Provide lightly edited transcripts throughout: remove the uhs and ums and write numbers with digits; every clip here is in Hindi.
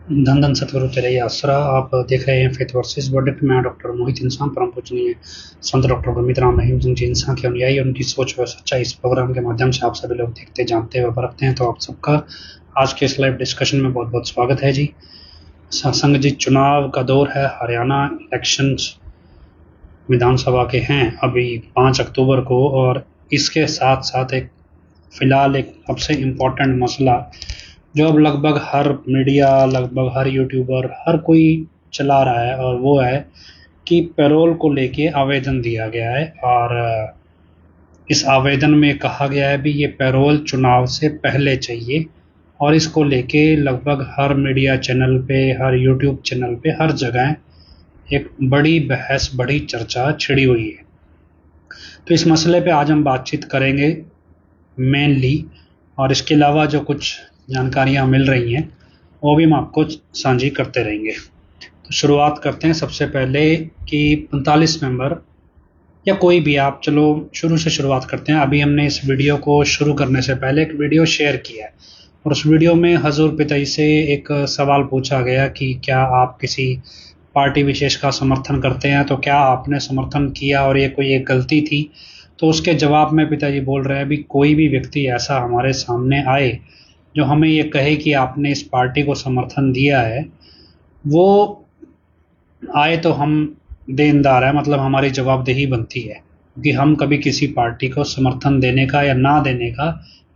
धन धन सतगुरु तेरे ही आसरा। आप देख रहे हैं फेथ वर्सेस वर्डिक्ट में डॉक्टर मोहित इंसान परम पूजनीय संत डॉक्टर गुरमीत राम रहीम जी इंसान के अनुयायी उनकी सोच व सच्चाई इस प्रोग्राम के माध्यम से आप सभी लोग देखते जानते व परखते हैं। तो आप सबका आज के इस लाइव डिस्कशन में बहुत बहुत स्वागत है जी। संग जी, चुनाव का दौर है। हरियाणा इलेक्शन विधानसभा के हैं अभी 5 अक्टूबर को, और इसके साथ साथ एक फिलहाल एक सबसे इम्पोर्टेंट मसला जो अब लगभग हर मीडिया, लगभग हर यूट्यूबर, हर कोई चला रहा है, और वो है कि पैरोल को लेके आवेदन दिया गया है। और इस आवेदन में कहा गया है भी ये पैरोल चुनाव से पहले चाहिए, और इसको लेके लगभग हर मीडिया चैनल पे, हर यूट्यूब चैनल पे, हर जगह एक बड़ी बहस, बड़ी चर्चा छिड़ी हुई है। तो इस मसले पे आज हम बातचीत करेंगे मेनली, और इसके अलावा जो कुछ जानकारियाँ मिल रही हैं वो भी हम आपको साझी करते रहेंगे। तो शुरुआत करते हैं सबसे पहले कि 45 मेंबर या कोई भी, आप चलो शुरू से शुरुआत करते हैं। अभी हमने इस वीडियो को शुरू करने से पहले एक वीडियो शेयर किया है, और उस वीडियो में हजूर पिताई से एक सवाल पूछा गया कि क्या आप किसी पार्टी विशेष का समर्थन करते हैं, तो क्या आपने समर्थन किया और ये कोई एक गलती थी। तो उसके जवाब में पिताजी बोल रहे हैं भी कोई भी व्यक्ति ऐसा हमारे सामने आए जो हमें ये कहे कि आपने इस पार्टी को समर्थन दिया है, वो आए तो हम देनदार है, मतलब हमारी जवाबदेही बनती है कि हम कभी किसी पार्टी को समर्थन देने का या ना देने का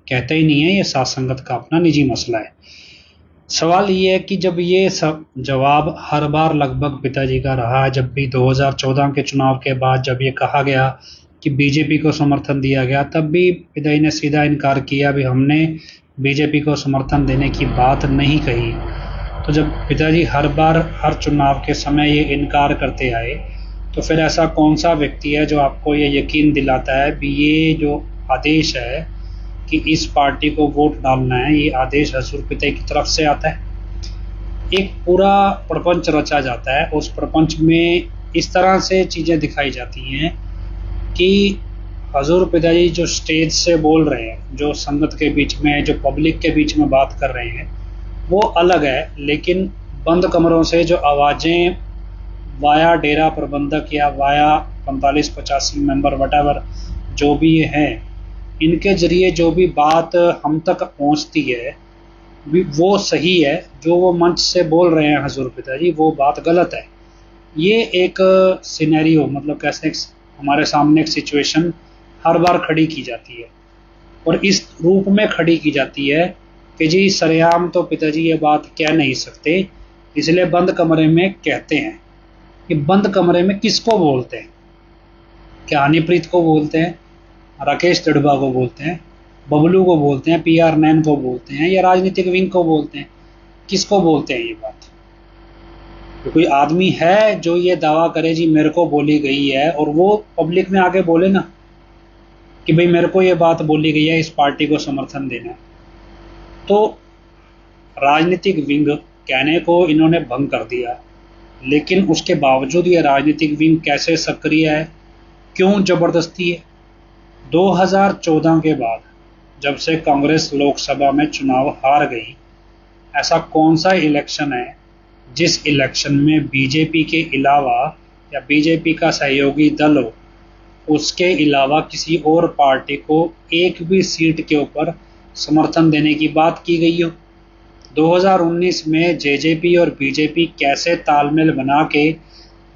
कहते ही नहीं है। ये साथ संगत का अपना निजी मसला है। सवाल ये है कि जब ये सब जवाब हर बार लगभग पिताजी का रहा है, जब भी 2014 के चुनाव के बाद जब ये कहा गया कि बीजेपी को समर्थन दिया गया, तब भी पिताजी ने सीधा इनकार किया भी हमने बीजेपी को समर्थन देने की बात नहीं कही। तो जब पिताजी हर बार हर चुनाव के समय ये इनकार करते आए, तो फिर ऐसा कौन सा व्यक्ति है जो आपको ये यकीन दिलाता है भी ये जो आदेश है कि इस पार्टी को वोट डालना है, ये आदेश हजूर पिताई की तरफ से आता है। एक पूरा प्रपंच रचा जाता है, उस प्रपंच में इस तरह से चीज़ें दिखाई जाती हैं कि हजूर पिताजी जो स्टेज से बोल रहे हैं, जो संगत के बीच में, जो पब्लिक के बीच में बात कर रहे हैं, वो अलग है। लेकिन बंद कमरों से जो आवाज़ें वाया डेरा प्रबंधक या वाया 45-85 मेंबर वटेवर जो भी ये हैं, इनके जरिए जो भी बात हम तक पहुंचती है वो सही है। जो वो मंच से बोल रहे हैं हजूर पिताजी, वो बात गलत है। ये एक सिनेरियो, मतलब कैसे हमारे सामने एक सिचुएशन हर बार खड़ी की जाती है, और इस रूप में खड़ी की जाती है कि जी सरेआम तो पिताजी ये बात कह नहीं सकते, इसलिए बंद कमरे में कहते हैं। कि बंद कमरे में किसको बोलते हैं? क्या हनीप्रीत को बोलते हैं, राकेश तड़बा को बोलते हैं, बबलू को बोलते हैं, PR नैन को बोलते हैं, या राजनीतिक विंग को बोलते हैं? किसको बोलते हैं ये बात? तो कोई आदमी है जो ये दावा करे जी मेरे को बोली गई है, और वो पब्लिक में आके बोले ना कि भाई मेरे को ये बात बोली गई है, इस पार्टी को समर्थन देना है। तो राजनीतिक विंग कहने को इन्होंने भंग कर दिया, लेकिन उसके बावजूद ये राजनीतिक विंग कैसे सक्रिय है, क्यों जबरदस्ती है? 2014 के बाद जब से कांग्रेस लोकसभा में चुनाव हार गई, ऐसा कौन सा इलेक्शन है जिस इलेक्शन में बीजेपी के अलावा या बीजेपी का सहयोगी दल हो, उसके अलावा किसी और पार्टी को एक भी सीट के ऊपर समर्थन देने की बात की गई हो? 2019 में जेजेपी और बीजेपी कैसे तालमेल बना के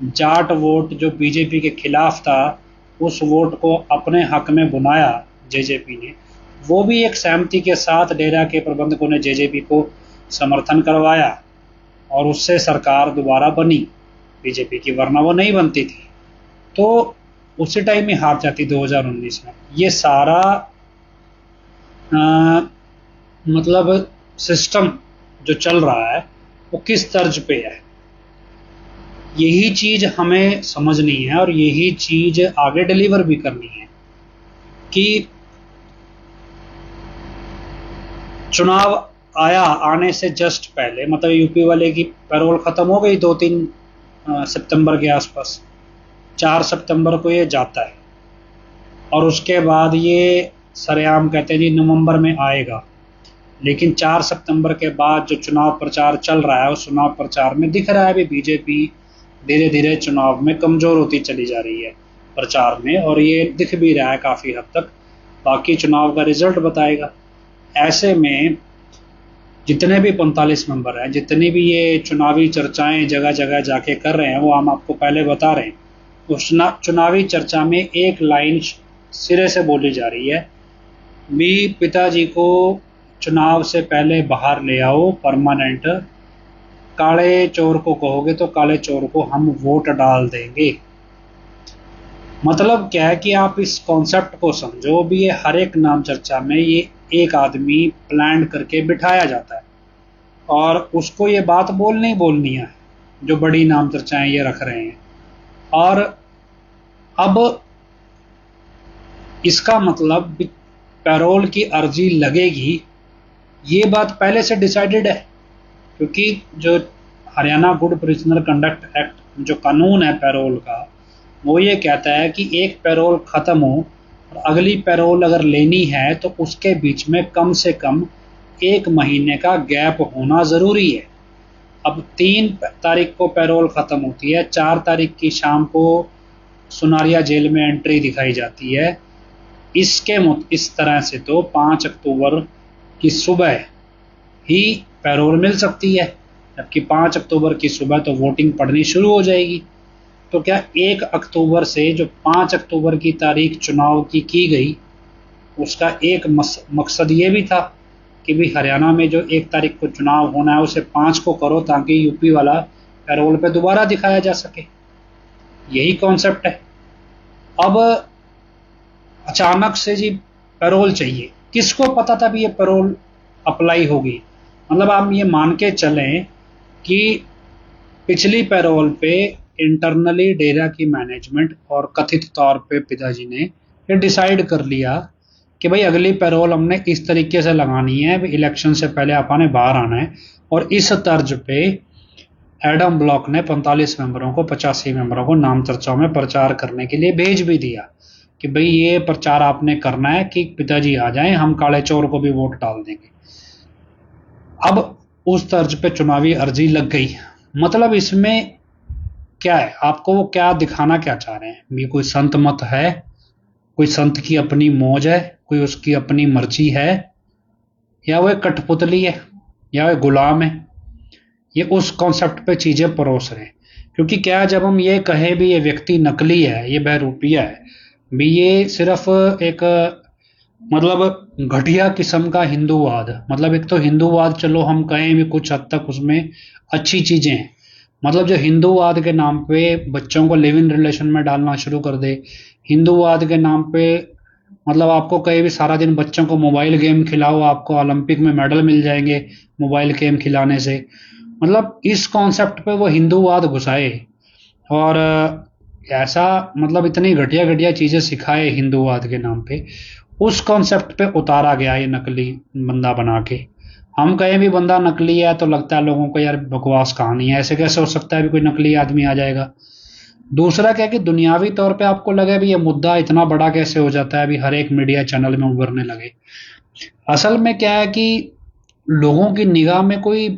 जाट वोट जो बीजेपी के खिलाफ था, उस वोट को अपने हक में बुनाया जेजेपी ने। वो भी एक सहमति के साथ डेरा के प्रबंधकों ने जेजेपी को समर्थन करवाया, और उससे सरकार दोबारा बनी बीजेपी की, वरना वो नहीं बनती थी। तो उसी टाइम में हार जाती 2019 में। ये सारा मतलब सिस्टम जो चल रहा है वो किस तर्ज पे है, यही चीज हमें समझनी है, और यही चीज आगे डिलीवर भी करनी है कि चुनाव आने से जस्ट पहले, मतलब यूपी वाले की पैरोल खत्म हो गई 2-3 सितंबर के आसपास, 4 सितंबर को ये जाता है, और उसके बाद ये सरेआम कहते हैं जी नवंबर में आएगा। लेकिन 4 सितंबर के बाद जो चुनाव प्रचार चल रहा है, उस चुनाव प्रचार में दिख रहा है भी बीजेपी धीरे धीरे चुनाव में कमजोर होती चली जा रही है प्रचार में, और ये दिख भी रहा है काफी हद तक। बाकी चुनाव का रिजल्ट बताएगा। ऐसे में जितने भी 45 मेंबर हैं, जितनी भी ये चुनावी चर्चाएं जगह जगह जाके कर रहे हैं, वो हम आपको पहले बता रहे हैं। उस चुनावी चर्चा में एक लाइन सिरे से बोली जा रही है भी पिताजी को चुनाव से पहले बाहर ले आओ परमानेंट, काले चोर को कहोगे तो काले चोर को हम वोट डाल देंगे। मतलब क्या है कि आप इस कॉन्सेप्ट को समझो भी, ये हर एक नाम चर्चा में ये एक आदमी प्लान करके बिठाया जाता है और उसको ये बात बोलनी ही बोलनी है जो बड़ी नाम चर्चाएं ये रख रहे हैं। और अब इसका मतलब पैरोल की अर्जी लगेगी, ये बात पहले से डिसाइडेड है, क्योंकि जो Haryana good prisoner conduct act जो कानून है पैरोल का, वो ये कहता है कि एक पैरोल खत्म हो और अगली पैरोल अगर लेनी है तो उसके बीच में कम से कम 1 महीने का गैप होना ज़रूरी है। अब 3 तारीख को पैरोल ख़त्म होती है, 4 तारीख की शाम को सुनारिया जेल में एंट्री दिखाई जाती है। इस तरह से तो 5 अक्टूबर की सुबह ही पैरोल मिल सकती है, जबकि 5 अक्टूबर की सुबह तो वोटिंग पड़नी शुरू हो जाएगी। तो क्या 1 अक्टूबर से जो 5 अक्टूबर की तारीख चुनाव की गई, उसका एक मकसद ये भी था कि भी हरियाणा में जो 1 तारीख को चुनाव होना है उसे 5 को करो ताकि यूपी वाला पैरोल पे दोबारा दिखाया जा सके। यही कॉन्सेप्ट है। अब अचानक से जी पैरोल चाहिए, किसको पता था भी ये पैरोल अप्लाई होगी? मतलब आप ये मान के चलें कि पिछली पैरोल पे इंटरनली डेरा की मैनेजमेंट और कथित तौर पे पिताजी ने ये डिसाइड कर लिया कि भाई अगली पैरोल हमने इस तरीके से लगानी है, इलेक्शन से पहले आपने बाहर आना है। और इस तर्ज पे एडम ब्लॉक ने 45 मेंबरों को 85 मेंबरों को नाम चर्चाओं में प्रचार करने के लिए भेज भी दिया कि भाई ये प्रचार आपने करना है कि पिताजी आ जाएं, हम काले चोर को भी वोट डाल देंगे। अब उस तर्ज पे चुनावी अर्जी लग गई। मतलब इसमें क्या है, आपको वो क्या दिखाना क्या चाह रहे हैं? ये कोई संत मत है, कोई संत की अपनी मौज है, कोई उसकी अपनी मर्जी है, या वो एक कठपुतली है, या वो गुलाम है? ये उस कॉन्सेप्ट पे चीजें परोस रहे हैं। क्योंकि क्या, जब हम ये कहें भी ये व्यक्ति नकली है, ये बहरूपिया है भी, ये सिर्फ एक मतलब घटिया किस्म का हिंदूवाद, मतलब एक तो हिंदूवाद चलो हम कहें भी कुछ हद तक उसमें अच्छी चीजें हैं, मतलब जो हिंदूवाद के नाम पे बच्चों को लिव इन रिलेशन में डालना शुरू कर दे, हिंदूवाद के नाम पे मतलब आपको कहीं भी सारा दिन बच्चों को मोबाइल गेम खिलाओ, आपको ओलंपिक में मेडल मिल जाएंगे मोबाइल गेम खिलाने से, मतलब इस कॉन्सेप्ट पे वो हिंदूवाद घुसाए और ऐसा मतलब इतनी घटिया घटिया चीजें सिखाए हिंदूवाद के नाम पे, उस कॉन्सेप्ट पे उतारा गया ये नकली बंदा बना के। हम कहें भी बंदा नकली है तो लगता है लोगों को यार बकवास कहानी है, ऐसे कैसे हो सकता है भी कोई नकली आदमी आ जाएगा। दूसरा क्या कि दुनियावी तौर पे आपको लगे भी ये मुद्दा इतना बड़ा कैसे हो जाता है, अभी हर एक मीडिया चैनल में उभरने लगे। असल में क्या है कि लोगों की निगाह में कोई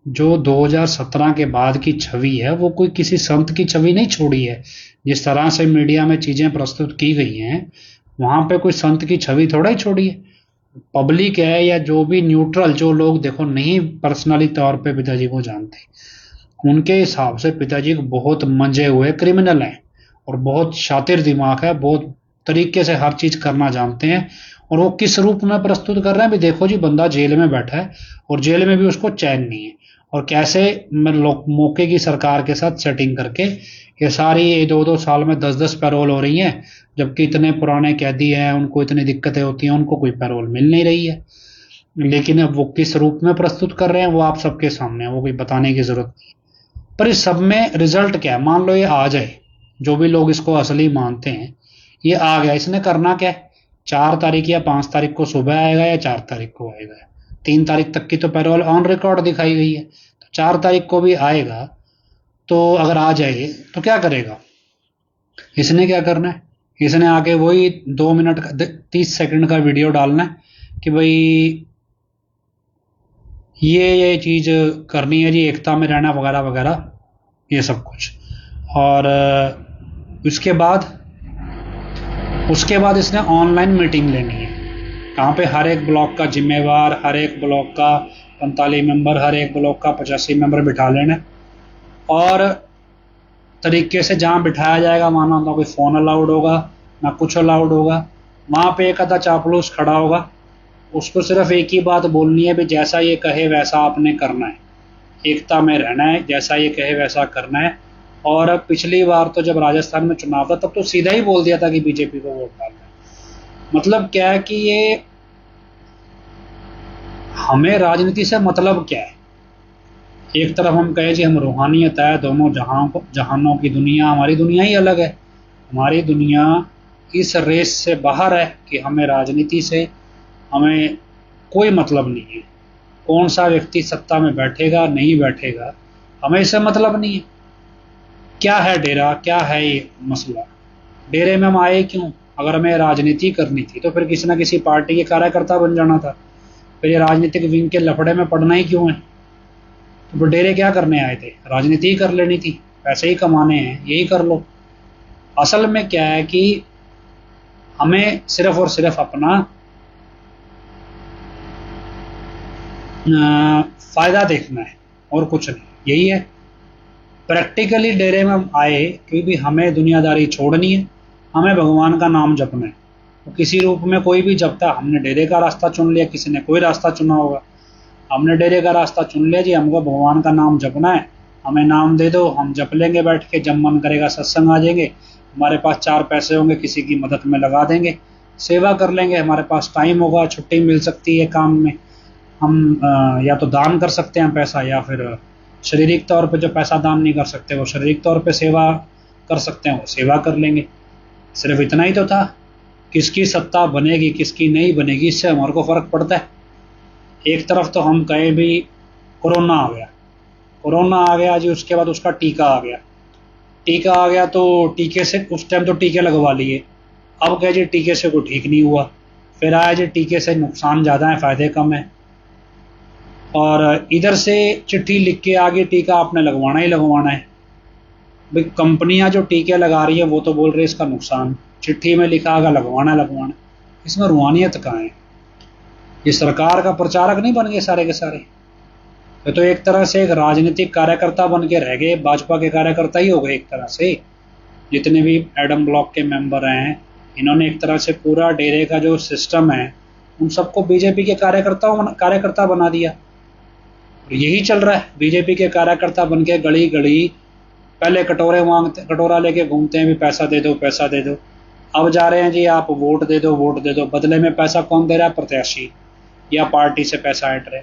जो 2017 के बाद की छवि है वो कोई किसी संत की छवि नहीं छोड़ी है। जिस तरह से मीडिया में चीजें प्रस्तुत की गई हैं वहां पे कोई संत की छवि थोड़ा ही छोड़ी है। पब्लिक है या जो भी न्यूट्रल जो लोग देखो नहीं पर्सनली तौर पे पिताजी को जानते, उनके हिसाब से पिताजी को बहुत मंजे हुए क्रिमिनल हैं और बहुत शातिर दिमाग है, बहुत तरीके से हर चीज करना जानते हैं। और वो किस रूप में प्रस्तुत कर रहे हैं भी, देखो जी बंदा जेल में बैठा है और जेल में भी उसको चैन नहीं है, और कैसे मौके की सरकार के साथ सेटिंग करके ये सारी 2-2 साल में 10-10 पैरोल हो रही हैं, जबकि इतने पुराने कैदी हैं उनको इतनी दिक्कतें होती हैं, उनको कोई पैरोल मिल नहीं रही है। लेकिन अब वो किस रूप में प्रस्तुत कर रहे हैं वो आप सबके सामने है, वो कोई बताने की जरूरत नहीं। पर इस सब में रिजल्ट क्या है? मान लो ये आ जाए, जो भी लोग इसको असली मानते हैं, ये आ गया, इसने करना क्या है? 4 तारीख या 5 तारीख को सुबह आएगा या 4 तारीख को आएगा? 3 तारीख तक की तो पैरोल ऑन रिकॉर्ड दिखाई गई है, तो 4 तारीख को भी आएगा। तो अगर आ जाए तो क्या करेगा इसने? क्या करना है इसने? आके वही 2 मिनट का 30 सेकंड का वीडियो डालना है कि भाई ये चीज़ करनी है जी, एकता में रहना वगैरह वगैरह, ये सब कुछ। और उसके बाद इसने ऑनलाइन मीटिंग लेनी है, कहाँ पे, हर एक ब्लॉक का जिम्मेवार, हर एक ब्लॉक का 45 मेंबर, हर एक ब्लॉक का 85 मेंबर बिठा लेना, और तरीके से जहाँ बिठाया जाएगा वहाँ ना कोई फ़ोन अलाउड होगा, ना कुछ अलाउड होगा। वहाँ पे एक आधा चापलूस खड़ा होगा, उसको सिर्फ एक ही बात बोलनी है भी जैसा ये कहे वैसा आपने करना है, एकता में रहना है, जैसा ये कहे वैसा करना है। और पिछली बार तो जब राजस्थान में चुनाव था तब तो सीधा ही बोल दिया था कि बीजेपी को वोट डालना है। मतलब क्या है कि ये, हमें राजनीति से मतलब क्या है? एक तरफ हम कहें जी हम रूहानियत है, दोनों जहानों की दुनिया, हमारी दुनिया ही अलग है। हमारी दुनिया इस रेस से बाहर है कि हमें राजनीति से हमें कोई मतलब नहीं है, कौन सा व्यक्ति सत्ता में बैठेगा नहीं बैठेगा, हमें इससे मतलब नहीं है। क्या है डेरा, क्या है ये मसला? डेरे में हम आए क्यों? अगर हमें राजनीति करनी थी तो फिर किसी ना किसी पार्टी के कार्यकर्ता बन जाना था, फिर ये राजनीतिक विंग के लफड़े में पड़ना ही क्यों है? तो डेरे क्या करने आए थे? राजनीति ही कर लेनी थी, पैसे ही कमाने हैं, यही कर लो। असल में क्या है कि हमें सिर्फ और सिर्फ अपना फायदा देखना है और कुछ नहीं, यही है। प्रैक्टिकली डेरे में हम आए क्योंकि हमें दुनियादारी छोड़नी है, हमें भगवान का नाम जपना है। तो किसी रूप में कोई भी जपता, हमने डेरे का रास्ता चुन लिया, किसी ने कोई रास्ता चुना होगा, हमने डेरे का रास्ता चुन लिया जी, हमको भगवान का नाम जपना है, हमें नाम दे दो, हम जप लेंगे बैठ के, जब मन करेगा सत्संग आ जाएंगे, हमारे पास 4 पैसे होंगे किसी की मदद में लगा देंगे, सेवा कर लेंगे, हमारे पास टाइम होगा, छुट्टी मिल सकती है काम में, हम या तो दान कर सकते हैं पैसा, या फिर शारीरिक तौर पे जो पैसा दान नहीं कर सकते वो शारीरिक तौर पे सेवा कर सकते हैं, वो सेवा कर लेंगे। सिर्फ इतना ही तो था। किसकी सत्ता बनेगी किसकी नहीं बनेगी इससे हमारे को फर्क पड़ता है? एक तरफ तो हम कहें भी कोरोना आ गया, कोरोना आ गया जी, उसके बाद उसका टीका आ गया, टीका आ गया तो टीके से, उस टाइम तो टीके लगवा लिए, अब कहे जी टीके से कोई ठीक नहीं हुआ, फिर आया जी टीके से नुकसान ज़्यादा है फ़ायदे कम है, और इधर से चिट्ठी लिख के आगे टीका आपने लगवाना ही लगवाना है। भाई कंपनियां जो टीके लगा रही है वो तो बोल रही है इसका नुकसान, चिट्ठी में लिखा आगा लगवाना लगवाना, इसमें रूहानियत कहाँ है? ये सरकार का प्रचारक नहीं बन गए सारे के सारे? ये तो एक तरह से एक राजनीतिक कार्यकर्ता बन के रह गए, भाजपा के कार्यकर्ता ही हो गए एक तरह से। जितने भी एडम ब्लॉक के मेंबर हैं, इन्होंने एक तरह से पूरा डेरे का जो सिस्टम है उन सबको बीजेपी के कार्यकर्ता बना दिया। और यही चल रहा है, बीजेपी के कार्यकर्ता बन के गली गली पहले कटोरे मांगते, कटोरा लेके घूमते हैं भी पैसा दे दो पैसा दे दो, अब जा रहे हैं जी आप वोट दे दो वोट दे दो, बदले में पैसा कौन दे रहा है? प्रत्याशी या पार्टी से पैसा हट रहे।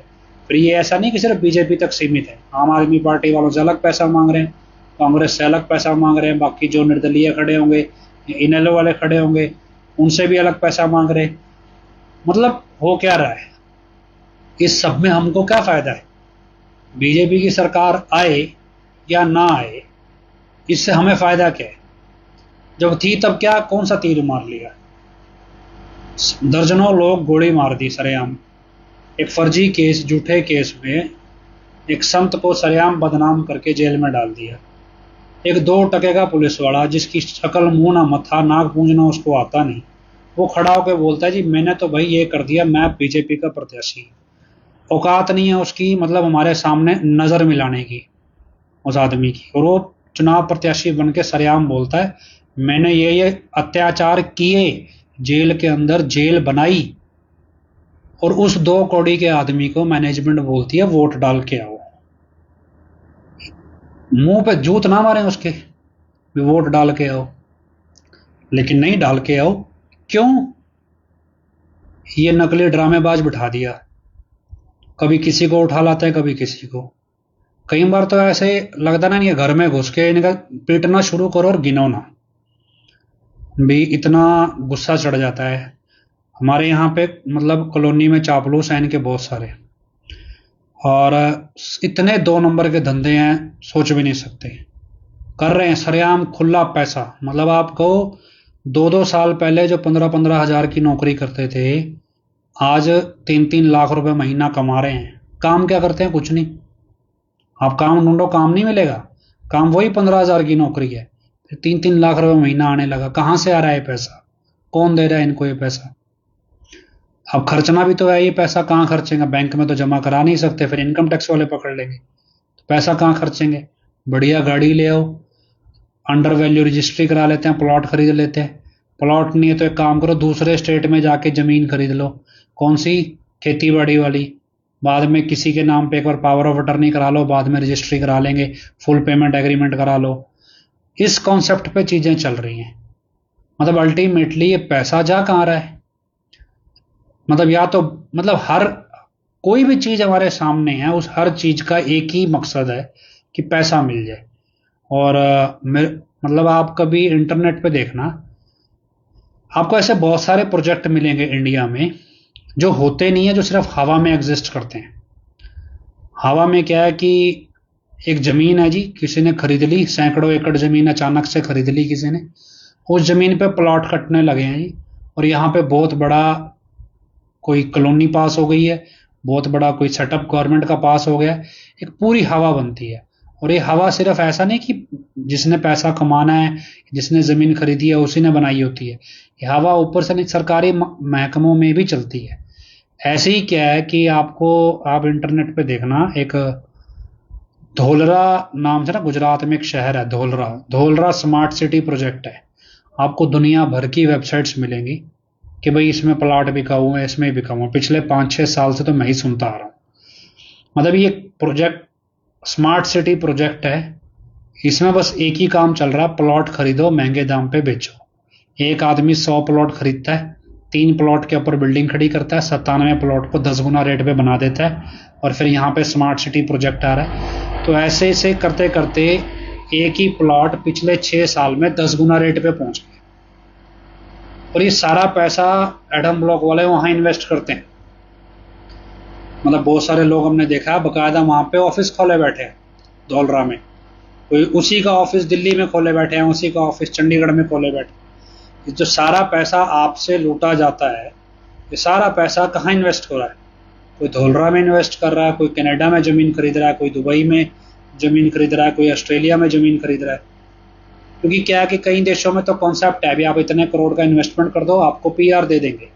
फिर ये ऐसा नहीं कि सिर्फ बीजेपी तक सीमित है, आम आदमी पार्टी वालों से अलग पैसा मांग रहे हैं, कांग्रेस से अलग पैसा मांग रहे हैं, बाकी जो निर्दलीय खड़े होंगे, इनेलो वाले खड़े होंगे, उनसे भी अलग पैसा मांग रहे हैं। मतलब हो क्या रहा है? इस सब में हमको क्या फायदा है? बीजेपी की सरकार आए या ना आए, इससे हमें फायदा क्या है? जब थी तब क्या, कौन सा तीर मार लिया? दर्जनों लोग गोली मार दी सरेआम, एक फर्जी केस, झूठे केस में एक संत को सरेआम बदनाम करके जेल में डाल दिया। एक 2 टके का पुलिस वाला जिसकी शक्ल मुंह ना मथा नाक पूंजना उसको आता नहीं, वो खड़ा होकर बोलता है जी मैंने तो भाई ये कर दिया, मैं बीजेपी का प्रत्याशी। औकात नहीं है उसकी, मतलब हमारे सामने नजर मिलाने की उस आदमी की, और वो चुनाव प्रत्याशी बन के सरेआम बोलता है मैंने ये अत्याचार किए, जेल के अंदर जेल बनाई, और उस 2 कौड़ी के आदमी को मैनेजमेंट बोलती है वोट डाल के आओ। मुंह पे जूत ना मारें उसके भी वोट डाल के आओ, लेकिन नहीं डाल के आओ। क्यों? ये नकली ड्रामेबाज बिठा दिया, कभी किसी को उठा लाते हैं कभी किसी को। कई बार तो ऐसे लगता ना नहीं है, घर में घुस के इनका पीटना शुरू करो और गिनो ना, भी इतना गुस्सा चढ़ जाता है। हमारे यहाँ पे मतलब कॉलोनी में चापलूस हैं इनके बहुत सारे, और इतने 2 नंबर के धंधे हैं सोच भी नहीं सकते, कर रहे हैं सरेआम खुला पैसा। मतलब आपको 2-2 साल पहले जो 15-15 हजार की नौकरी करते थे आज 3-3 लाख रुपए महीना कमा रहे हैं, काम क्या करते हैं? कुछ नहीं। आप काम ढूंढो, काम नहीं मिलेगा। काम वही 15,000 की नौकरी है, फिर 3-3 लाख रुपए महीना आने लगा। कहाँ से आ रहा है पैसा? कौन दे रहा है इनको ये पैसा? अब खर्चना भी तो है, ये पैसा कहाँ खर्चेंगे? बैंक में तो जमा करा नहीं सकते, फिर इनकम टैक्स वाले पकड़ लेंगे। तो पैसा कहाँ खर्चेंगे? बढ़िया गाड़ी ले आओ, अंडर वैल्यू रजिस्ट्री करा लेते हैं, प्लॉट खरीद लेते हैं। प्लॉट नहीं है तो एक काम करो, दूसरे स्टेट में जाके जमीन खरीद लो। कौन सी? खेती बाड़ी वाली। बाद में किसी के नाम पे एक बार पावर ऑफ अटर्नी करा लो, बाद में रजिस्ट्री करा लेंगे, फुल पेमेंट एग्रीमेंट करा लो। इस कॉन्सेप्ट पे चीजें चल रही हैं। मतलब अल्टीमेटली ये पैसा जा कहाँ रहा है? मतलब या तो मतलब हर कोई भी चीज हमारे सामने है, उस हर चीज का एक ही मकसद है कि पैसा मिल जाए। और मतलब आप कभी इंटरनेट पे देखना, आपको ऐसे बहुत सारे प्रोजेक्ट मिलेंगे इंडिया में जो होते नहीं है, जो सिर्फ हवा में एग्जिस्ट करते हैं। हवा में क्या है कि एक जमीन है जी, किसी ने खरीद ली, सैकड़ों एकड़ जमीन अचानक से खरीद ली किसी ने, उस जमीन पे प्लॉट कटने लगे हैं जी, और यहाँ पे बहुत बड़ा कोई कॉलोनी पास हो गई है, बहुत बड़ा कोई सेटअप गवर्नमेंट का पास हो गया, एक पूरी हवा बनती है। और ये हवा सिर्फ ऐसा नहीं कि जिसने पैसा कमाना है, जिसने जमीन खरीदी है उसी ने बनाई होती है। ये हवा ऊपर से नहीं, सरकारी महकमों में भी चलती है। ऐसे ही क्या है कि आप इंटरनेट पे देखना, एक धोलरा नाम से ना गुजरात में एक शहर है धोलरा, धोलरा स्मार्ट सिटी प्रोजेक्ट है। आपको दुनिया भर की वेबसाइट्स मिलेंगी कि भाई इसमें प्लॉट बिका हुआ है, इसमें बिका हुआ है। पिछले 5-6 साल से तो मैं ही सुनता आ रहा हूँ। मतलब ये प्रोजेक्ट स्मार्ट सिटी प्रोजेक्ट है, इसमें बस एक ही काम चल रहा है, प्लॉट खरीदो, महंगे दाम पे बेचो। एक आदमी 100 प्लॉट खरीदता है, 3 प्लॉट के ऊपर बिल्डिंग खड़ी करता है, 97 प्लॉट को 10 गुना रेट पे बना देता है, और फिर यहाँ पे स्मार्ट सिटी प्रोजेक्ट आ रहा है। तो ऐसे से करते करते एक ही प्लॉट पिछले 6 साल में 10 गुना रेट पे पहुंच गया। और ये सारा पैसा एडम ब्लॉक वाले वहां इन्वेस्ट करते हैं। मतलब बहुत सारे लोग हमने देखा है बकायदा वहां पे ऑफिस खोले बैठे हैं धौलरा में, कोई उसी का ऑफिस दिल्ली में खोले बैठे हैं, उसी का ऑफिस चंडीगढ़ में खोले बैठे। जो सारा पैसा आपसे लूटा जाता है, ये सारा पैसा कहाँ इन्वेस्ट हो रहा है? कोई धौलरा में इन्वेस्ट कर रहा है, कोई कनाडा में जमीन खरीद रहा है, कोई दुबई में जमीन खरीद रहा है, कोई ऑस्ट्रेलिया में जमीन खरीद रहा है। क्योंकि क्या है कि कई देशों में तो कॉन्सेप्ट है, अभी आप इतने करोड़ का इन्वेस्टमेंट कर दो, आपको पीआर दे देंगे।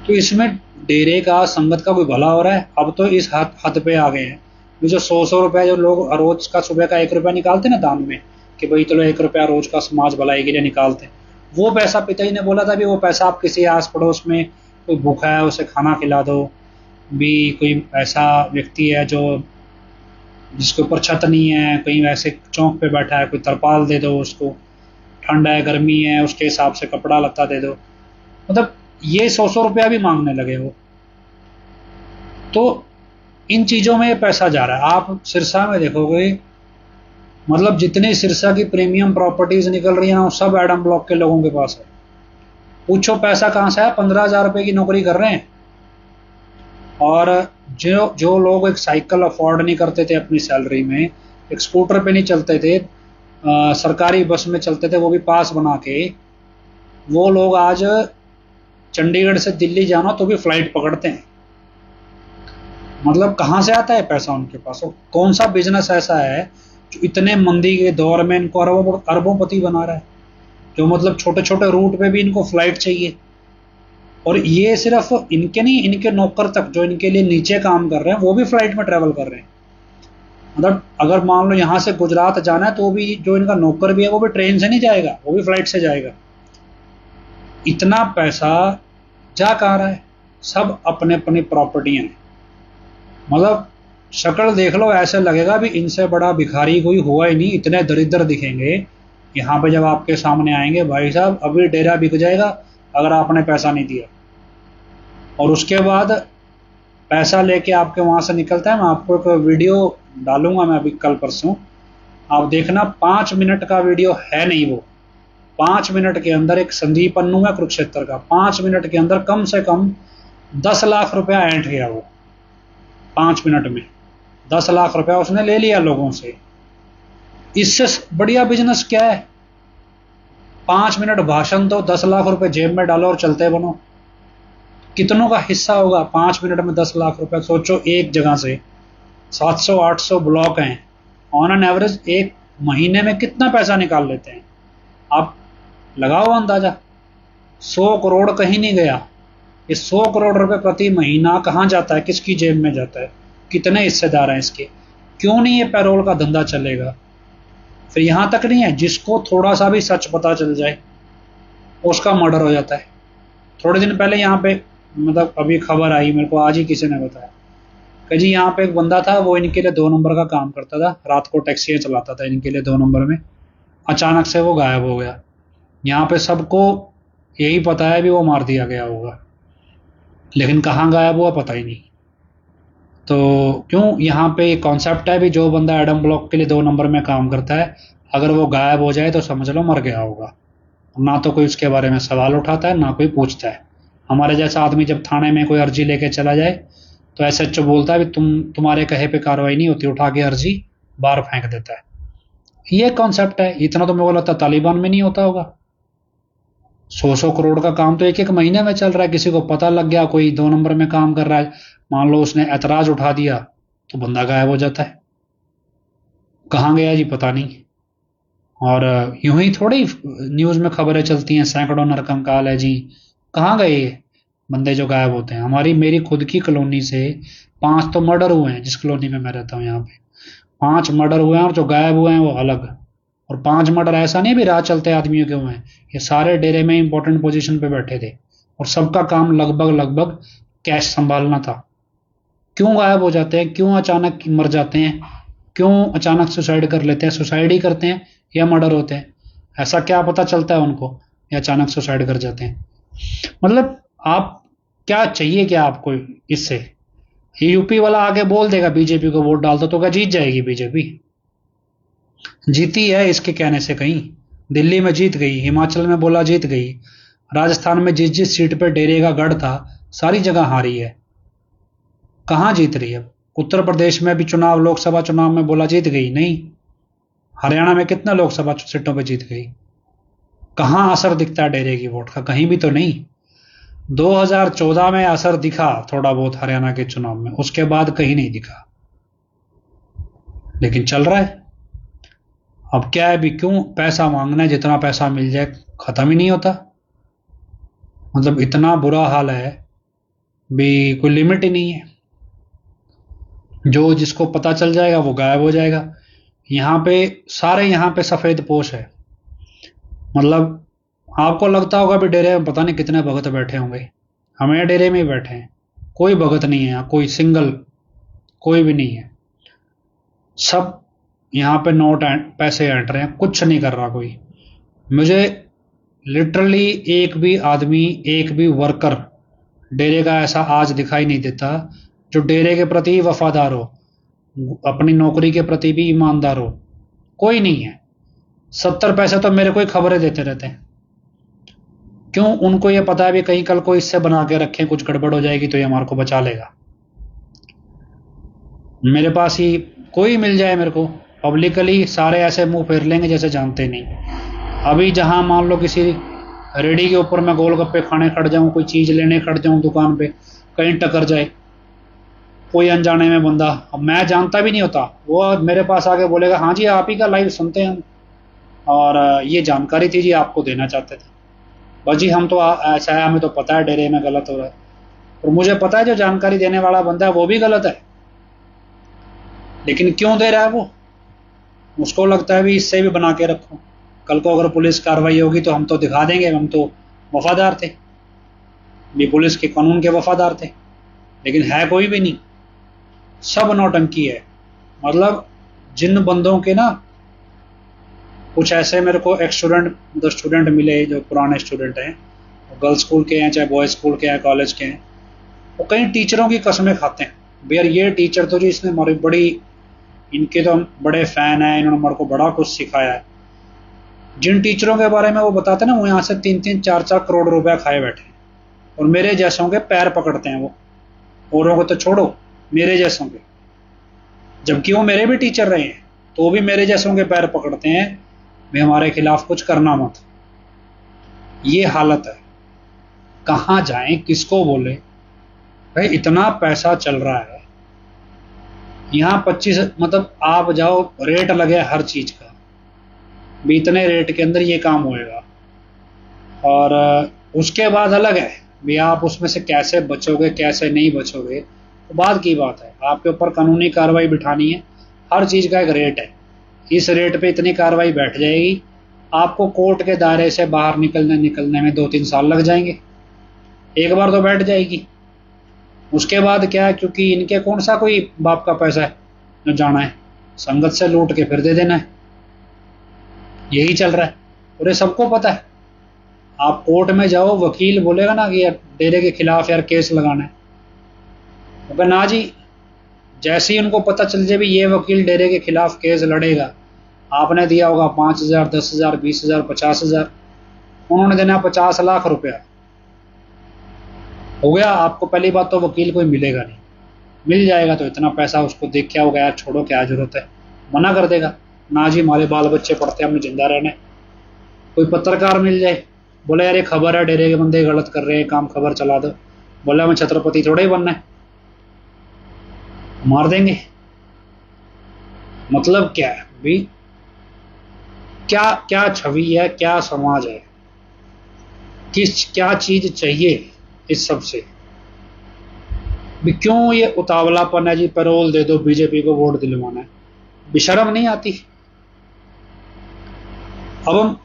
तो इसमें डेरे का, संगत का कोई भला हो रहा है? अब तो इस हद पे आ गए हैं, जो 100 रुपया जो लोग रोज का सुबह का 1 रुपया निकालते ना दान में, कि भाई चलो 1 रुपया रोज का समाज भलाई के लिए निकालते, वो पैसा पिताजी ने बोला था भी वो पैसा आप किसी आस पड़ोस में कोई भूखा है उसे खाना खिला दो, भी कोई ऐसा व्यक्ति है जो जिसके ऊपर छत नहीं है, कहीं वैसे चौक पे बैठा है, कोई तरपाल दे दो उसको, ठंड है गर्मी है उसके हिसाब से कपड़ा लत्ता दे दो। मतलब ये 100 रुपया भी मांगने लगे वो। तो इन चीजों में ये पैसा जा रहा है। आप सिरसा में देखोगे, मतलब जितनी सिरसा की प्रीमियम प्रॉपर्टीज निकल रही है ना, सब एडम ब्लॉक के लोगों के पास है। पूछो पैसा कहां से है? 15,000 रुपए की नौकरी कर रहे हैं। और जो जो लोग एक साइकिल अफोर्ड नहीं करते थे अपनी सैलरी में, एक स्कूटर पे नहीं चलते थे, सरकारी बस में चलते थे, वो भी पास बना के, वो लोग आज चंडीगढ़ से दिल्ली जाना तो भी फ्लाइट पकड़ते हैं। मतलब कहां से आता है पैसा उनके पास? वो कौन सा बिजनेस ऐसा है जो इतने मंदी के दौर में इनको अरबोंपति बना रहा है? जो मतलब छोटे छोटे रूट पे भी इनको फ्लाइट चाहिए। और ये सिर्फ इनके नहीं, इनके नौकर तक जो इनके लिए नीचे काम कर रहे हैं वो भी फ्लाइट में ट्रेवल कर रहे हैं। मतलब अगर मान लो यहां से गुजरात जाना है तो भी जो इनका नौकर भी है वो भी ट्रेन से नहीं जाएगा, वो भी फ्लाइट से जाएगा। इतना पैसा जा कहाँ रहा है? सब अपने अपनी प्रॉपर्टियां हैं। मतलब शक्ल देख लो, ऐसे लगेगा भी इनसे बड़ा भिखारी कोई हुआ ही नहीं, इतने दरिद्र दिखेंगे। यहाँ पे जब आपके सामने आएंगे, भाई साहब अभी डेरा बिक जाएगा अगर आपने पैसा नहीं दिया। और उसके बाद पैसा लेके आपके वहां से निकलता है। मैं आपको एक वीडियो डालूंगा, मैं अभी कल परसों, आप देखना, 5 मिनट का वीडियो है नहीं वो। 5 मिनट के अंदर एक संदीप अन्नू है कुरुक्षेत्र का, 5 मिनट के अंदर कम से कम 10 लाख रुपया ऐंठ गया वो। 5 मिनट में 10 लाख रुपया उसने ले लिया लोगों से। इससे बढ़िया बिजनेस क्या है? 5 मिनट भाषण दो, 10 लाख रुपए जेब में डालो और चलते बनो। कितनों का हिस्सा होगा? 5 मिनट में 10 लाख रुपए। सोचो, एक जगह से 700-800 ब्लॉक हैं, ऑन एन एवरेज एक महीने में कितना पैसा निकाल लेते हैं आप? लगाओ अंदाजा। 100 करोड़ कहीं नहीं गया। ये 100 करोड़ रुपए प्रति महीना कहाँ जाता है? किसकी जेब में जाता है? कितने हिस्सेदार हैं इसके? क्यों नहीं ये पैरोल का धंधा चलेगा? फिर यहां तक नहीं है, जिसको थोड़ा सा भी सच पता चल जाए उसका मर्डर हो जाता है। थोड़े दिन पहले यहाँ पे, मतलब अभी खबर आई मेरे को, आज ही किसी ने बताया कि जी यहाँ पे एक बंदा था, वो इनके लिए 2 नंबर का काम करता था, रात को टैक्सियां चलाता था इनके लिए 2 नंबर में। अचानक से वो गायब हो गया। यहाँ पे सबको यही पता है भी वो मार दिया गया होगा, लेकिन कहाँ गायब हुआ पता ही नहीं। तो क्यों? यहाँ पे कॉन्सेप्ट है भी, जो बंदा एडम ब्लॉक के लिए 2 नंबर में काम करता है, अगर वो गायब हो जाए तो समझ लो मर गया होगा। ना तो कोई उसके बारे में सवाल उठाता है, ना कोई पूछता है। हमारे जैसा आदमी जब थाने में कोई अर्जी लेके चला जाए तो एसएचओ बोलता है भी तुम्हारे कहे पे कार्रवाई नहीं होती, उठा के अर्जी बाहर फेंक देता है। ये कॉन्सेप्ट है। इतना तो मेरे को लगता है तालिबान में नहीं होता होगा। 100-100 करोड़ का काम तो एक एक महीने में चल रहा है। किसी को पता लग गया कोई 2 नंबर में काम कर रहा है, मान लो उसने ऐतराज उठा दिया, तो बंदा गायब हो जाता है। कहाँ गया जी पता नहीं। और यूं ही थोड़ी न्यूज में खबरें चलती हैं, सैकड़ों नरकंकाल है जी, कहाँ गए ये बंदे जो गायब होते हैं? मेरी खुद की कॉलोनी से 5 तो मर्डर हुए हैं, जिस कॉलोनी में मैं रहता हूँ यहाँ पे 5 मर्डर हुए हैं, और जो गायब हुए हैं वो अलग। और 5 मर्डर ऐसा नहीं भी राह चलते आदमियों के हुए हैं, ये सारे डेरे में इंपॉर्टेंट पोजीशन पे बैठे थे, और सबका काम लगभग लगभग कैश संभालना था। क्यों गायब हो जाते हैं? क्यों अचानक मर जाते हैं? क्यों अचानक सुसाइड कर लेते हैं? सुसाइड ही करते हैं या मर्डर होते हैं? ऐसा क्या पता चलता है उनको, या अचानक सुसाइड कर जाते हैं? मतलब आप क्या चाहिए, क्या आपको इससे? ये यूपी वाला आगे बोल देगा बीजेपी को वोट डाल दो, तो क्या जीत जाएगी बीजेपी? जीती है इसके कहने से कहीं। दिल्ली में जीत गई, हिमाचल में बोला जीत गई, राजस्थान में जिस जिस सीट पे डेरे का गढ़ था सारी जगह हारी है। कहां जीत रही है? उत्तर प्रदेश में भी चुनाव, लोकसभा चुनाव में बोला जीत गई, नहीं। हरियाणा में कितना लोकसभा सीटों पे जीत गई? कहां असर दिखता है डेरे की वोट का? कहीं भी तो नहीं। 2014 में असर दिखा थोड़ा बहुत हरियाणा के चुनाव में, उसके बाद कहीं नहीं दिखा, लेकिन चल रहा है। अब क्या है भी, क्यों पैसा मांगना है? जितना पैसा मिल जाए, खत्म ही नहीं होता। मतलब इतना बुरा हाल है भी, कोई लिमिट ही नहीं है। जो जिसको पता चल जाएगा वो गायब हो जाएगा। यहाँ पे सारे, यहाँ पे सफेद पोश है। मतलब आपको लगता होगा भी डेरे में पता नहीं कितने भगत बैठे होंगे, हमें डेरे में ही बैठे हैं, कोई भगत नहीं है यहाँ, कोई सिंगल कोई भी नहीं है। सब यहाँ पे नोट पैसे ऐंठ रहे हैं, कुछ नहीं कर रहा कोई। मुझे लिटरली एक भी आदमी, एक भी वर्कर डेरे का ऐसा आज दिखाई नहीं देता जो डेरे के प्रति वफादार हो, अपनी नौकरी के प्रति भी ईमानदार हो। कोई नहीं है। 70 पैसे तो मेरे को ही खबरें देते रहते हैं। क्यों? उनको ये पता है भी कहीं कल को इससे बना के रखें, कुछ गड़बड़ हो जाएगी तो ये हमारे को बचा लेगा। मेरे पास ही कोई मिल जाए मेरे को, पब्लिकली सारे ऐसे मुंह फेर लेंगे जैसे जानते नहीं। अभी जहां मान लो किसी रेडी के ऊपर मैं गोलगप्पे खाने खड़ जाऊं, कोई चीज लेने खड़ जाऊं दुकान पे, कहीं टकर जाए कोई अनजाने में बंदा, अब मैं जानता भी नहीं होता, वो मेरे पास आके बोलेगा हाँ जी आप ही का लाइव सुनते हैं हम, और ये जानकारी थी जी, आपको देना चाहते थे। बस जी, हम तो ऐसा है, हमें तो पता है डेरे में गलत हो रहा है, और मुझे पता है जो जानकारी देने वाला बंदा है वो भी गलत है, लेकिन क्यों दे रहा है वो? उसको लगता है भी इससे भी बना के रखो, कल को अगर पुलिस कार्रवाई होगी तो हम तो दिखा देंगे हम तो वफादार थे, भी पुलिस के कानून के वफादार थे। लेकिन है कोई भी नहीं, सब नौटंकी है। मतलब जिन बंदों के ना, कुछ ऐसे मेरे को एक स्टूडेंट मिले जो पुराने स्टूडेंट हैं, गर्ल्स स्कूल के हैं चाहे बॉयज स्कूल के हैं, कॉलेज के हैं, वो कई टीचरों की कसमें खाते हैं भैया, ये टीचर तो जी इसने हमारी बड़ी, इनके तो हम बड़े फैन हैं, इन्होंने हमारे को बड़ा कुछ सिखाया है। जिन टीचरों के बारे में वो बताते हैं ना, वो यहाँ से 3-3, 4-4 करोड़ रुपया खाए बैठे, और मेरे जैसों के पैर पकड़ते हैं वो, औरों को तो छोड़ो, मेरे जैसों के, जबकि वो मेरे भी टीचर रहे हैं, तो भी मेरे जैसों के पैर पकड़ते हैं भी हमारे खिलाफ कुछ करना मत। ये हालत है। कहाँ जाएं, किसको बोले? भाई इतना पैसा चल रहा है यहाँ 25, मतलब आप जाओ, रेट लगे हर चीज का, भी इतने रेट के अंदर ये काम होएगा। और उसके बाद अलग है भी आप उसमें से कैसे बचोगे कैसे नहीं बचोगे, तो बाद की बात है। आपके ऊपर कानूनी कार्रवाई बिठानी है, हर चीज का एक रेट है। इस रेट पे इतनी कार्रवाई बैठ जाएगी, आपको कोर्ट के दायरे से बाहर निकलने में 2-3 साल लग जाएंगे। एक बार तो बैठ जाएगी, उसके बाद क्या है, क्योंकि इनके कौन सा कोई बाप का पैसा है जो जाना है, संगत से लूट के फिर दे देना है, यही चल रहा है और ये सबको पता है। आप कोर्ट में जाओ, वकील बोलेगा ना कि यार डेरे के खिलाफ यार केस लगाना है, तो ना जी, जैसे ही उनको पता चल जाए भी ये वकील डेरे के खिलाफ केस लड़ेगा, आपने दिया होगा 5,000, 10,000, 20,000, 50,000, उन्होंने देना 50 लाख रुपया, हो गया। आपको पहली बात तो वकील कोई मिलेगा नहीं, मिल जाएगा तो इतना पैसा उसको देख क्या होगा, यार छोड़ो क्या जरूरत है, मना कर देगा, ना जी हमारे बाल बच्चे पढ़ते हैं, हमें जिंदा रहना है। कोई पत्रकार मिल जाए, बोले यार ये खबर है डेरे के बंदे गलत कर रहे हैं काम, खबर चला दो, बोला हमें छत्रपति थोड़ा ही बनना है, मार देंगे। मतलब क्या है भी, क्या क्या छवि है, क्या समाज है, क्या चीज चाहिए इस सब से भी? क्यों ये उतावलापन है जी, पैरोल दे दो, बीजेपी को वोट दिलवाना है, बेशर्म नहीं आती? अब हम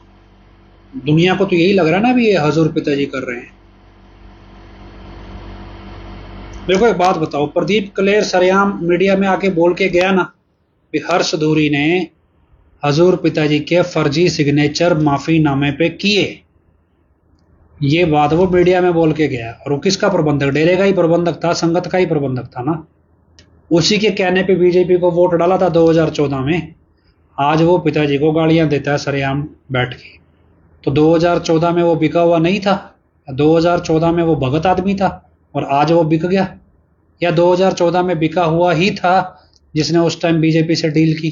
दुनिया को तो यही लग रहा है ना भी ये हजूर पिताजी कर रहे हैं। मेरे को एक बात बताओ, प्रदीप कलेर सरेआम मीडिया में आके बोल के गया ना कि हर्ष दूरी ने हजूर पिताजी के फर्जी सिग्नेचर माफीनामे पे किए, ये बात वो मीडिया में बोल के गया। और वो किसका प्रबंधक? डेरे का ही प्रबंधक था, संगत का ही प्रबंधक था ना। उसी के कहने पे बीजेपी को वोट डाला था 2014 में। आज वो पिताजी को गालियां देता है सरेआम बैठ के। तो 2014 में वो बिका हुआ नहीं था, 2014 में वो भगत आदमी था और आज वो बिक गया, या 2014 में बिका हुआ ही था जिसने उस टाइम बीजेपी से डील की?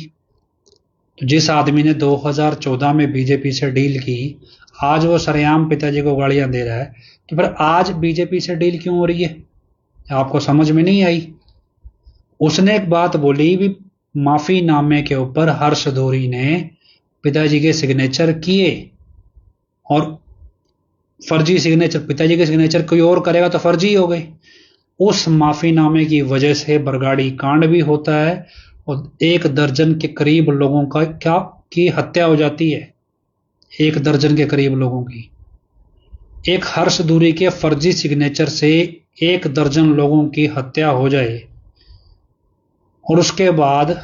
तो जिस आदमी ने 2014 में बीजेपी से डील की, आज वो सरेआम पिताजी को गालियां दे रहा है, तो फिर आज बीजेपी से डील क्यों हो रही है? आपको समझ में नहीं आई? उसने एक बात बोली भी माफीनामे के ऊपर हर्ष दूरी ने पिताजी के सिग्नेचर किए, और फर्जी सिग्नेचर, पिताजी के सिग्नेचर कोई और करेगा तो फर्जी हो गए। उस माफीनामे की वजह से बरगाड़ी कांड भी होता है और 1 दर्जन के करीब लोगों का क्या की हत्या हो जाती है, 1 दर्जन के करीब लोगों की। एक हर्ष दूरी के फर्जी सिग्नेचर से 1 दर्जन लोगों की हत्या हो जाए और उसके बाद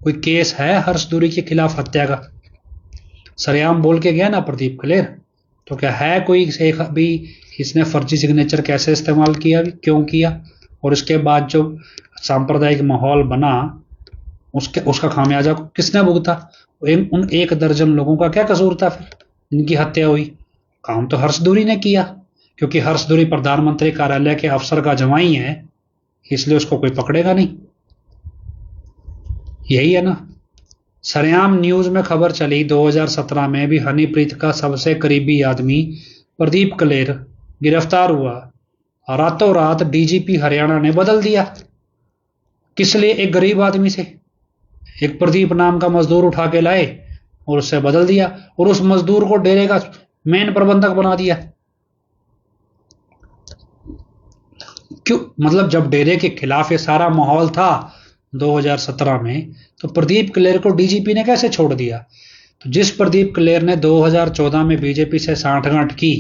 कोई केस है हर्ष दूरी के खिलाफ हत्या का? सरेआम बोल के गया ना प्रदीप कलेर, तो क्या है कोई एक भी इसने फर्जी सिग्नेचर कैसे इस्तेमाल किया, भी क्यों किया? और उसके बाद जो सांप्रदायिक माहौल बना उसका खामियाजा किसने भुगता? उन 1 दर्जन लोगों का क्या कसूर था फिर इनकी हत्या हुई? काम तो हर्ष दूरी ने किया, क्योंकि हर्ष दूरी प्रधानमंत्री कार्यालय के अफसर का जवाई है, इसलिए उसको कोई पकड़ेगा नहीं। यही है ना। सरेआम न्यूज में खबर चली 2017 में भी हनीप्रीत का सबसे करीबी आदमी प्रदीप कलेर गिरफ्तार हुआ, रातों रात डीजीपी हरियाणा ने बदल दिया। किस लिए? एक गरीब आदमी से एक प्रदीप नाम का मजदूर उठा के लाए और उससे बदल दिया, और उस मजदूर को डेरे का मेन प्रबंधक बना दिया। क्यों? मतलब जब डेरे के खिलाफ ये सारा माहौल था 2017 में, तो प्रदीप कलेर को डीजीपी ने कैसे छोड़ दिया? तो जिस प्रदीप कलेर ने 2014 में बीजेपी से सांठगांठ की,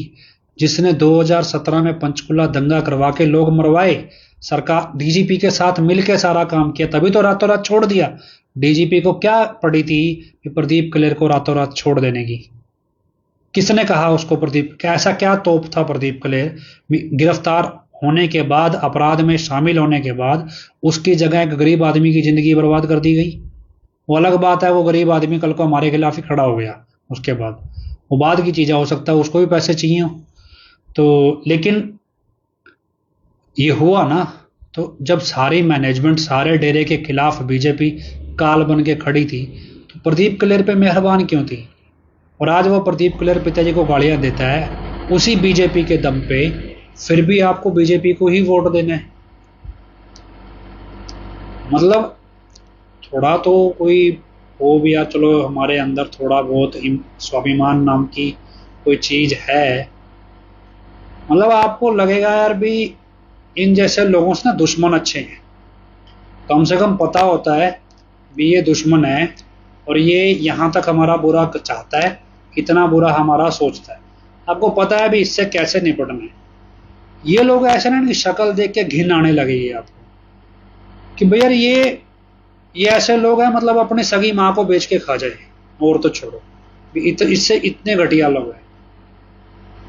जिसने 2017 में पंचकुला दंगा करवा के लोग मरवाए, सरकार डीजीपी के साथ मिलकर सारा काम किया, तभी तो रातों रात छोड़ दिया। डीजीपी को क्या पड़ी थी कि प्रदीप कलेर को रातों रात छोड़ देने की? किसने कहा उसको? प्रदीप ऐसा क्या तोप था प्रदीप कलेर? गिरफ्तार होने के बाद, अपराध में शामिल होने के बाद उसकी जगह एक गरीब आदमी की जिंदगी बर्बाद कर दी गई। वो अलग बात है, वो गरीब आदमी कल को हमारे खिलाफ ही खड़ा हो गया, उसके बाद वो बाद की चीज हो सकता है, उसको भी पैसे चाहिए हो तो। लेकिन ये हुआ ना, तो जब सारी मैनेजमेंट सारे डेरे के खिलाफ बीजेपी काल बन के खड़ी थी, तो प्रदीप कलेर पे मेहरबान क्यों थी? और आज वो प्रदीप कलेर पिताजी को गालियां देता है उसी बीजेपी के दम पे, फिर भी आपको बीजेपी को ही वोट देना है। मतलब थोड़ा तो कोई हो भी, या चलो हमारे अंदर थोड़ा बहुत स्वाभिमान नाम की कोई चीज है। मतलब आपको लगेगा यार भी इन जैसे लोगों से ना दुश्मन अच्छे हैं, कम से कम पता होता है भी ये दुश्मन है और ये यहाँ तक हमारा बुरा चाहता है, कितना बुरा हमारा सोचता है। आपको पता है भी इससे कैसे निपटना है। ये लोग ऐसे ना, इनकी शक्ल देख के घिन आने लगेगी आपको कि भैया ये ऐसे लोग हैं, मतलब अपनी सगी माँ को बेच के खा जाए, और तो छोड़ो इससे इतने घटिया लोग हैं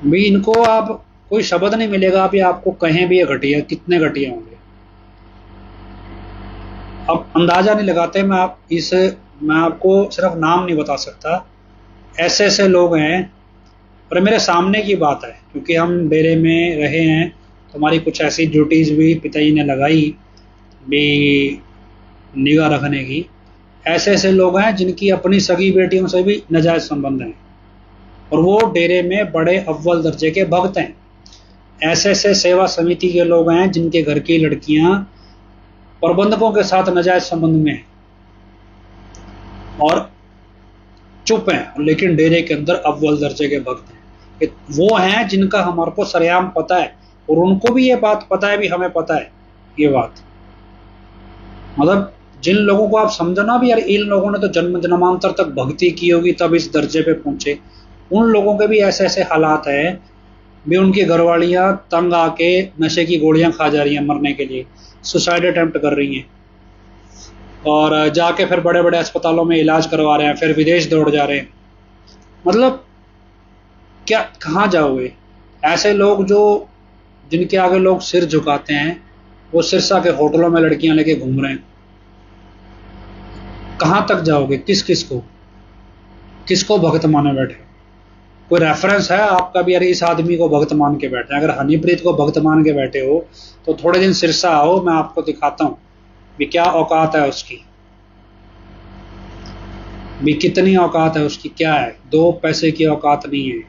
भी। इनको आप कोई शब्द नहीं मिलेगा आप, ये आपको कहें भी ये घटिया, कितने घटिया होंगे अब अंदाजा नहीं लगाते। मैं आपको सिर्फ नाम नहीं बता सकता, ऐसे ऐसे लोग हैं। और मेरे सामने की बात है, क्योंकि हम डेरे में रहे हैं तो हमारी कुछ ऐसी ड्यूटीज भी पिताजी ने लगाई भी, निगाह रखने की। ऐसे ऐसे लोग हैं जिनकी अपनी सगी बेटियों से भी नाजायज संबंध हैं, और वो डेरे में बड़े अव्वल दर्जे के भक्त हैं। ऐसे ऐसे सेवा समिति के लोग हैं जिनके घर की लड़कियां प्रबंधकों के साथ नाजायज संबंध में हैं और चुप हैं, लेकिन डेरे के अंदर अव्वल दर्जे के भक्त हैं। वो हैं जिनका हमारे को सरेआम पता है, और उनको भी ये बात पता है भी, हमें पता है ये बात। मतलब जिन लोगों को आप समझो ना भी यार इन लोगों ने तो जन्म जन्मांतर तक भक्ति की होगी तब इस दर्जे पे पहुंचे, उन लोगों के भी ऐसे ऐसे हालात हैं भी। उनकी घरवालियां तंग आके नशे की गोलियां खा जा रही हैं मरने के लिए, सुसाइड अटेम्प्ट कर रही हैं, और जाके फिर बड़े बड़े अस्पतालों में इलाज करवा रहे हैं, फिर विदेश दौड़ जा रहे हैं। मतलब क्या, कहाँ जाओगे? ऐसे लोग जो जिनके आगे लोग सिर झुकाते हैं, वो सिरसा के होटलों में लड़कियां लेके घूम रहे हैं। कहाँ तक जाओगे? किसको भगत माने बैठे? कोई रेफरेंस है आपका भी? अरे इस आदमी को भगत मान के बैठे हैं। अगर हनीप्रीत को भगत मान के बैठे हो तो थोड़े दिन सिरसा आओ, मैं आपको दिखाता हूं भी क्या औकात है उसकी, भी कितनी औकात है उसकी, क्या है। 2 पैसे की औकात नहीं है।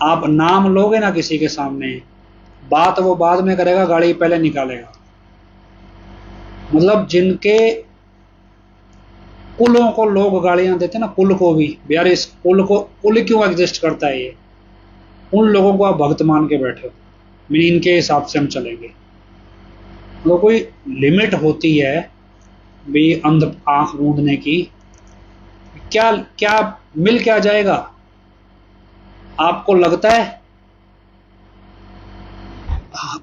आप नाम लोगे ना किसी के सामने, बात वो बाद में करेगा, गाड़ी पहले निकालेगा। मतलब जिनके कुलों को लोग गालियां देते ना, कुल को भी, यार इस कुल क्यों एग्जिस्ट करता है ये, उन लोगों को आप भक्त मान के बैठे हो। मैं इनके हिसाब से हम चलेंगे। तो कोई लिमिट होती है भी अंध आंख मूंदने की। क्या क्या मिल क्या जाएगा? आपको लगता है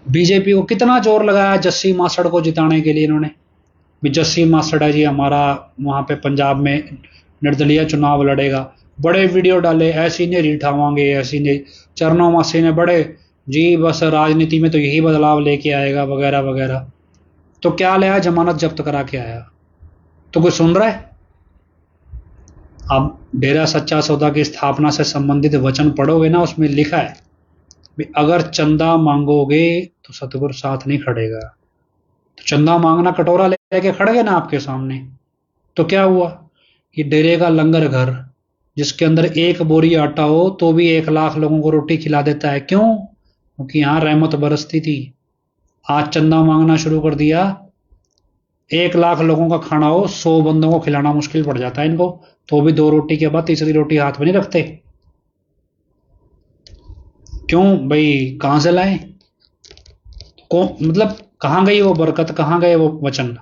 बीजेपी को कितना जोर लगाया जस्सी मासड़ को जिताने के लिए इन्होंने भी? जस्सी मासड़ है जी हमारा, वहां पे पंजाब में निर्दलीय चुनाव लड़ेगा, बड़े वीडियो डाले, ऐसी ने रिठावांगे, ऐसी ने चरणों मासी ने बड़े जी, बस राजनीति में तो यही बदलाव लेके आएगा वगैरह वगैरह। तो क्या ले आया? जमानत जब्त करा के आया। तो कोई सुन रहा है? आप डेरा सच्चा सौदा की स्थापना से संबंधित वचन पढ़ोगे ना, उसमें लिखा है भी अगर चंदा मांगोगे तो सतगुरु साथ नहीं खड़ेगा। तो चंदा मांगना, कटोरा लेके खड़ गए ना आपके सामने, तो क्या हुआ कि डेरे का लंगर घर जिसके अंदर 1 बोरी आटा हो तो भी 1 लाख लोगों को रोटी खिला देता है। क्यों? क्योंकि यहां रहमत बरसती थी। आज चंदा मांगना शुरू कर दिया, 1 लाख लोगों का खाना हो, 100 बंदों को खिलाना मुश्किल पड़ जाता है इनको, तो भी 2 रोटी के बाद तीसरी रोटी हाथ में नहीं रखते। क्यों भाई? कहां से लाए? मतलब कहां गई वो बरकत, कहां गए वो वचन?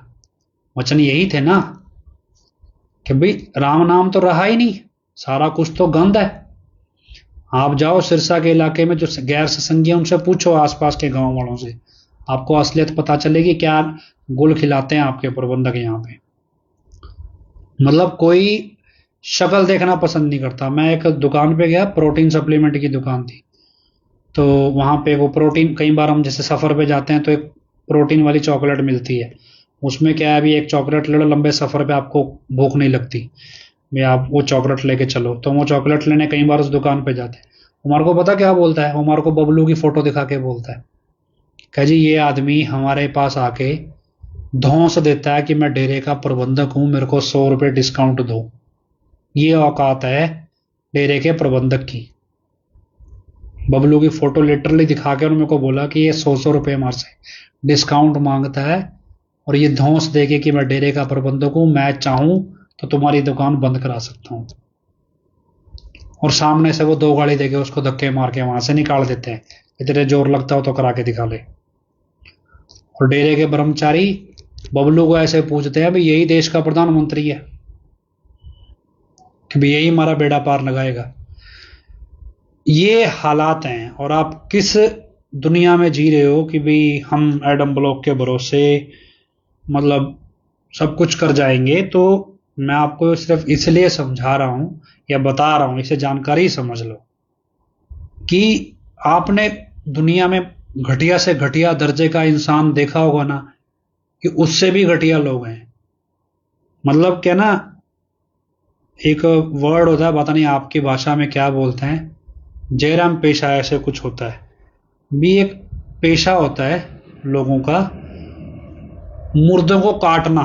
वचन यही थे ना कि भाई राम नाम तो रहा ही नहीं, सारा कुछ तो गंद है। आप जाओ सिरसा के इलाके में जो गैर सत्संगी, उनसे पूछो आसपास के गांव वालों से, आपको असलियत पता चलेगी। क्या गुल खिलाते हैं आपके प्रबंधक यहाँ पे। मतलब कोई शक्ल देखना पसंद नहीं करता। मैं एक दुकान पे गया, प्रोटीन सप्लीमेंट की दुकान थी, तो वहां पे वो प्रोटीन, कई बार हम जैसे सफर पे जाते हैं तो एक प्रोटीन वाली चॉकलेट मिलती है। उसमें क्या है, अभी एक चॉकलेट ले लो, लंबे सफर पे आपको भूख नहीं लगती भाई, आप वो चॉकलेट लेके चलो। तो वो चॉकलेट लेने कई बार उस दुकान पे जाते हैं। हमारे को पता क्या बोलता है? हमारे को बबलू की फोटो दिखा के बोलता है, कह जी ये आदमी हमारे पास आके धौंस देता है कि मैं डेरे का प्रबंधक हूं, मेरे को 100 रुपए डिस्काउंट दो। ये औकात है डेरे के प्रबंधक की। बबलू की फोटो लिटरली दिखा के उन्होंने मेरे को बोला कि ये 100 रुपये हमारे से डिस्काउंट मांगता है और ये धौंस देके कि मैं डेरे का प्रबंधक हूं, मैं चाहूं तो तुम्हारी दुकान बंद करा सकता हूं। और सामने से वो 2 गाड़ी देके उसको धक्के मार के वहां से निकाल देते हैं, इतने जोर लगता हो तो करा के दिखा ले। और डेरे के कर्मचारी बबलू को ऐसे पूछते हैं, भाई यही देश का प्रधानमंत्री है कि भाई यही हमारा बेड़ा पार लगाएगा। ये हालात हैं और आप किस दुनिया में जी रहे हो कि भाई हम एडम ब्लॉक के भरोसे मतलब सब कुछ कर जाएंगे। तो मैं आपको सिर्फ इसलिए समझा रहा हूं या बता रहा हूं, इसे जानकारी समझ लो कि आपने दुनिया में घटिया से घटिया दर्जे का इंसान देखा होगा ना, कि उससे भी घटिया लोग हैं। मतलब क्या ना, एक वर्ड होता है, पता नहीं आपकी भाषा में क्या बोलते हैं, जयराम पेशा ऐसे कुछ होता है भी, एक पेशा होता है लोगों का मुर्दों को काटना।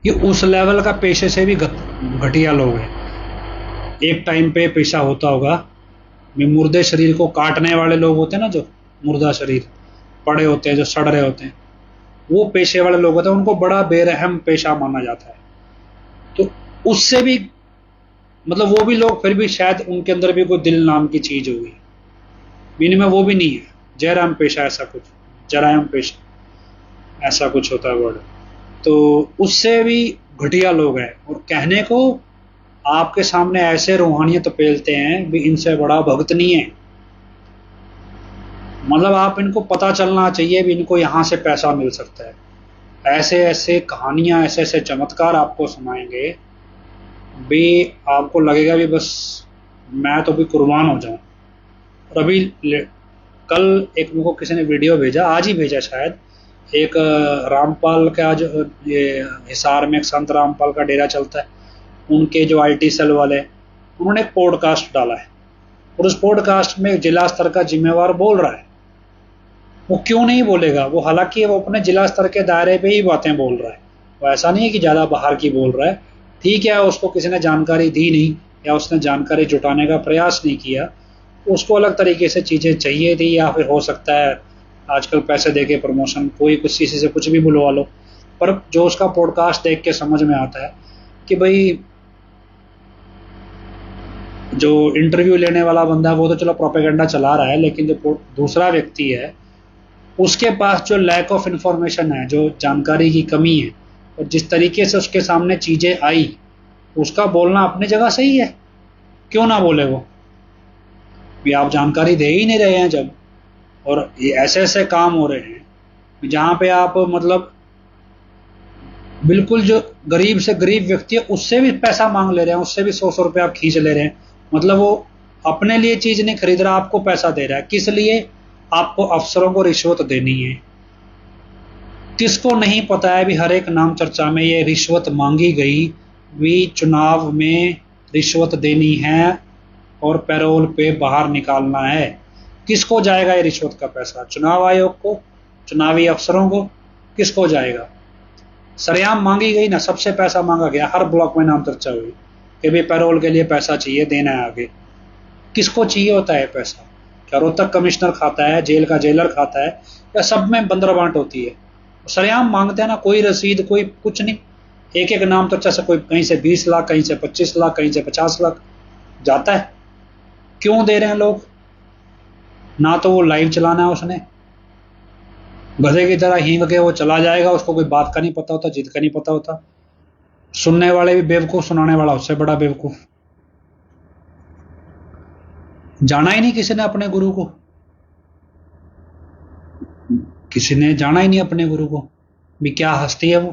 ये उस लेवल का पेशे से भी घटिया लोग हैं। एक टाइम पे पेशा होता होगा भी मुर्दे शरीर को काटने वाले लोग होते हैं ना, जो मुर्दा शरीर पड़े होते हैं, जो सड़ रहे होते हैं, वो पेशे वाले लोग होते हैं, उनको बड़ा बेरहम पेशा माना जाता है। तो उससे भी मतलब वो भी लोग फिर भी शायद उनके अंदर भी कोई दिल नाम की चीज होगी, इनमें वो भी नहीं है। जयराम पेशा ऐसा कुछ, जरायम पेशा ऐसा कुछ होता है वर्ड। तो उससे भी घटिया लोग हैं और कहने को आपके सामने ऐसे रूहानियत पेलते हैं भी इनसे बड़ा भक्त नहीं है। मतलब आप इनको पता चलना चाहिए भी इनको यहां से पैसा मिल सकता है। ऐसे ऐसे कहानियां, ऐसे ऐसे चमत्कार आपको सुनाएंगे भी, आपको लगेगा भी बस मैं तो भी कुर्बान हो जाऊं। और अभी कल एक मेरे को किसी ने वीडियो भेजा, आज ही भेजा शायद, एक रामपाल का जो ये हिसार में एक संत रामपाल का डेरा चलता है, उनके जो आईटी सेल वाले, उन्होंने एक पॉडकास्ट डाला है और उस पॉडकास्ट में जिला स्तर का जिम्मेवार बोल रहा है। वो क्यों नहीं बोलेगा, वो हालांकि वो अपने जिला स्तर के दायरे पे ही बातें बोल रहा है, वो ऐसा नहीं है कि ज्यादा बाहर की बोल रहा है। ठीक है, उसको किसी ने जानकारी दी नहीं या उसने जानकारी जुटाने का प्रयास नहीं किया, उसको अलग तरीके से चीजें चाहिए थी, या फिर हो सकता है आजकल पैसे देके प्रमोशन, कोई कुछ किसी से कुछ भी बुलवा लो। पर जो उसका पॉडकास्ट देख के समझ में आता है कि भाई जो इंटरव्यू लेने वाला बंदा है वो तो चलो प्रोपेगेंडा चला रहा है, लेकिन जो दूसरा व्यक्ति है उसके पास जो लैक ऑफ इंफॉर्मेशन है, जो जानकारी की कमी है, और जिस तरीके से उसके सामने चीजें आई, उसका बोलना अपनी जगह सही है, क्यों ना बोले वो भी। आप जानकारी दे ही नहीं रहे हैं जब, और ये ऐसे ऐसे काम हो रहे हैं जहां पे आप मतलब बिल्कुल जो गरीब से गरीब व्यक्ति है उससे भी पैसा मांग ले रहे हैं, उससे भी 100 रुपये आप खींच ले रहे हैं। मतलब वो अपने लिए चीज नहीं खरीद रहा, आपको पैसा दे रहा है। किस लिए? आपको अफसरों को रिश्वत देनी है। किसको नहीं पता है भी हर एक नाम चर्चा में ये रिश्वत मांगी गई भी, चुनाव में रिश्वत देनी है और पैरोल पे बाहर निकालना है। किसको जाएगा ये रिश्वत का पैसा? चुनाव आयोग को, चुनावी अफसरों को, किसको जाएगा? सरेआम मांगी गई ना, सबसे पैसा मांगा गया, हर ब्लॉक में नाम चर्चा हुई कि भाई पैरोल के लिए पैसा चाहिए, देना है आगे। किसको चाहिए होता है पैसा? क्या रोहतक कमिश्नर खाता है, जेल का जेलर खाता है, या सब में बंदरबांट होती है? सरेआम मांगते हैं ना, कोई रसीद, कोई कुछ नहीं। एक एक नाम चर्चा से कोई कहीं से 20 लाख, कहीं से 25 लाख, कहीं से 50 लाख जाता है। क्यों दे रहे हैं लोग? ना तो वो लाइव चलाना है उसने, गधे की तरह हींग के वो चला जाएगा, उसको कोई बात का नहीं पता होता, जिद का नहीं पता होता। सुनने वाले भी बेवकूफ, सुनाने वाला उससे बड़ा बेवकूफ। जाना ही नहीं किसी ने अपने गुरु को, किसी ने जाना ही नहीं अपने गुरु को भी क्या हस्ती है वो।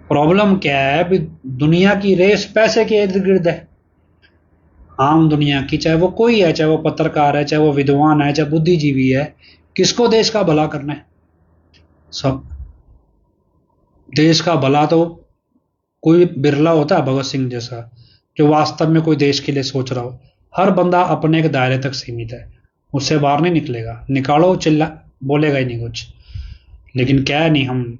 प्रॉब्लम क्या है भी, दुनिया की रेस पैसे के इर्द गिर्द है, आम दुनिया की, चाहे वो कोई है, चाहे वो पत्रकार है, चाहे वो विद्वान है, चाहे बुद्धिजीवी है। किसको देश का भला करना है? सब देश का भला तो कोई बिरला होता है भगत सिंह जैसा जो वास्तव में कोई देश के लिए सोच रहा हो। हर बंदा अपने एक दायरे तक सीमित है, उससे बाहर नहीं निकलेगा। निकालो चिल्ला, बोलेगा ही नहीं कुछ। लेकिन क्या है, नहीं हम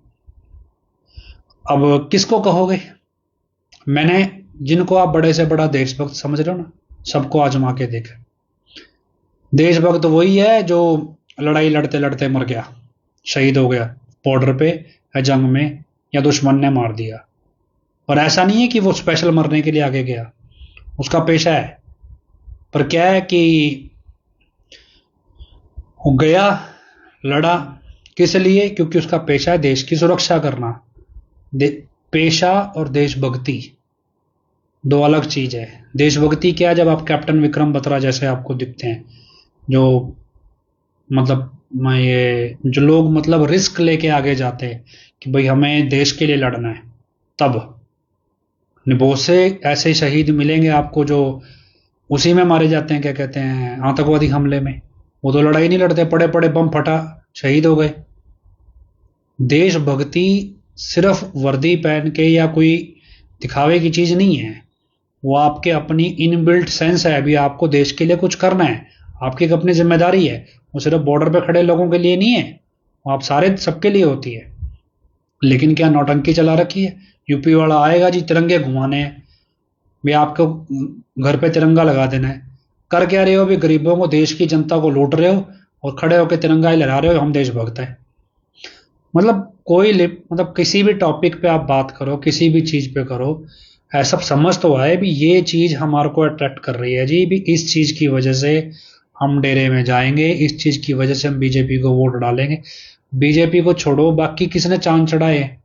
अब किसको कहोगे? मैंने जिनको आप बड़े से बड़ा देशभक्त समझ रहे हो ना, सबको आजमा के देखा। देशभक्त वही है जो लड़ाई लड़ते लड़ते मर गया, शहीद हो गया बॉर्डर पे या जंग में, या दुश्मन ने मार दिया। और ऐसा नहीं है कि वो स्पेशल मरने के लिए आगे गया, उसका पेशा है। पर क्या है कि वो गया, लड़ा, किस लिए? क्योंकि उसका पेशा है देश की सुरक्षा करना। पेशा और देशभक्ति दो अलग चीज है। देशभक्ति क्या है? जब आप कैप्टन विक्रम बत्रा जैसे आपको दिखते हैं, जो मतलब मैं ये जो लोग मतलब रिस्क लेके आगे जाते हैं कि भाई हमें देश के लिए लड़ना है, तब बहुत से ऐसे शहीद मिलेंगे आपको जो उसी में मारे जाते हैं, क्या कहते हैं, आतंकवादी हमले में। वो तो लड़ाई नहीं लड़ते, पड़े पड़े बम फटा, शहीद हो गए। देशभक्ति सिर्फ वर्दी पहन के या कोई दिखावे की चीज नहीं है, वो आपके अपनी इनबिल्ट सेंस है। अभी आपको देश के लिए कुछ करना है, आपकी एक अपनी जिम्मेदारी है। वो सिर्फ बॉर्डर पे खड़े लोगों के लिए नहीं है, वो आप सारे सबके लिए होती है। लेकिन क्या नौटंकी चला रखी है? यूपी वाला आएगा जी तिरंगे घुमाने हैं, भाई आपको घर पे तिरंगा लगा देना है। कर क्या रहे हो? भी गरीबों को, देश की जनता को लूट रहे हो और खड़े होकर तिरंगा ही लहरा रहे हो, हम देशभक्त हैं। मतलब मतलब किसी भी टॉपिक पे आप बात करो, किसी भी चीज पे करो, ऐसा समझ तो आए भी ये चीज हमारे को अट्रैक्ट कर रही है जी, भी इस चीज की वजह से हम डेरे में जाएंगे, इस चीज की वजह से हम बीजेपी को वोट डालेंगे। बीजेपी को छोड़ो, बाकी किसने चांद चढ़ाए?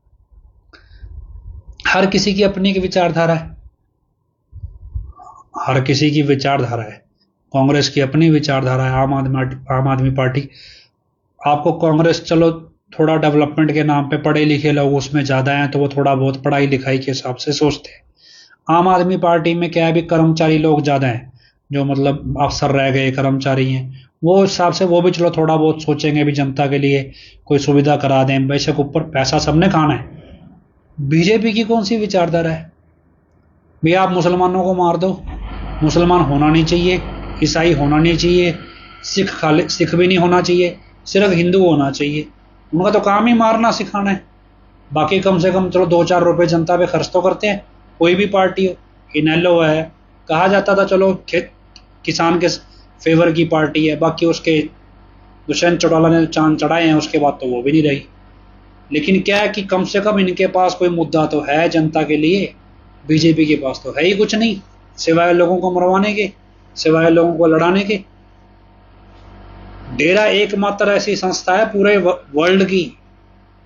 हर किसी की अपनी की विचारधारा है, हर किसी की विचारधारा है। कांग्रेस की अपनी विचारधारा है, आम आदमी पार्टी। आपको कांग्रेस, चलो थोड़ा डेवलपमेंट के नाम पे पढ़े लिखे लोग उसमें ज्यादा हैं, तो वो थोड़ा बहुत पढ़ाई लिखाई के हिसाब से सोचते हैं। आम आदमी पार्टी में क्या है, भी कर्मचारी लोग ज्यादा हैं, जो मतलब अफसर रह गए, कर्मचारी हैं, वो हिसाब से वो भी चलो थोड़ा बहुत सोचेंगे भी जनता के लिए कोई सुविधा करा दें। बेशक ऊपर पैसा सबने खाना है। बीजेपी की कौन सी विचारधारा है? भैया आप मुसलमानों को मार दो, मुसलमान होना नहीं चाहिए, ईसाई होना नहीं चाहिए, सिख भी नहीं होना चाहिए, सिर्फ हिंदू होना चाहिए। उनका तो काम ही मारना सिखाना है। बाकी कम से कम चलो 2-4 रुपए जनता पे खर्च तो करते हैं। कोई भी पार्टी हो, इनेलो है, कहा जाता था चलो किसान के फेवर की पार्टी है, बाकी उसके दुष्यंत चौटाला ने चांद चढ़ाए हैं, उसके बाद तो वो भी नहीं रही। लेकिन क्या है कि कम से कम इनके पास कोई मुद्दा तो है जनता के लिए। बीजेपी के पास तो है ही कुछ नहीं, सिवाय लोगों को मरवाने के, सिवाय लोगों को लड़ाने के। डेरा एकमात्र ऐसी संस्था है पूरे वर्ल्ड की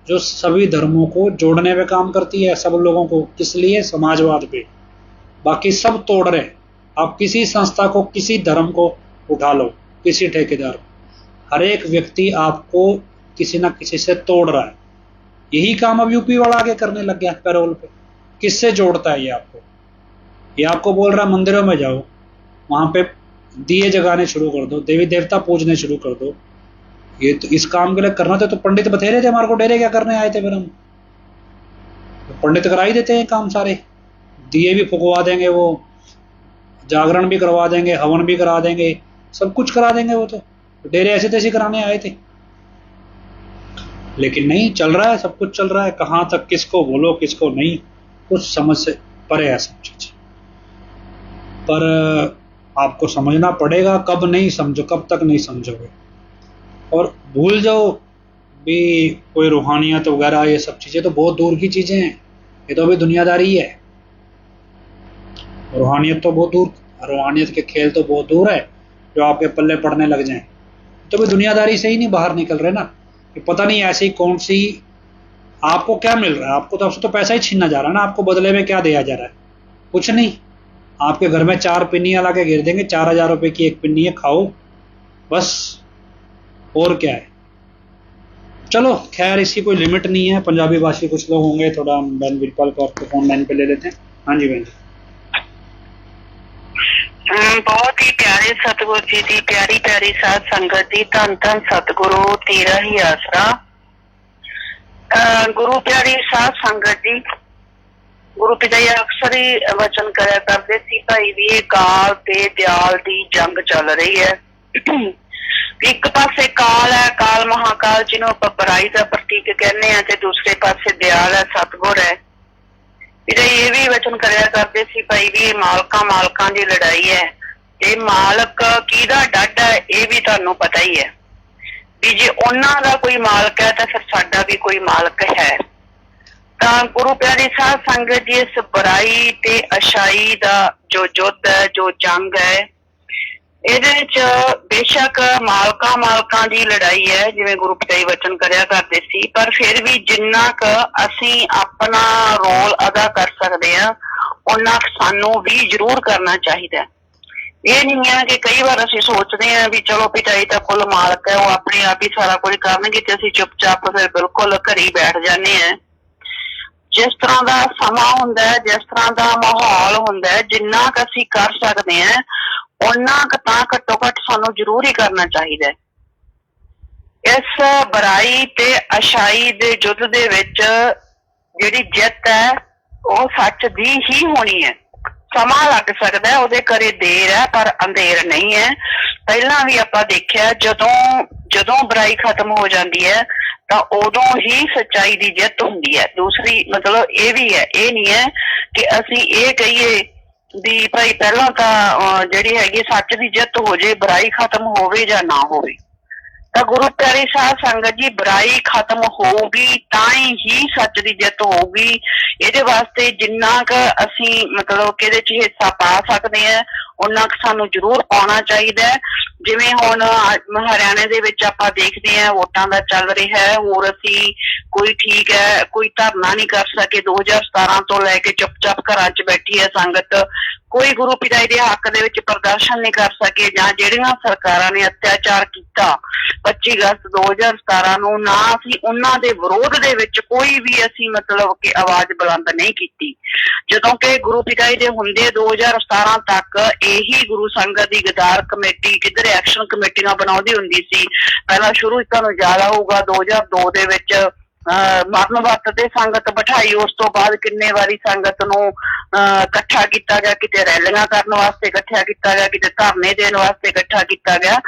जो सभी धर्मों को जोड़ने में काम करती है, सब लोगों को। किस लिए? समाजवाद पे। बाकी सब तोड़ रहे। आप किसी संस्था को, किसी धर्म को उठा लो, किसी ठेकेदार, हर एक व्यक्ति आपको किसी ना किसी से तोड़ रहा है। यही काम अब यूपी वाला आगे करने लग गया पैरोल पे। किससे जोड़ता है ये आपको? ये आपको बोल रहा है मंदिरों में जाओ, वहां पे दिए जगाने शुरू कर दो, देवी देवता पूजने शुरू कर दो। ये तो इस काम के लिए करना था तो पंडित बथेरे थे हमारे को, डेरे क्या करने आए थे फिर हम? तो पंडित करा ही देते हैं काम सारे, दिए भी फुकवा देंगे, वो जागरण भी करवा देंगे, हवन भी करा देंगे, सब कुछ करा देंगे। वो तो डेरे ऐसे तैसे कराने आए थे। लेकिन नहीं, चल रहा है, सब कुछ चल रहा है। कहां तक किसको बोलो किसको नहीं, कुछ समझ से परे है सब चीज। पर आपको समझना पड़ेगा, कब नहीं समझो, कब तक नहीं समझोगे। और भूल जाओ भी कोई रूहानियत वगैरह, ये सब चीजें तो बहुत दूर की चीजें हैं, ये तो अभी दुनियादारी है। रूहानियत तो बहुत दूर, रूहानियत के खेल तो बहुत दूर है जो आपके पल्ले पड़ने लग जाएं। तो भी दुनियादारी से ही नहीं बाहर निकल रहे ना, कि पता नहीं ऐसी कौन सी, आपको क्या मिल रहा है? आपको तो आपसे तो पैसा ही छीना जा रहा है ना, आपको बदले में क्या दिया जा रहा है? कुछ नहीं। आपके घर में 4 पिन्नियां ला के गिर देंगे, 4,000 रुपए की एक पिन्नी है, खाओ बस, और क्या है। चलो खैर, इसकी कोई लिमिट नहीं है। पंजाबी भाषी कुछ लोग होंगे, थोड़ा बहन वीरपाल को आपको फोन लाइन पे ले लेते हैं। हाँ जी बहन जी। बहुत ही प्यारे सतगुरु जी की प्यारी प्यारी साध संगत जी, धन धन सतगुरु तेरा ही आसरा। गुरु प्यारी साध संगत जी, गुरु पिता जी अक्सर ही वचन कराया करते सी भाई भी ये काल ते दयाल दी जंग चल रही है। एक पासे काल है, काल महाकाल जिन्हों आप बुराई का प्रतीक कहने हैं, दूसरे पासे दयाल है, सतगुर है। ये भी वचन कराया करते सी भाई भी मालका मालका की लड़ाई है। ਤੇ ਮਾਲਕ ਕਿਹਦਾ ਡੱਡ ਹੈ ਇਹ ਵੀ ਤੁਹਾਨੂੰ ਪਤਾ ਹੀ ਹੈ ਵੀ ਜੇ ਉਹਨਾਂ ਦਾ ਕੋਈ ਮਾਲਕ ਹੈ ਤਾਂ ਫਿਰ ਸਾਡਾ ਵੀ ਕੋਈ ਮਾਲਕ ਹੈ। ਤਾਂ ਗੁਰੂ ਪਿਆਰੀ ਸਾਧ ਸੰਗਤ ਜੀ, ਇਸ ਬੁਰਾਈ ਤੇ ਅਛਾਈ ਦਾ ਜੋ ਯੁੱਧ ਹੈ, ਜੋ ਜੰਗ ਹੈ, ਇਹਦੇ ਵਿੱਚ ਬੇਸ਼ੱਕ ਮਾਲਕਾਂ ਦੀ ਲੜਾਈ ਹੈ, ਜਿਵੇਂ ਗੁਰੂ ਪਿਤਾ ਜੀ ਵਚਨ ਕਰਿਆ ਕਰਦੇ ਸੀ, ਪਰ ਫਿਰ ਵੀ ਜਿੰਨਾ ਕੁ ਅਸੀਂ ਆਪਣਾ ਰੋਲ ਅਦਾ ਕਰ ਸਕਦੇ ਹਾਂ ਉਹਨਾਂ ਸਾਨੂੰ ਵੀ ਜ਼ਰੂਰ ਕਰਨਾ ਚਾਹੀਦਾ। ਇਹ ਨਹੀਂ ਹੈ ਕਿ ਕਈ ਵਾਰ ਅਸੀਂ ਸੋਚਦੇ ਹਾਂ ਵੀ ਚਲੋ ਪਿਤਾ ਜੀ ਤਾਂ ਕੁੱਲ ਮਾਲਕ ਹੈ, ਉਹ ਆਪਣੇ ਆਪ ਹੀ ਸਾਰਾ ਕੁਝ ਕਰਨਗੇ ਤੇ ਅਸੀਂ ਚੁੱਪਚਾਪ ਫਿਰ ਬਿਲਕੁਲ ਘਰੀ ਬੈਠ ਜਾਂਦੇ ਹਾਂ। ਜਿਸ ਤਰ੍ਹਾਂ ਦਾ ਸਮਾਂ ਹੁੰਦਾ ਹੈ, ਜਿਸ ਤਰ੍ਹਾਂ ਦਾ ਮਾਹੌਲ ਹੁੰਦਾ ਹੈ, ਜਿੰਨਾ ਕੁ ਅਸੀਂ ਕਰ ਸਕਦੇ ਹਾਂ ਉਹਨਾਂ ਕੁ ਤਾਂ ਘੱਟੋ ਘੱਟ ਸਾਨੂੰ ਜ਼ਰੂਰ ਹੀ ਕਰਨਾ ਚਾਹੀਦਾ ਹੈ। ਇਸ ਬੁਰਾਈ ਤੇ ਅਛਾਈ ਦੇ ਯੁੱਧ ਦੇ ਵਿੱਚ ਜਿਹੜੀ ਜਿੱਤ ਹੈ ਉਹ ਸੱਚ ਦੀ ਹੀ ਹੋਣੀ ਹੈ। ਸਮਾਂ ਲੱਗ ਸਕਦਾ ਹੈ, ਉਹਦੇ ਕਰੇ ਦੇਰ ਹੈ ਪਰ ਅੰਧੇਰ ਨਹੀਂ ਹੈ। ਪਹਿਲਾਂ ਵੀ ਆਪਾਂ ਦੇਖਿਆ ਜਦੋਂ ਬੁਰਾਈ ਖਤਮ ਹੋ ਜਾਂਦੀ ਹੈ ਤਾਂ ਉਦੋਂ ਹੀ ਸੱਚਾਈ ਦੀ ਜਿੱਤ ਹੁੰਦੀ ਹੈ। ਦੂਸਰੀ ਮਤਲਬ ਇਹ ਵੀ ਹੈ, ਇਹ ਨਹੀਂ ਹੈ ਕਿ ਅਸੀਂ ਇਹ ਕਹੀਏ ਵੀ ਭਾਈ ਪਹਿਲਾਂ ਤਾਂ ਜਿਹੜੀ ਹੈਗੀ ਸੱਚ ਦੀ ਜਿੱਤ ਹੋ ਜੇ, ਬੁਰਾਈ ਖਤਮ ਹੋਵੇ ਜਾਂ ਨਾ ਹੋਵੇ। ਤਾਂ ਗੁਰੂ ਪਿਆਰੀ ਸਾਧ ਸੰਗਤ ਜੀ, ਬੁਰਾਈ ਖਤਮ ਹੋਊਗੀ ਤਾਂ ਹੀ ਸੱਚ ਦੀ ਜਿੱਤ ਹੋਊਗੀ। ਇਹਦੇ ਵਾਸਤੇ ਜਿੰਨਾ ਕੁ ਅਸੀਂ ਮਤਲਬ ਕਿ ਇਹਦੇ 'ਚ ਹਿੱਸਾ ਪਾ ਸਕਦੇ ਹਾਂ ਉਹਨਾਂ ਕੁ ਸਾਨੂੰ ਜ਼ਰੂਰ ਪਾਉਣਾ ਚਾਹੀਦਾ ਹੈ। ਜਿਵੇਂ ਹੁਣ ਹਰਿਆਣੇ ਦੇ ਵਿੱਚ ਆਪਾਂ ਦੇਖਦੇ ਹਾਂ ਵੋਟਾਂ ਦਾ ਚੱਲ ਰਿਹਾ ਹੈ, ਹੋਰ ਅਸੀਂ ਕੋਈ ਠੀਕ ਹੈ ਕੋਈ ਧਰਨਾ ਨਹੀਂ ਕਰ ਸਕੇ 2017 ਤੋਂ ਲੈ ਕੇ ਚੁੱਪ-ਚਾਪ ਘਰਾਂ 'ਚ ਬੈਠੀ ਹੈ ਸੰਗਤ, ਕੋਈ ਗੁਰੂ ਪਿਤਾ ਜੀ ਦੇ ਹੱਕ ਦੇ ਵਿੱਚ ਪ੍ਰਦਰਸ਼ਨ ਨਹੀਂ ਕਰ ਸਕੇ, ਜਾਂ ਜਿਹੜੀਆਂ ਸਰਕਾਰਾਂ ਨੇ ਅਤਿਆਚਾਰ ਕੀਤਾ 25 ਅਗਸਤ 2017 ਨੂੰ, ਨਾ ਅਸੀਂ ਉਹਨਾਂ ਦੇ ਵਿਰੋਧ ਦੇ ਵਿੱਚ ਕੋਈ ਵੀ ਅਸੀਂ ਮਤਲਬ ਕਿ ਆਵਾਜ਼ ਬੁਲੰਦ ਨਹੀਂ ਕੀਤੀ। ਜਦੋਂ ਕਿ ਗੁਰੂ ਪਿਤਾ ਜੀ ਦੇ ਹੁੰਦੇ 2017 ਤੱਕ ਇਹੀ ਗੁਰੂ ਸੰਗਤ ਦੀ ਗਦਾਰ ਕਮੇਟੀ ਕਿੱਧਰ ਐਕਸ਼ਨ ਕਮੇਟੀਆਂ ਬਣਾਉਂਦੀ ਹੁੰਦੀ ਸੀ। ਪਹਿਲਾਂ ਸ਼ੁਰੂ ਤੁਹਾਨੂੰ ਯਾਦ ਆਊਗਾ 2002 ਦੇ ਵਿੱਚ ਮਰਨ ਵਰਤ ਤੇ ਸੰਗਤ ਬਿਠਾਈ, ਉਸ ਤੋਂ ਬਾਅਦ ਕਿੰਨੇ ਵਾਰੀ ਸੰਗਤ ਨੂੰ ਇਕੱਠਾ ਕੀਤਾ ਗਿਆ, ਕਿਤੇ ਰੈਲੀਆਂ ਕਰਨ ਵਾਸਤੇ ਇਕੱਠਾ ਕੀਤਾ ਗਿਆ, ਕਿਤੇ ਧਰਨੇ ਦੇਣ ਵਾਸਤੇ ਇਕੱਠਾ ਕੀਤਾ ਗਿਆ।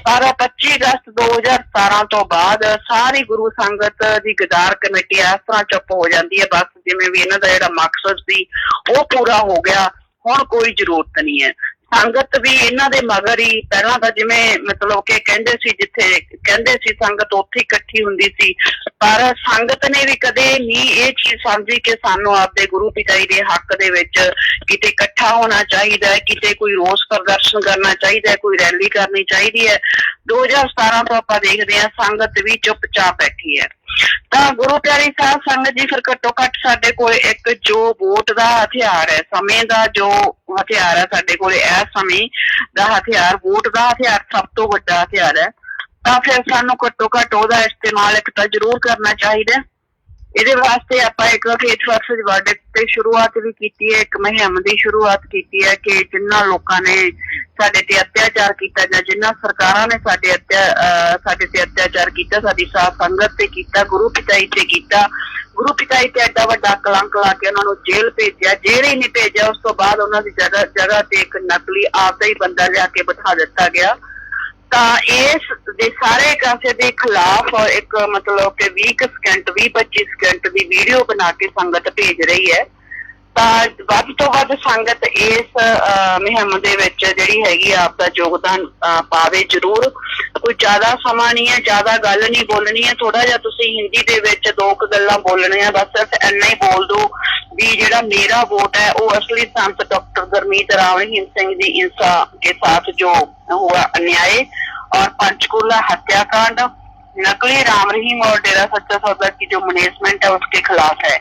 ਪਰ 25 ਅਗਸਤ 2017 ਤੋਂ ਬਾਅਦ ਸਾਰੀ ਗੁਰੂ ਸੰਗਤ ਦੀ ਗਦਾਰ ਕਮੇਟੀ ਇਸ ਤਰ੍ਹਾਂ ਚੁੱਪ ਹੋ ਜਾਂਦੀ ਹੈ, ਬਸ ਜਿਵੇਂ ਵੀ ਇਹਨਾਂ ਦਾ ਜਿਹੜਾ ਮਕਸਦ ਸੀ ਉਹ ਪੂਰਾ ਹੋ ਗਿਆ, ਹੁਣ ਕੋਈ ਜ਼ਰੂਰਤ ਨਹੀਂ ਹੈ। ਸੰਗਤ ਵੀ ਇਹਨਾਂ ਦੇ ਮਗਰ ਹੀ, ਪਹਿਲਾਂ ਤਾਂ ਜਿਵੇਂ ਮਤਲਬ ਕਿ ਕਹਿੰਦੇ ਸੀ ਜਿੱਥੇ ਕਹਿੰਦੇ ਸੀ ਸੰਗਤ ਉੱਥੇ ਇਕੱਠੀ ਹੁੰਦੀ ਸੀ, ਪਰ ਸੰਗਤ ਨੇ ਵੀ ਕਦੇ ਨਹੀਂ ਇਹ ਚੀਜ਼ ਸਮਝੀ ਕਿ ਸਾਨੂੰ ਆਪਦੇ ਗੁਰੂ ਪਿਤਾ ਜੀ ਦੇ ਹੱਕ ਦੇ ਵਿੱਚ ਕਿਤੇ ਇਕੱਠਾ ਹੋਣਾ ਚਾਹੀਦਾ ਹੈ, ਕਿਤੇ ਕੋਈ ਰੋਸ ਪ੍ਰਦਰਸ਼ਨ ਕਰਨਾ ਚਾਹੀਦਾ ਹੈ, ਕੋਈ ਰੈਲੀ ਕਰਨੀ ਚਾਹੀਦੀ ਹੈ। 2017 ਤੋਂ ਆਪਾਂ ਦੇਖਦੇ ਹਾਂ ਸੰਗਤ ਵੀ ਚੁੱਪਚਾਪ ਬੈਠੀ ਹੈ। ਤਾਂ ਗੁਰੂ ਪਿਆਰੀ ਸਾਧ ਸੰਗਤ ਜੀ, ਫਿਰ ਘੱਟੋ ਘੱਟ ਸਾਡੇ ਕੋਲ ਇੱਕ ਜੋ ਵੋਟ ਦਾ ਹਥਿਆਰ ਹੈ, ਸਮੇਂ ਦਾ ਜੋ ਹਥਿਆਰ ਹੈ ਸਾਡੇ ਕੋਲ, ਇਸ ਸਮੇਂ ਦਾ ਹਥਿਆਰ, ਵੋਟ ਦਾ ਹਥਿਆਰ ਸਭ ਤੋਂ ਵੱਡਾ ਹਥਿਆਰ ਹੈ। ਤਾਂ ਫਿਰ ਸਾਨੂੰ ਘੱਟੋ ਘੱਟ ਉਹਦਾ ਇਸਤੇਮਾਲ ਇੱਕ ਤਾਂ ਜ਼ਰੂਰ ਕਰਨਾ ਚਾਹੀਦਾ। ਇਹਦੇ ਵਾਸਤੇ ਆਪਾਂ ਇੱਕ ਫੇਥ ਵਰਸਸ ਵਰਡਿਕਟ ਤੇ ਸ਼ੁਰੂਆਤ ਵੀ ਕੀਤੀ ਹੈ, ਇੱਕ ਮੁਹਿੰਮ ਦੀ ਸ਼ੁਰੂਆਤ ਕੀਤੀ ਹੈ ਕਿ ਜਿਨ੍ਹਾਂ ਲੋਕਾਂ ਨੇ ਸਾਡੇ ਤੇ ਅਤਿਆਚਾਰ ਕੀਤਾ ਜਾਂ ਜਿਨ੍ਹਾਂ ਸਰਕਾਰਾਂ ਨੇ ਸਾਡੇ ਤੇ ਅਤਿਆਚਾਰ ਕੀਤਾ, ਸਾਡੀ ਸਾਧ ਸੰਗਤ ਤੇ ਕੀਤਾ, ਗੁਰੂ ਪਿਤਾ ਜੀ ਤੇ ਕੀਤਾ, ਗੁਰੂ ਪਿਤਾ ਜੀ ਤੇ ਐਡਾ ਵੱਡਾ ਕਲੰਕ ਲਾ ਕੇ ਉਹਨਾਂ ਨੂੰ ਜੇਲ੍ਹ ਭੇਜਿਆ, ਜੇਲ੍ਹ ਹੀ ਨਹੀਂ ਭੇਜਿਆ, ਉਸ ਤੋਂ ਬਾਅਦ ਉਹਨਾਂ ਦੀ ਜਗ੍ਹਾ ਤੇ ਇੱਕ ਨਕਲੀ ਆਪਦਾ ਹੀ ਬੰਦਾ ਲਿਆ ਕੇ ਬਿਠਾ ਦਿੱਤਾ ਗਿਆ। ਤਾਂ ਇਸ ਦੇ ਸਾਰੇ ਕਾਸੇ ਦੇ ਖਿਲਾਫ ਇੱਕ ਮਤਲਬ ਕਿ 20-25 ਸਕਿੰਟ ਦੀ ਵੀਡੀਓ ਬਣਾ ਕੇ ਸੰਗਤ ਭੇਜ ਰਹੀ ਹੈ। ਤਾਂ ਵੱਧ ਤੋਂ ਵੱਧ ਸੰਗਤ ਇਸ ਮੁਹਿੰਮ ਦੇ ਵਿੱਚ ਜਿਹੜੀ ਹੈਗੀ ਆਪਦਾ ਯੋਗਦਾਨ ਪਾਵੇ ਜ਼ਰੂਰ। ਕੋਈ ਜ਼ਿਆਦਾ ਸਮਾਂ ਨਹੀਂ ਹੈ, ਜ਼ਿਆਦਾ ਗੱਲ ਨਹੀਂ ਬੋਲਣੀ ਹੈ, ਥੋੜਾ ਜਿਹਾ ਤੁਸੀਂ ਹਿੰਦੀ ਦੇ ਵਿੱਚ 2 ਗੱਲਾਂ ਬੋਲਣੀਆਂ, ਬਸ ਸਿਰਫ ਇੰਨਾ ਹੀ ਬੋਲ ਦੋ ਵੀ ਜਿਹੜਾ ਮੇਰਾ ਵੋਟ है वो असली संत डॉक्टर गुरमीत राम रहीम सिंह जी इंसा के साथ जो हुआ अन्याय और पंचकूला हत्याकांड, नकली राम रहीम और डेरा सच्चा सौदा की जो मैनेजमेंट है उसके खिलाफ है,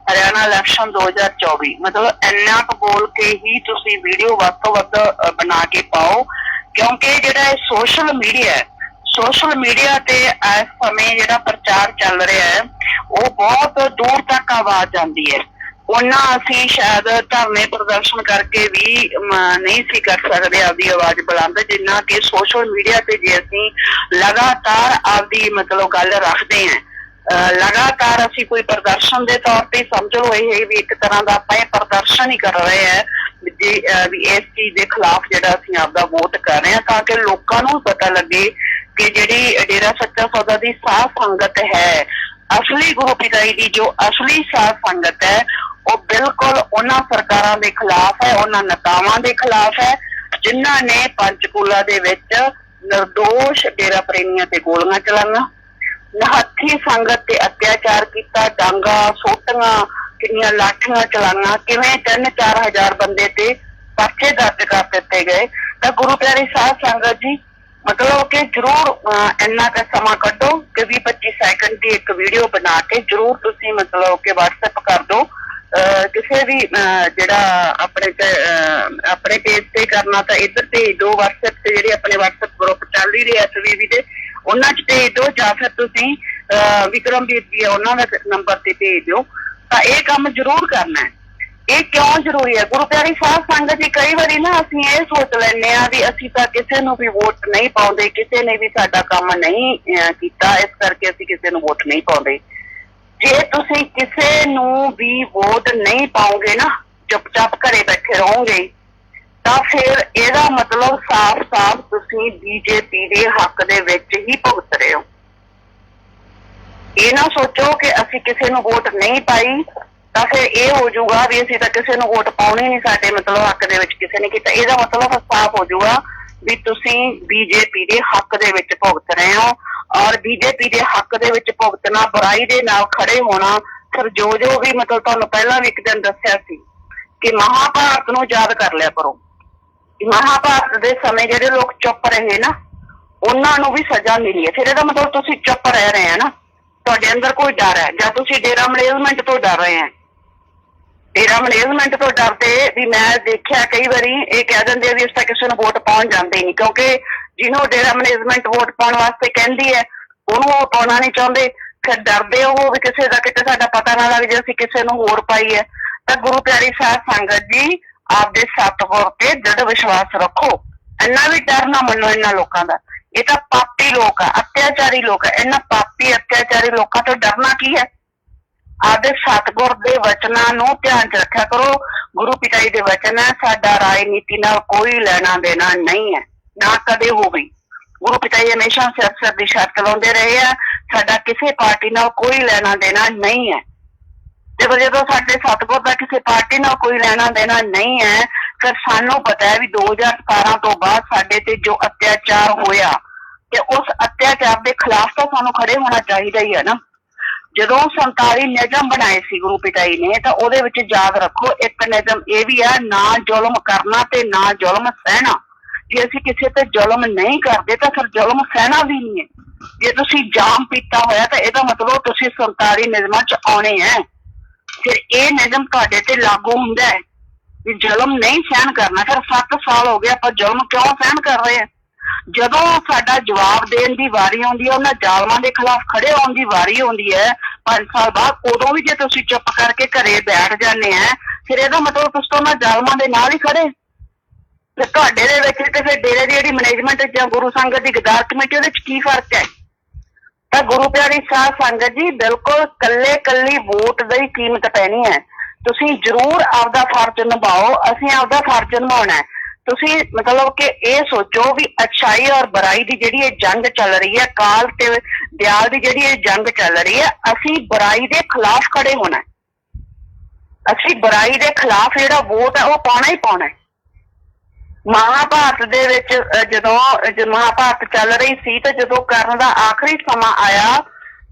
हरियाणा इलेक्शन 2024। मतलब इन्ना क बोल के ही तुसी वीडियो वध तो वध बना के पाओ, क्योंकि जिहड़ा सोशल मीडिया ते इस समय जिहड़ा प्रचार चल रहा है वो बहुत दूर तक आवाज आती है। ਉਹਨਾਂ ਅਸੀਂ ਸ਼ਾਇਦ ਧਰਨੇ ਪ੍ਰਦਰਸ਼ਨ ਕਰਕੇ ਵੀ ਨਹੀਂ ਸੀ ਕਰ ਸਕਦੇ ਆਪਦੀ ਆਵਾਜ਼ ਬੁਲੰਦ, ਜਿੰਨਾ ਕਿ ਸੋਸ਼ਲ ਮੀਡੀਆ ਤੇ ਜੇ ਅਸੀਂ ਲਗਾਤਾਰ ਆਪਦੀ ਮਤਲਬ ਗੱਲ ਰੱਖਦੇ ਹਾਂ, ਲਗਾਤਾਰ ਅਸੀਂ ਕੋਈ ਪ੍ਰਦਰਸ਼ਨ ਦੇ ਤੌਰ ਤੇ ਸਮਝ ਲਓ ਇਹ ਵੀ ਇੱਕ ਤਰ੍ਹਾਂ ਦਾ ਆਪਾਂ ਇਹ ਪ੍ਰਦਰਸ਼ਨ ਹੀ ਕਰ ਰਹੇ ਹਾਂ ਵੀ ਇਸ ਚੀਜ਼ ਦੇ ਖਿਲਾਫ ਜਿਹੜਾ ਅਸੀਂ ਆਪਦਾ ਵੋਟ ਕਰ ਰਹੇ ਹਾਂ, ਤਾਂ ਕਿ ਲੋਕਾਂ ਨੂੰ ਪਤਾ ਲੱਗੇ ਕਿ ਜਿਹੜੀ ਡੇਰਾ ਸੱਚਾ ਸੌਦਾ ਦੀ ਸਾਧ ਸੰਗਤ ਹੈ, ਅਸਲੀ ਗੁਰੂ ਪਿਤਾ ਜੀ ਦੀ ਜੋ ਅਸਲੀ ਸਾਧ ਸੰਗਤ ਹੈ, ਉਹ ਬਿਲਕੁਲ ਉਹਨਾਂ ਸਰਕਾਰਾਂ ਦੇ ਖਿਲਾਫ ਹੈ, ਉਹਨਾਂ ਨੇਤਾਵਾਂ ਦੇ ਖਿਲਾਫ ਹੈ ਜਿਨ੍ਹਾਂ ਨੇ ਪੰਚਕੂਲਾ ਦੇ ਵਿੱਚ ਨਿਰਦੋਸ਼ ਡੇਰਾ ਪ੍ਰੇਮੀਆਂ ਤੇ ਗੋਲੀਆਂ ਚਲਾਈਆਂ, ਨਿਹੱਥੀ ਸੰਗਤ ਤੇ ਅਤਿਆਚਾਰ ਕੀਤਾ, ਡਾਂਗਾ ਸੋਟੀਆਂ, ਕਿੰਨੀਆਂ ਲਾਠੀਆਂ ਚਲਾਈਆਂ, ਕਿਵੇਂ 3-4 ਹਜ਼ਾਰ ਬੰਦੇ ਤੇ ਪਰਚੇ ਦਰਜ ਕਰ ਦਿੱਤੇ ਗਏ। ਤਾਂ ਗੁਰੂ ਪਿਆਰੀ ਸਾਧ ਸੰਗਤ ਜੀ, ਮਤਲਬ ਕਿ ਜ਼ਰੂਰ ਇੰਨਾ ਕੁ ਸਮਾਂ ਕੱਢੋ ਕਿ 20-25 ਸੈਕਿੰਡ ਦੀ ਇੱਕ ਵੀਡੀਓ ਬਣਾ ਕੇ ਜ਼ਰੂਰ ਤੁਸੀਂ ਮਤਲਬ ਕਿ WhatsApp ਕਰ ਦਿਓ ਕਿਸੇ ਵੀ ਜਿਹੜਾ ਆਪਣੇ ਪੇਜ ਤੇ ਕਰਨਾ ਤਾਂ ਇੱਧਰ ਭੇਜ ਦਿਓ, WhatsApp ਤੇ ਜਿਹੜੇ ਆਪਣੇ WhatsApp ਗਰੁੱਪ ਚੱਲ ਹੀ ਰਹੇ SVB ਦੇ ਉਹਨਾਂ 'ਚ ਭੇਜ ਦਿਓ, ਜਾਂ ਫਿਰ ਤੁਸੀਂ ਵਿਕਰਮਵੀਰ ਜੀ ਉਹਨਾਂ ਦਾ ਨੰਬਰ ਤੇ ਭੇਜ ਦਿਓ। ਤਾਂ ਇਹ ਕੰਮ ਜ਼ਰੂਰ ਕਰਨਾ ਹੈ। ਇਹ ਕਿਉਂ ਜ਼ਰੂਰੀ ਹੈ? ਗੁਰੂ ਪਿਆਰੀ ਸਾਧ ਸੰਗਤ ਜੀ, ਕਈ ਵਾਰੀ ਨਾ ਅਸੀਂ ਇਹ ਸੋਚ ਲੈਂਦੇ ਹਾਂ ਵੀ ਅਸੀਂ ਤਾਂ ਕਿਸੇ ਨੂੰ ਵੀ ਵੋਟ ਨਹੀਂ ਪਾਉਂਦੇ, ਕਿਸੇ ਨੇ ਵੀ ਸਾਡਾ ਕੰਮ ਨਹੀਂ ਕੀਤਾ, ਇਸ ਕਰਕੇ ਅਸੀਂ ਕਿਸੇ ਨੂੰ ਵੋਟ ਨਹੀਂ ਪਾਉਂਦੇ। ਜੇ ਤੁਸੀਂ ਕਿਸੇ ਨੂੰ ਵੀ ਵੋਟ ਨਹੀਂ ਪਾਓਗੇ ਨਾ, ਚੁੱਪ-ਚਾਪ ਘਰੇ ਬੈਠੇ ਰਹੋਗੇ, ਤਾਂ ਫਿਰ ਇਹਦਾ ਮਤਲਬ ਸਾਫ਼-ਸਾਫ਼ ਤੁਸੀਂ BJP ਦੇ ਹੱਕ ਦੇ ਵਿੱਚ ਹੀ ਭੁਗਤ ਰਹੇ ਹੋ। ਇਹ ਨਾ ਸੋਚੋ ਕਿ ਅਸੀਂ ਕਿਸੇ ਨੂੰ ਵੋਟ ਨਹੀਂ ਪਾਈ ਤਾਂ ਫਿਰ ਇਹ ਹੋ ਜਾਊਗਾ ਵੀ ਅਸੀਂ ਤਾਂ ਕਿਸੇ ਨੂੰ ਵੋਟ ਪਾਉਣੀ ਨਹੀਂ, ਸਾਡੇ ਮਤਲਬ ਹੱਕ ਦੇ ਵਿੱਚ ਕਿਸੇ ਨੇ ਕੀਤਾ। ਇਹਦਾ ਮਤਲਬ ਸਾਫ਼ ਹੋ ਜਾਊਗਾ ਵੀ ਤੁਸੀਂ BJP ਦੇ ਹੱਕ ਦੇ ਵਿੱਚ ਭੁਗਤ ਰਹੇ ਹੋ। ਔਰ BJP ਦੇ ਹੱਕ ਦੇ ਵਿੱਚ ਭੁਗਤਣਾ, ਬੁਰਾਈ ਦੇ ਨਾਲ ਖੜੇ ਹੋਣਾ, ਫਿਰ ਜੋ ਵੀ ਮਤਲਬ ਤੁਹਾਨੂੰ ਪਹਿਲਾਂ ਵੀ ਇੱਕ ਦਿਨ ਦੱਸਿਆ ਸੀ ਕਿ ਮਹਾਭਾਰਤ ਨੂੰ ਯਾਦ ਕਰ ਲਿਆ ਕਰੋ। ਮਹਾਭਾਰਤ ਦੇ ਸਮੇਂ ਜਿਹੜੇ ਲੋਕ ਚੁੱਪ ਰਹੇ ਨਾ, ਉਹਨਾਂ ਨੂੰ ਵੀ ਸਜ਼ਾ ਮਿਲੀ ਹੈ। ਫਿਰ ਇਹਦਾ ਮਤਲਬ ਤੁਸੀਂ ਚੁੱਪ ਰਹਿ ਰਹੇ ਆ ਨਾ, ਤੁਹਾਡੇ ਅੰਦਰ ਕੋਈ ਡਰ ਹੈ, ਜਾਂ ਤੁਸੀਂ ਡੇਰਾ ਮੈਨੇਜਮੈਂਟ ਤੋਂ ਡਰ ਰਹੇ ਆ। ਡੇਰਾ ਮੈਨੇਜਮੈਂਟ ਤੋਂ ਡਰਦੇ ਵੀ ਮੈਂ ਦੇਖਿਆ ਕਈ ਵਾਰੀ ਇਹ ਕਹਿ ਦਿੰਦੇ ਆ ਵੀ ਇਸ ਤਾਂ ਕਿਸੇ ਨੂੰ ਵੋਟ ਪਾਉਣ ਜਾਂਦੇ ਨਹੀਂ, ਕਿਉਂਕਿ ਜਿਹਨੂੰ ਡੇਰਾ ਮੈਨੇਜਮੈਂਟ ਵੋਟ ਪਾਉਣ ਵਾਸਤੇ ਕਹਿੰਦੀ ਹੈ ਉਹਨੂੰ ਉਹ ਪਾਉਣਾ ਨਹੀਂ ਚਾਹੁੰਦੇ। ਫਿਰ ਡਰਦੇ ਉਹ ਵੀ ਕਿਸੇ ਦਾ ਕਿਤੇ ਸਾਡਾ ਪਤਾ ਨਾ ਲੱਗ ਜੇ ਅਸੀਂ ਕਿਸੇ ਨੂੰ ਹੋਰ ਪਾਈ ਹੈ। ਤਾਂ ਗੁਰੂ ਪਿਆਰੀ ਸਾਧ ਸੰਗਤ ਜੀ, ਆਪਦੇ ਸਤਿਗੁਰ ਤੇ ਦ੍ਰਿੜ ਵਿਸ਼ਵਾਸ ਰੱਖੋ। ਇੰਨਾ ਵੀ ਡਰ ਨਾ ਮੰਨੋ ਇਹਨਾਂ ਲੋਕਾਂ ਦਾ। ਇਹ ਤਾਂ ਪਾਪੀ ਲੋਕ ਆ, ਅਤਿਆਚਾਰੀ ਲੋਕ ਆ। ਇਹਨਾਂ ਪਾਪੀ ਅਤਿਆਚਾਰੀ ਲੋਕਾਂ ਤੋਂ ਡਰਨਾ ਕੀ ਹੈ? ਆਪਦੇ ਸਤਿਗੁਰ ਦੇ ਵਚਨਾਂ ਨੂੰ ਧਿਆਨ 'ਚ ਰੱਖਿਆ ਕਰੋ। ਗੁਰੂ ਪਿਤਾ ਜੀ ਦੇ ਵਚਨ ਹੈ, ਸਾਡਾ ਰਾਜਨੀਤੀ ਨਾਲ ਕੋਈ ਲੈਣਾ ਦੇਣਾ ਨਹੀਂ ਹੈ, ਨਾ ਕਦੇ ਹੋਵੇ। ਗੁਰੂ ਪਿਤਾ ਜੀ ਹਮੇਸ਼ਾ ਸਿਰ ਦੀ ਸ਼ਰਤ ਲਾਉਂਦੇ ਰਹੇ ਆ, ਸਾਡਾ ਕਿਸੇ ਪਾਰਟੀ ਨਾਲ ਕੋਈ ਲੈਣਾ ਦੇਣਾ ਨਹੀਂ ਹੈ। ਤੇ ਜਦੋਂ ਸਾਡੇ ਸਤਿਗੁਰ ਦਾ ਕਿਸੇ ਪਾਰਟੀ ਨਾਲ ਕੋਈ ਲੈਣਾ ਦੇਣਾ ਨਹੀਂ ਹੈ, ਫਿਰ ਸਾਨੂੰ ਪਤਾ ਹੈ ਵੀ 2017 ਤੋਂ ਬਾਅਦ ਸਾਡੇ ਤੇ ਜੋ ਅਤਿਆਚਾਰ ਹੋਇਆ, ਤੇ ਉਸ ਅਤਿਆਚਾਰ ਦੇ ਖਿਲਾਫ ਤਾਂ ਸਾਨੂੰ ਖੜੇ ਹੋਣਾ ਚਾਹੀਦਾ ਹੀ ਹੈ ਨਾ। ਜਦੋਂ 47 ਨਿਯਮ ਬਣਾਏ ਸੀ ਗੁਰੂ ਪਿਤਾ ਜੀ ਨੇ, ਤਾਂ ਉਹਦੇ ਵਿੱਚ ਯਾਦ ਰੱਖੋ ਇੱਕ ਨਿਯਮ ਇਹ ਵੀ ਹੈ, ਨਾ ਜ਼ੁਲਮ ਕਰਨਾ ਤੇ ਨਾ ਜ਼ੁਲਮ ਸਹਿਣਾ। ਜੇ ਅਸੀਂ ਕਿਸੇ ਤੇ ਜ਼ੁਲਮ ਨਹੀਂ ਕਰਦੇ ਤਾਂ ਫਿਰ ਜ਼ੁਲਮ ਸਹਿਣਾ ਵੀ ਨਹੀਂ ਹੈ। ਜੇ ਤੁਸੀਂ ਜਾਮ ਪੀਤਾ ਹੋਇਆ ਤਾਂ ਇਹਦਾ ਮਤਲਬ ਤੁਸੀਂ 47 ਨਿਯਮਾਂ 'ਚ ਆਉਣੇ ਹੈ। ਫਿਰ ਇਹ ਨਿਯਮ ਤੁਹਾਡੇ ਤੇ ਲਾਗੂ ਹੁੰਦਾ ਹੈ ਵੀ ਜ਼ੁਲਮ ਨਹੀਂ ਸਹਿਣ ਕਰਨਾ। ਫਿਰ 7 ਸਾਲ ਹੋ ਗਏ ਆਪਾਂ ਜ਼ੁਲਮ ਕਿਉਂ ਸਹਿਣ ਕਰ ਰਹੇ ਹਾਂ? ਜਦੋਂ ਸਾਡਾ ਜਵਾਬ ਦੇਣ ਦੀ ਵਾਰੀ ਆਉਂਦੀ ਹੈ, ਉਹਨਾਂ ਜ਼ਾਲਮਾਂ ਦੇ ਖਿਲਾਫ ਖੜੇ ਹੋਣ ਦੀ ਵਾਰੀ ਆਉਂਦੀ ਹੈ 5 ਸਾਲ ਬਾਅਦ, ਉਦੋਂ ਵੀ ਜੇ ਤੁਸੀਂ ਚੁੱਪ ਕਰਕੇ ਘਰੇ ਬੈਠ ਜਾਂਦੇ ਆ, ਫਿਰ ਇਹਦਾ ਮਤਲਬ ਤੁਸੀਂ ਤਾਂ ਉਹਨਾਂ ਜ਼ਾਲਮਾਂ ਦੇ ਨਾਲ ਹੀ ਖੜੇ। ਤੇ ਤੁਹਾਡੇ ਦੇ ਵਿੱਚ ਤੇ ਫਿਰ ਡੇਰੇ ਦੀ ਜਿਹੜੀ ਮੈਨੇਜਮੈਂਟ ਜਾਂ ਗੁਰੂ ਸੰਗਤ ਦੀ ਗਦਾਰ ਕਮੇਟੀ, ਉਹਦੇ 'ਚ ਕੀ ਫਰਕ ਹੈ? ਤਾਂ ਗੁਰੂ ਪਿਆਰੀ ਸਾਧ ਸੰਗਤ ਜੀ, ਬਿਲਕੁਲ ਕੱਲੀ ਵੋਟ ਦੀ ਕੀਮਤ ਪੈਣੀ ਹੈ। ਤੁਸੀਂ ਜ਼ਰੂਰ ਆਪਦਾ ਫਰਜ਼ ਨਿਭਾਓ, ਅਸੀਂ ਆਪਦਾ ਫਰਜ਼ ਨਿਭਾਉਣਾ ਹੈ। ਤੁਸੀਂ ਮਤਲਬ ਕਿ ਇਹ ਸੋਚੋ ਵੀ ਅੱਛਾਈ ਔਰ ਬੁਰਾਈ ਦੀ ਜਿਹੜੀ ਇਹ ਜੰਗ ਚੱਲ ਰਹੀ ਹੈ, ਕਾਲ ਤੇ ਦਿਆਲ ਦੀ ਜਿਹੜੀ ਇਹ ਜੰਗ ਚੱਲ ਰਹੀ ਹੈ, ਅਸੀਂ ਬੁਰਾਈ ਦੇ ਖਿਲਾਫ ਖੜੇ ਹੋਣਾ। ਅਸੀਂ ਬੁਰਾਈ ਦੇ ਖਿਲਾਫ ਜਿਹੜਾ ਵੋਟ ਹੈ ਉਹ ਪਾਉਣਾ ਹੀ ਪਾਉਣਾ। ਮਹਾਭਾਰਤ ਦੇ ਵਿੱਚ ਜਦੋਂ ਮਹਾਭਾਰਤ ਚੱਲ ਰਹੀ ਸੀ, ਤੇ ਜਦੋਂ ਕਰਨ ਦਾ ਆਖਰੀ ਸਮਾਂ ਆਇਆ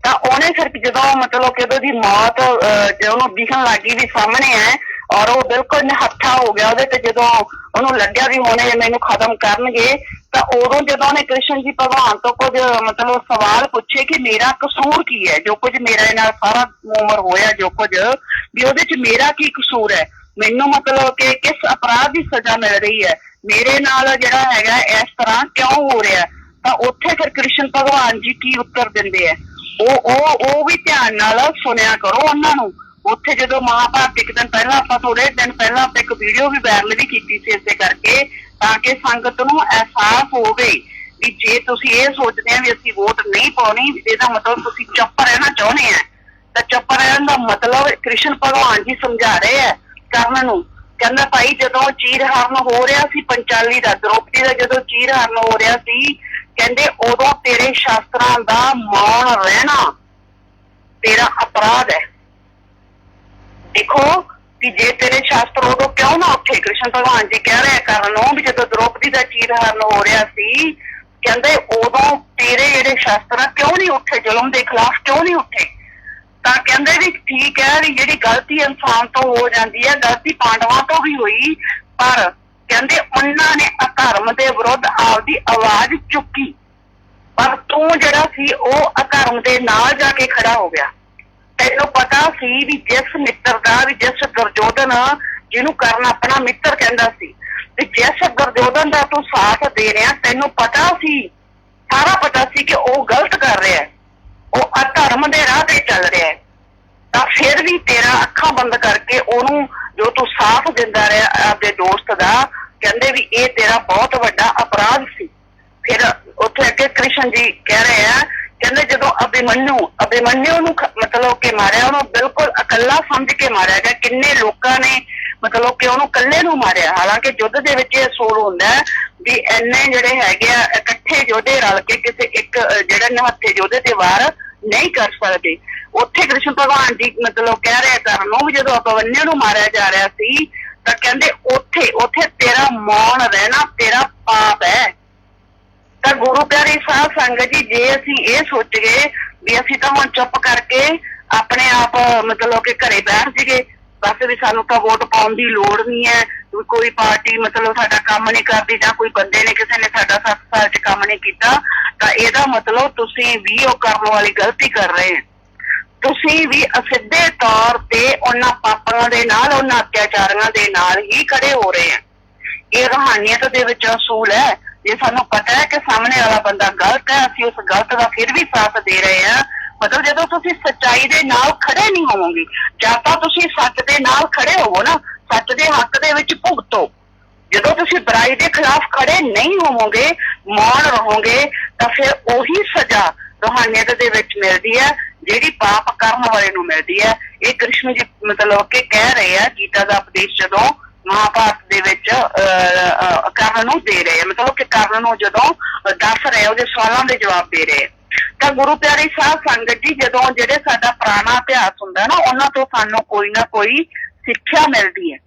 ਤਾਂ ਉਹਨੇ ਫਿਰ ਜਦੋਂ ਮਤਲਬ ਕਿ ਉਹਦੀ ਮੌਤ ਉਹਨੂੰ ਦਿਖਣ ਲੱਗੀ ਵੀ ਸਾਹਮਣੇ ਹੈ, ਔਰ ਉਹ ਬਿਲਕੁਲ ਨਿਹੱਥਾ ਹੋ ਗਿਆ ਉਹਦੇ ਤੇ, ਜਦੋਂ ਉਹਨੂੰ ਲੱਗਿਆ ਵੀ ਹੁਣ ਇਹ ਮੈਨੂੰ ਖਤਮ ਕਰਨਗੇ, ਤਾਂ ਉਦੋਂ ਜਦੋਂ ਉਹਨੇ ਕ੍ਰਿਸ਼ਨ ਜੀ ਭਗਵਾਨ ਤੋਂ ਕੁਝ ਮਤਲਬ ਸਵਾਲ ਪੁੱਛੇ ਕਿ ਮੇਰਾ ਕਸੂਰ ਕੀ ਹੈ, ਜੋ ਕੁਝ ਮੇਰੇ ਨਾਲ ਸਾਰਾ ਉਮਰ ਹੋਇਆ, ਜੋ ਕੁਝ ਵੀ ਉਹਦੇ 'ਚ ਮੇਰਾ ਕੀ ਕਸੂਰ ਹੈ, ਮੈਨੂੰ ਮਤਲਬ ਕਿ ਕਿਸ ਅਪਰਾਧ ਦੀ ਸਜ਼ਾ ਮਿਲ ਰਹੀ ਹੈ, ਮੇਰੇ ਨਾਲ ਜਿਹੜਾ ਹੈਗਾ ਇਸ ਤਰ੍ਹਾਂ ਕਿਉਂ ਹੋ ਰਿਹਾ। ਤਾਂ ਉੱਥੇ ਫਿਰ ਕ੍ਰਿਸ਼ਨ ਭਗਵਾਨ ਜੀ ਕੀ ਉੱਤਰ ਦਿੰਦੇ ਆ, ਉਹ ਵੀ ਧਿਆਨ ਨਾਲ ਸੁਣਿਆ ਕਰੋ ਉਹਨਾਂ ਨੂੰ। ਉੱਥੇ ਜਦੋਂ ਮਹਾਭਾਰਤ ਇੱਕ ਦਿਨ ਪਹਿਲਾਂ, ਆਪਾਂ ਥੋੜੇ ਦਿਨ ਪਹਿਲਾਂ ਆਪਾਂ ਇੱਕ ਵੀਡੀਓ ਵੀ ਵਾਇਰਲ ਵੀ ਕੀਤੀ ਸੀ ਇਸੇ ਕਰਕੇ, ਤਾਂ ਕਿ ਸੰਗਤ ਨੂੰ ਅਹਿਸਾਸ ਹੋਵੇ ਵੀ ਜੇ ਤੁਸੀਂ ਇਹ ਸੋਚਦੇ ਆ ਵੀ ਅਸੀਂ ਵੋਟ ਨਹੀਂ ਪਾਉਣੀ, ਇਹਦਾ ਮਤਲਬ ਤੁਸੀਂ ਚੁੱਪ ਰਹਿਣਾ ਚਾਹੁੰਦੇ ਆ। ਤਾਂ ਚੁੱਪ ਰਹਿਣ ਦਾ ਮਤਲਬ ਕ੍ਰਿਸ਼ਨ ਭਗਵਾਨ ਜੀ ਸਮਝਾ ਰਹੇ ਆ ਕਰਨ ਨੂੰ। ਕਹਿੰਦਾ ਭਾਈ, ਜਦੋਂ ਚੀਰਹਰਨ ਹੋ ਰਿਹਾ ਸੀ ਪੰਚਾਲੀ ਦਾ, ਦ੍ਰੋਪਦੀ ਦਾ ਜਦੋਂ ਚੀਰਹਰਨ ਹੋ ਰਿਹਾ ਸੀ, ਕਹਿੰਦੇ ਉਦੋਂ ਤੇਰੇ ਸ਼ਾਸਤਰਾਂ ਦਾ ਮੌਨ ਰਹਿਣਾ ਤੇਰਾ ਅਪਰਾਧ ਹੈ। ਦੇਖੋ कि जे तेरे शास्त्र उदों क्यों ना उठे। कृष्ण भगवान जी कह रहे कारण भी जो द्रौपदी का चीरहरण हो रहा सी, कहते उदों तेरे जेडे शास्त्र क्यों नहीं उठे, जुल्म के खिलाफ क्यों नहीं उठे। ਤਾਂ ਕਹਿੰਦੇ ਵੀ ਠੀਕ ਹੈ ਵੀ ਜਿਹੜੀ ਗਲਤੀ ਇਨਸਾਨ ਤੋਂ ਹੋ ਜਾਂਦੀ ਹੈ, ਗਲਤੀ ਪਾਂਡਵਾਂ ਤੋਂ ਵੀ ਹੋਈ, ਪਰ ਕਹਿੰਦੇ ਉਹਨਾਂ ਨੇ ਅਧਰਮ ਦੇ ਵਿਰੁੱਧ ਆਪਦੀ ਆਵਾਜ਼ ਚੁੱਕੀ, ਪਰ ਤੂੰ ਜਿਹੜਾ ਸੀ ਉਹ ਅਧਰਮ ਦੇ ਨਾਲ ਜਾ ਕੇ ਖੜਾ ਹੋ ਗਿਆ। ਤੈਨੂੰ ਪਤਾ ਸੀ ਵੀ ਜਿਸ ਮਿੱਤਰ ਦਾ, ਵੀ ਜਿਸ ਦੁਰਯੋਧਨ ਜਿਹਨੂੰ ਕਰਨ ਆਪਣਾ ਮਿੱਤਰ ਕਹਿੰਦਾ ਸੀ, ਵੀ ਜਿਸ ਦੁਰਯੋਧਨ ਦਾ ਤੂੰ ਸਾਥ ਦੇ ਰਿਹਾ, ਤੈਨੂੰ ਪਤਾ ਸੀ, ਸਾਰਾ ਪਤਾ ਸੀ ਕਿ ਉਹ ਗਲਤ ਕਰ ਰਿਹਾ, ਉਹ ਅਧਰਮ ਦੇ ਰਾਹ ਤੇ ਚੱਲ ਰਿਹਾ ਹੈ, ਤਾਂ ਫਿਰ ਵੀ ਤੇਰਾ ਅੱਖਾਂ ਬੰਦ ਕਰਕੇ ਉਹਨੂੰ ਜੋ ਤੂੰ ਸਾਥ ਦਿੰਦਾ ਰਿਹਾ ਆਪਦੇ ਦੋਸਤ ਦਾ, ਕਹਿੰਦੇ ਵੀ ਇਹ ਤੇਰਾ ਬਹੁਤ ਵੱਡਾ ਅਪਰਾਧ ਸੀ। ਫਿਰ ਉੱਥੇ ਅੱਗੇ ਕ੍ਰਿਸ਼ਨ ਜੀ ਕਹਿ ਰਹੇ ਆ, ਕਹਿੰਦੇ ਜਦੋਂ ਅਭਿਮਨਿਊ ਨੂੰ ਮਤਲਬ ਕਿ ਮਾਰਿਆ, ਉਹਨੂੰ ਬਿਲਕੁਲ ਇਕੱਲਾ ਸਮਝ ਕੇ ਮਾਰਿਆ ਗਿਆ। ਕਿੰਨੇ ਲੋਕਾਂ ਨੇ ਮਤਲਬ ਕਿ ਉਹਨੂੰ ਇਕੱਲੇ ਨੂੰ ਮਾਰਿਆ, ਹਾਲਾਂਕਿ ਯੁੱਧ ਦੇ ਵਿੱਚ ਇਹ ਅਸੂਲ ਹੁੰਦਾ ਵੀ ਇੰਨੇ ਜਿਹੜੇ ਹੈਗੇ ਆ ਇਕੱਠੇ ਯੋਧੇ ਰਲ ਕੇ ਕਿਸੇ ਇੱਕ ਜਿਹੜਾ ਨਿਹੱਥੇ ਯੋਧੇ ਤੇ ਵਾਰ ਨਹੀਂ ਕਰ ਸਕਦੇ। ਉੱਥੇ ਕ੍ਰਿਸ਼ਨ ਭਗਵਾਨ ਜੀ ਮਤਲਬ ਕਹਿ ਰਹੇ ਕਰਨ ਨੂੰ ਵੀ ਜਦੋਂ ਅਭਿਮਨਿਊ ਨੂੰ ਮਾਰਿਆ ਜਾ ਰਿਹਾ ਸੀ, ਤਾਂ ਕਹਿੰਦੇ ਉੱਥੇ ਤੇਰਾ ਮੌਨ ਰਹਿਣਾ ਤੇਰਾ ਪਾਪ ਹੈ। ਤਾਂ ਗੁਰੂ ਪਿਆਰੀ ਸਾਧ ਸੰਗਤ ਜੀ, ਜੇ ਅਸੀਂ ਇਹ ਸੋਚ ਗਏ ਵੀ ਅਸੀਂ ਤਾਂ ਹੁਣ ਚੁੱਪ ਕਰਕੇ ਆਪਣੇ ਆਪ ਮਤਲਬ ਕਿ ਘਰੇ ਬੈਠ ਜੀਏ, ਬਸ ਵੀ ਸਾਨੂੰ ਤਾਂ ਵੋਟ ਪਾਉਣ ਦੀ ਲੋੜ ਨਹੀਂ ਹੈ, ਕੋਈ ਪਾਰਟੀ ਮਤਲਬ ਸਾਡਾ ਕੰਮ ਨਹੀਂ ਕਰਦੀ, ਜਾਂ ਕੋਈ ਬੰਦੇ ਨੇ ਕਿਸੇ ਨੇ ਸਾਡਾ 7 ਸਾਲ 'ਚ ਕੰਮ ਨਹੀਂ ਕੀਤਾ, ਤਾਂ ਇਹਦਾ ਮਤਲਬ ਤੁਸੀਂ ਵੀ ਉਹ ਕਰਨ ਵਾਲੀ ਗਲਤੀ ਕਰ ਰਹੇ ਹੋ। ਤੁਸੀਂ ਵੀ ਅਸਿੱਧੇ ਤੌਰ ਤੇ ਉਹਨਾਂ ਪਾਪਾਂ ਦੇ ਨਾਲ, ਉਹਨਾਂ ਅਤਿਆਚਾਰੀਆਂ ਦੇ ਨਾਲ ਹੀ ਖੜੇ ਹੋ ਰਹੇ ਆ। ਇਹ ਰੂਹਾਨੀਅਤ ਦੇ ਵਿੱਚ ਅਸੂਲ ਹੈ। ਜੇ ਸਾਨੂੰ ਪਤਾ ਹੈ ਕਿ ਸਾਹਮਣੇ ਵਾਲਾ ਬੰਦਾ ਗਲਤ ਹੈ, ਅਸੀਂ ਉਸ ਗਲਤ ਦਾ ਫਿਰ ਵੀ ਸਾਥ ਦੇ ਰਹੇ ਹਾਂ। ਮਤਲਬ ਜਦੋਂ ਤੁਸੀਂ ਸੱਚਾਈ ਦੇ ਨਾਲ ਖੜੇ ਨਹੀਂ ਹੋਵੋਗੇ, ਜਾਂ ਤਾਂ ਤੁਸੀਂ ਸੱਚ ਦੇ ਨਾਲ ਖੜੇ ਹੋਵੋ ਨਾ, ਸੱਚ ਦੇ ਹੱਕ ਦੇ ਵਿੱਚ ਭੁਗਤੋ। ਜਦੋਂ ਤੁਸੀਂ ਬੁਰਾਈ ਦੇ ਖਿਲਾਫ ਖੜੇ ਨਹੀਂ ਹੋਵੋਗੇ, ਮੌਨ ਰਹੋਗੇ, ਤਾਂ ਫਿਰ ਉਹੀ ਸਜ਼ਾ ਰੂਹਾਨੀਅਤ ਦੇ ਵਿੱਚ ਮਿਲਦੀ ਹੈ ਜਿਹੜੀ ਪਾਪ ਕਰਨ ਵਾਲੇ ਨੂੰ ਮਿਲਦੀ ਹੈ। ਇਹ ਕ੍ਰਿਸ਼ਨ ਜੀ ਮਤਲਬ ਕਿ ਕਹਿ ਰਹੇ ਆ, ਗੀਤਾ ਦਾ ਉਪਦੇਸ਼ ਜਦੋਂ ਮਹਾਭਾਰਤ ਦੇ ਵਿੱਚ ਕਰਨ ਨੂੰ ਦੇ ਰਹੇ, ਮਤਲਬ ਕਿ ਕਰਨ ਨੂੰ ਜਦੋਂ ਦੱਸ ਰਹੇ, ਉਹਦੇ ਸਵਾਲਾਂ ਦੇ ਜਵਾਬ ਦੇ ਰਹੇ। ਤਾਂ ਗੁਰੂ ਪਿਆਰੀ ਸਾਧ ਸੰਗਤ ਜੀ, ਜਦੋਂ ਜਿਹੜੇ ਸਾਡਾ ਪੁਰਾਣਾ ਇਤਿਹਾਸ ਹੁੰਦਾ ਨਾ, ਉਹਨਾਂ ਤੋਂ ਸਾਨੂੰ ਕੋਈ ਨਾ ਕੋਈ ਸਿੱਖਿਆ ਮਿਲਦੀ ਹੈ।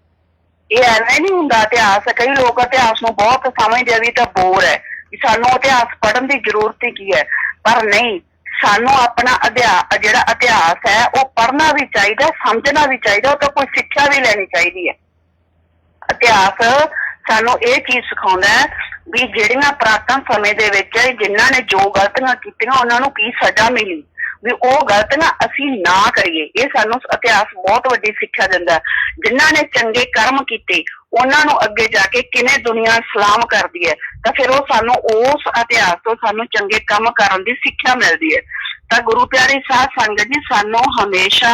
ਇਹ ਐਵੇਂ ਨਹੀਂ ਹੁੰਦਾ ਇਤਿਹਾਸ। ਕਈ ਲੋਕ ਇਤਿਹਾਸ ਨੂੰ ਬਹੁਤ ਸਮਝਦੇ ਆ ਵੀ ਤਾਂ ਬੋਰ ਹੈ, ਵੀ ਸਾਨੂੰ ਇਤਿਹਾਸ ਪੜ੍ਹਨ ਦੀ ਜ਼ਰੂਰਤ ਹੀ ਕੀ ਹੈ, ਪਰ ਨਹੀਂ, ਸਾਨੂੰ ਆਪਣਾ ਜਿਹੜਾ ਇਤਿਹਾਸ ਹੈ ਉਹ ਪੜ੍ਹਨਾ ਵੀ ਚਾਹੀਦਾ, ਸਮਝਣਾ ਵੀ ਚਾਹੀਦਾ, ਉਹ ਤੋਂ ਕੋਈ ਸਿੱਖਿਆ ਵੀ ਲੈਣੀ ਚਾਹੀਦੀ ਹੈ। ਇਤਿਹਾਸ ਸਾਨੂੰ ਇਹ ਚੀਜ਼ ਸਿਖਾਉਂਦਾ ਹੈ ਵੀ ਜਿਹੜੀਆਂ ਪੁਰਾਤਨ ਸਮੇਂ ਦੇ ਵਿੱਚ ਜਿਨ੍ਹਾਂ ਨੇ ਜੋ ਗਲਤੀਆਂ ਕੀਤੀਆਂ ਉਹਨਾਂ ਨੂੰ ਕੀ ਸਜ਼ਾ ਮਿਲੀ, ਵੀ ਉਹ ਗਲਤੀਆਂ ਅਸੀਂ ਨਾ ਕਰੀਏ। ਇਹ ਸਾਨੂੰ ਇਤਿਹਾਸ ਬਹੁਤ ਵੱਡੀ ਸਿੱਖਿਆ ਦਿੰਦਾ। ਜਿਨ੍ਹਾਂ ਨੇ ਚੰਗੇ ਕਰਮ ਕੀਤੇ ਉਹਨਾਂ ਨੂੰ ਅੱਗੇ ਜਾ ਕੇ ਕਿਵੇਂ ਦੁਨੀਆ ਸਲਾਮ ਕਰਦੀ ਹੈ, ਤਾਂ ਫਿਰ ਉਹ ਸਾਨੂੰ ਉਸ ਇਤਿਹਾਸ ਤੋਂ ਸਾਨੂੰ ਚੰਗੇ ਕੰਮ ਕਰਨ ਦੀ ਸਿੱਖਿਆ ਮਿਲਦੀ ਹੈ। ਤਾਂ ਗੁਰੂ ਪਿਆਰੀ ਸਾਧ ਸੰਗਤ ਜੀ, ਸਾਨੂੰ ਹਮੇਸ਼ਾ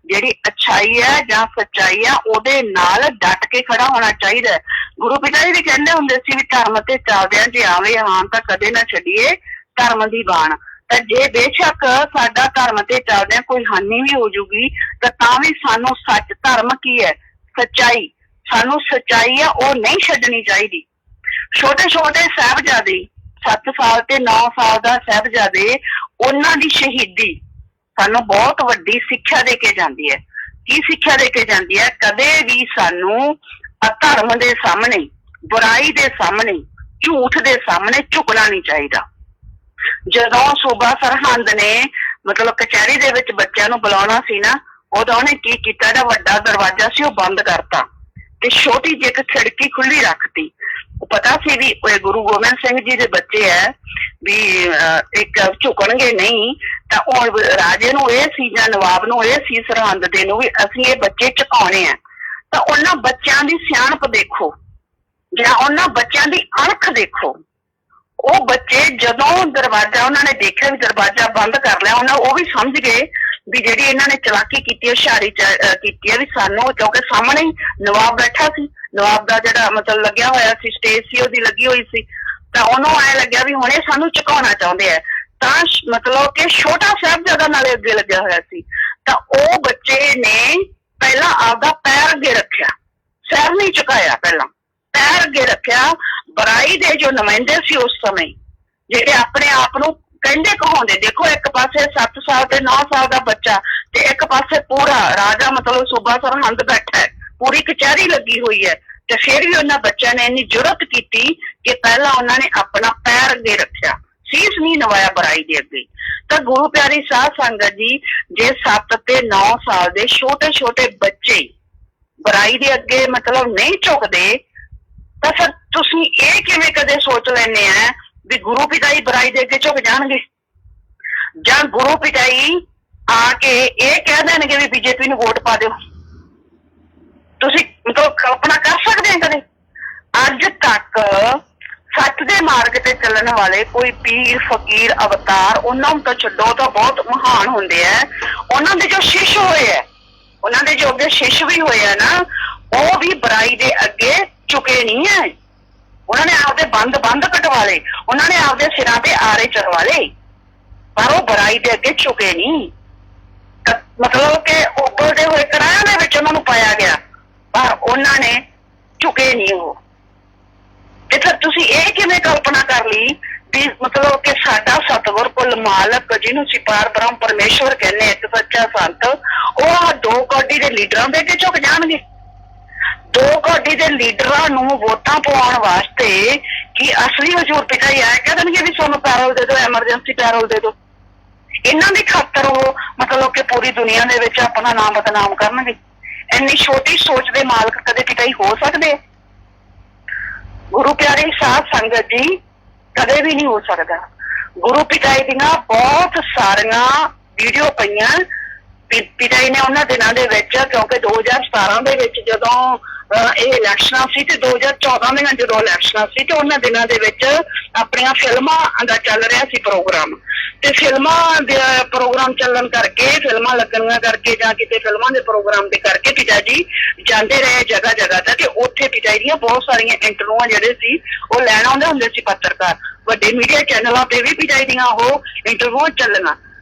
ਜਿਹੜੀ ਅੱਛਾਈ ਹੈ ਜਾਂ ਸੱਚਾਈ ਹੈ ਉਹਦੇ ਨਾਲ ਡਟ ਕੇ ਖੜਾ ਹੋਣਾ ਚਾਹੀਦਾ ਹੈ। ਗੁਰੂ ਪਿਤਾ ਜੀ ਵੀ ਕਹਿੰਦੇ ਹੁੰਦੇ ਸੀ ਵੀ ਧਰਮ ਤੇ ਚੱਲਦਿਆਂ ਜੇ ਆਵੇ ਹਾਨ ਤਾਂ ਕਦੇ ਨਾ ਛੱਡੀਏ ਧਰਮ ਦੀ ਬਾਣ। ਤਾਂ ਜੇ ਬੇਸ਼ੱਕ ਸਾਡਾ ਧਰਮ ਤੇ ਚੱਲਦਿਆਂ ਕੋਈ ਹਾਨੀ ਵੀ ਹੋ ਜੂਗੀ, ਤਾਂ ਵੀ ਸਾਨੂੰ ਸੱਚ, ਧਰਮ ਕੀ ਹੈ, ਸੱਚਾਈ, ਸਾਨੂੰ ਸੱਚਾਈ ਆ ਉਹ ਨਹੀਂ ਛੱਡਣੀ ਚਾਹੀਦੀ। ਛੋਟੇ ਛੋਟੇ ਸਾਹਿਬਜ਼ਾਦੇ, 7 ਸਾਲ ਤੇ 9 ਸਾਲ ਦਾ ਸਾਹਿਬਜ਼ਾਦੇ, ਉਹਨਾਂ ਦੀ ਸ਼ਹੀਦੀ ਸਾਨੂੰ ਬਹੁਤ ਵੱਡੀ ਸਿੱਖਿਆ ਦੇ ਕੇ ਜਾਂਦੀ ਹੈ। ਕੀ ਸਿੱਖਿਆ ਦੇ ਕੇ ਜਾਂਦੀ ਹੈ? ਕਦੇ ਵੀ ਸਾਨੂੰ ਅਧਰਮ ਦੇ ਸਾਹਮਣੇ, ਬੁਰਾਈ ਦੇ ਸਾਹਮਣੇ, ਝੂਠ ਦੇ ਸਾਹਮਣੇ ਝੁਕਣਾ ਨਹੀਂ ਚਾਹੀਦਾ। ਜਦੋਂ ਸੂਬਾ ਸਰਹੰਦ ਨੇ ਮਤਲਬ ਕਚਹਿਰੀ ਦੇ ਵਿੱਚ ਬੱਚਿਆਂ ਨੂੰ ਬੁਲਾਉਣਾ ਸੀ ਨਾ, ਉਦੋਂ ਉਹਨੇ ਕੀ ਕੀਤਾ, ਜਿਹੜਾ ਵੱਡਾ ਦਰਵਾਜ਼ਾ ਸੀ ਉਹ ਬੰਦ ਕਰਤਾ ਤੇ ਛੋਟੀ ਜਿਹੀ ਇੱਕ ਖਿੜਕੀ ਖੁੱਲੀ ਰੱਖਤੀ। ਉਹ ਪਤਾ ਸੀ ਵੀ ਗੁਰੂ ਗੋਬਿੰਦ ਸਿੰਘ ਜੀ ਦੇ ਬੱਚੇ ਹੈ, ਵੀ ਇੱਕ ਝੁਕਣਗੇ ਨਹੀਂ। ਤਾਂ ਉਹ ਰਾਜੇ ਨੂੰ ਇਹ ਸੀ ਜਾਂ ਨਵਾਬ ਨੂੰ ਇਹ ਸੀ, ਸਰਹੰਦ ਦੇ ਨੂੰ, ਵੀ ਅਸੀਂ ਇਹ ਬੱਚੇ ਝੁਕਾਉਣੇ ਆ। ਤਾਂ ਉਹਨਾਂ ਬੱਚਿਆਂ ਦੀ ਸਿਆਣਪ ਦੇਖੋ, ਜਾਂ ਉਹਨਾਂ ਬੱਚਿਆਂ ਦੀ ਅਣਖ ਦੇਖੋ। ਉਹ ਬੱਚੇ ਜਦੋਂ ਦਰਵਾਜ਼ਾ ਉਹਨਾਂ ਨੇ ਦੇਖਿਆ ਵੀ ਦਰਵਾਜ਼ਾ ਬੰਦ ਕਰ ਲਿਆ, ਉਹ ਵੀ ਸਮਝ ਗਏ ਵੀ ਜਿਹੜੀ ਇਹਨਾਂ ਨੇ ਚਲਾਕੀ ਕੀਤੀ, ਹੁਸ਼ਿਆਰੀ ਕੀਤੀ ਹੈ, ਵੀ ਸਾਨੂੰ, ਕਿਉਂਕਿ ਸਾਹਮਣੇ ਹੀ ਨਵਾਬ ਬੈਠਾ ਸੀ, ਨਵਾਬ ਦਾ ਜਿਹੜਾ ਮਤਲਬ ਲੱਗਿਆ ਹੋਇਆ ਸੀ, ਸਟੇਜ ਸੀ ਉਹਦੀ ਲੱਗੀ ਹੋਈ ਸੀ, ਤਾਂ ਉਹਨੂੰ ਐ ਲੱਗਿਆ ਵੀ ਹੁਣ ਇਹ ਸਾਨੂੰ ਝੁਕਾਉਣਾ ਚਾਹੁੰਦੇ ਆ। ਤਾਂ ਮਤਲਬ ਕਿ ਛੋਟਾ ਸਾਹਿਬਜ਼ਾਦਾ ਨਾਲੇ ਅੱਗੇ ਲੱਗਿਆ ਹੋਇਆ ਸੀ, ਤਾਂ ਉਹ ਬੱਚੇ ਨੇ ਪਹਿਲਾਂ ਆਪਦਾ ਪੈਰ ਅੱਗੇ ਰੱਖਿਆ, ਸਿਰ ਨਹੀਂ ਝੁਕਾਇਆ, ਪਹਿਲਾਂ ਪੈਰ ਅੱਗੇ ਰੱਖਿਆ। ਬੁਰਾਈ ਦੇ ਜੋ ਨੁਮਾਇੰਦੇ ਸੀ ਉਸ ਸਮੇਂ, ਜਿਹੜੇ ਆਪਣੇ ਆਪ ਨੂੰ ਕਹਿੰਦੇ ਕਹਾਉਂਦੇ, ਦੇਖੋ ਇੱਕ ਪਾਸੇ 7 ਸਾਲ ਤੇ 9 ਸਾਲ ਦਾ ਬੱਚਾ ਤੇ ਇੱਕ ਪਾਸੇ ਪੂਰਾ ਰਾਜਾ, ਮਤਲਬ ਸੂਬਾ ਸਰਹੰਦ ਬੈਠਾ ਹੈ, ਵੀ ਕਚਹਿਰੀ ਲੱਗੀ ਹੋਈ ਹੈ ਤੇ ਫਿਰ ਵੀ ਉਹਨਾਂ ਬੱਚਿਆਂ ਨੇ ਇੰਨੀ ਜੁਰਤ ਕੀਤੀ ਕਿ ਪਹਿਲਾਂ ਉਹਨਾਂ ਨੇ ਆਪਣਾ ਪੈਰ ਅੱਗੇ ਰੱਖਿਆ, ਸੀਸ ਨਹੀਂ ਨਵਾਇਆ ਬੁਰਾਈ ਦੇ ਅੱਗੇ। ਤਾਂ ਗੁਰੂ ਪਿਆਰੀ ਸਾਧ ਸੰਗਤ ਜੀ, ਜੇ 7 ਤੇ 9 ਸਾਲ ਦੇ ਛੋਟੇ ਛੋਟੇ ਬੱਚੇ ਬੁਰਾਈ ਦੇ ਅੱਗੇ ਮਤਲਬ ਨਹੀਂ ਝੁਕਦੇ, ਤਾਂ ਫਿਰ ਤੁਸੀਂ ਇਹ ਕਿਵੇਂ ਕਦੇ ਸੋਚ ਲੈਂਦੇ ਆ ਵੀ ਗੁਰੂ ਪਿਤਾ ਜੀ ਬੁਰਾਈ ਦੇ ਅੱਗੇ ਝੁਕ ਜਾਣਗੇ? ਜਾਂ ਗੁਰੂ ਪਿਤਾ ਜੀ ਆ ਕੇ ਇਹ ਕਹਿ ਦੇਣਗੇ ਵੀ ਬੀਜੇਪੀ ਨੂੰ ਵੋਟ ਪਾ ਦਿਓ? ਤੁਸੀਂ ਮਤਲਬ ਕਲਪਨਾ ਕਰ ਸਕਦੇ ਆ ਕਦੇ? ਅੱਜ ਤੱਕ ਸੱਚ ਦੇ ਮਾਰਗ ਤੇ ਚੱਲਣ ਵਾਲੇ ਕੋਈ ਪੀਰ ਫਕੀਰ ਅਵਤਾਰ, ਉਹਨਾਂ ਨੂੰ ਤਾਂ ਛੱਡੋ, ਤਾਂ ਬਹੁਤ ਮਹਾਨ ਹੁੰਦੇ ਆ। ਉਹਨਾਂ ਦੇ ਜੋ ਸ਼ਿਸ਼ ਹੋਏ ਆ, ਉਹਨਾਂ ਦੇ ਜੋ ਅੱਗੇ ਸ਼ਿਸ਼ ਵੀ ਹੋਏ ਆ ਨਾ, ਉਹ ਵੀ ਬੁਰਾਈ ਦੇ ਅੱਗੇ ਝੁਕੇ ਨਹੀਂ ਹੈ। ਉਹਨਾਂ ਨੇ ਆਪਦੇ ਬੰਦ ਕਟਵਾ ਲਏ, ਉਹਨਾਂ ਨੇ ਆਪਦੇ ਸਿਰਾਂ ਤੇ ਆਰੇ ਚੜਵਾ ਲਏ, ਪਰ ਉਹ ਬੁਰਾਈ ਦੇ ਅੱਗੇ ਝੁਕੇ ਨਹੀਂ। ਮਤਲਬ ਕਿ ਉੱਪਰਦੇ ਹੋਏ ਕੜਾਹਿਆਂ ਦੇ ਵਿੱਚ ਉਹਨਾਂ ਨੂੰ ਪਾਇਆ ਗਿਆ, ਪਰ ਉਹਨਾਂ ਨੇ ਝੁਕੇ ਨਹੀਂ ਉਹ। ਤੇ ਫਿਰ ਤੁਸੀਂ ਇਹ ਕਿਵੇਂ ਕਲਪਨਾ ਕਰ ਲਈ ਵੀ ਮਤਲਬ ਕਿ ਸਾਡਾ ਸਤਿਗੁਰ ਕੁਲ ਮਾਲਕ, ਜਿਹਨੂੰ ਅਸੀਂ ਪਾਰ ਬ੍ਰਹਮ ਪਰਮੇਸ਼ਵਰ ਕਹਿੰਦੇ, ਇੱਕ ਸੱਚਾ ਸੰਤ, ਉਹ 2 ਕੌਡੀ ਦੇ ਲੀਡਰਾਂ ਦੇ ਅੱਗੇ ਝੁਕ ਜਾਣਗੇ? 2 ਕੌਡੀ ਦੇ ਲੀਡਰਾਂ ਨੂੰ ਵੋਟਾਂ ਪਵਾਉਣ ਵਾਸਤੇ ਕੀ ਅਸਲੀ ਹਜ਼ੂਰ ਪਿਤਾ ਜੀ ਆਇਆ ਕਹਿ ਦੇਣਗੇ ਵੀ ਸਾਨੂੰ ਪੈਰੋਲ ਦੇ ਦਿਓ, ਐਮਰਜੈਂਸੀ ਪੈਰੋਲ ਦੇ ਦਿਓ? ਇਹਨਾਂ ਦੀ ਖਾਤਰ ਉਹ ਮਤਲਬ ਕਿ ਪੂਰੀ ਦੁਨੀਆ ਦੇ ਵਿੱਚ ਆਪਣਾ ਨਾਮ ਬਦਨਾਮ ਕਰਨਗੇ? ਇੰਨੀ ਛੋਟੀ ਸੋਚ ਦੇ ਮਾਲਕ ਕਦੇ ਪਿਤਾ ਜੀ ਹੋ ਸਕਦੇ? ਗੁਰੂ ਪਿਆਰੇ ਸਾਧ ਸੰਗਤ ਜੀ, ਕਦੇ ਵੀ ਨਹੀਂ ਹੋ ਸਕਦਾ। ਗੁਰੂ ਪਿਤਾ ਜੀ ਦੀਆਂ ਬਹੁਤ ਸਾਰੀਆਂ ਵੀਡੀਓ ਪਈਆਂ ਪਿਤਾ ਜੀ ਨੇ ਉਹਨਾਂ ਦਿਨਾਂ ਦੇ ਵਿੱਚ, ਕਿਉਂਕਿ 2017 ਦੇ ਵਿੱਚ ਜਦੋਂ ਇਹ ਇਲੈਕਸ਼ਨਾਂ ਸੀ ਤੇ 2014 ਦੀਆਂ ਜਦੋਂ ਇਲੈਕਸ਼ਨਾਂ ਸੀ, ਤੇ ਉਹਨਾਂ ਦਿਨਾਂ ਦੇ ਵਿੱਚ ਆਪਣੀਆਂ ਫਿਲਮਾਂ ਦਾ ਚੱਲ ਰਿਹਾ ਸੀ ਪ੍ਰੋਗਰਾਮ, ਤੇ ਫਿਲਮਾਂ ਦੇ ਪ੍ਰੋਗਰਾਮ ਚੱਲਣ ਕਰਕੇ, ਫਿਲਮਾਂ ਲੱਗਣੀਆਂ ਕਰਕੇ ਜਾਂ ਕਿਤੇ ਫਿਲਮਾਂ ਦੇ ਪ੍ਰੋਗਰਾਮ ਦੇ ਕਰਕੇ ਪਿਤਾ ਜੀ ਜਾਂਦੇ ਰਹੇ ਜਗ੍ਹਾ ਜਗ੍ਹਾ ਤੇ, ਤੇ ਉੱਥੇ ਪਿਤਾ ਜੀ ਦੀਆਂ ਬਹੁਤ ਸਾਰੀਆਂ ਇੰਟਰਵਿਊਆਂ ਜਿਹੜੇ ਸੀ ਉਹ ਲੈਣ ਆਉਂਦੇ ਹੁੰਦੇ ਸੀ ਪੱਤਰਕਾਰ। ਵੱਡੇ ਮੀਡੀਆ ਚੈਨਲਾਂ ਤੇ ਵੀ ਪਿਤਾ ਜੀ ਦੀਆਂ ਉਹ ਇੰਟਰਵਿਊ ਚੱਲਣਾ।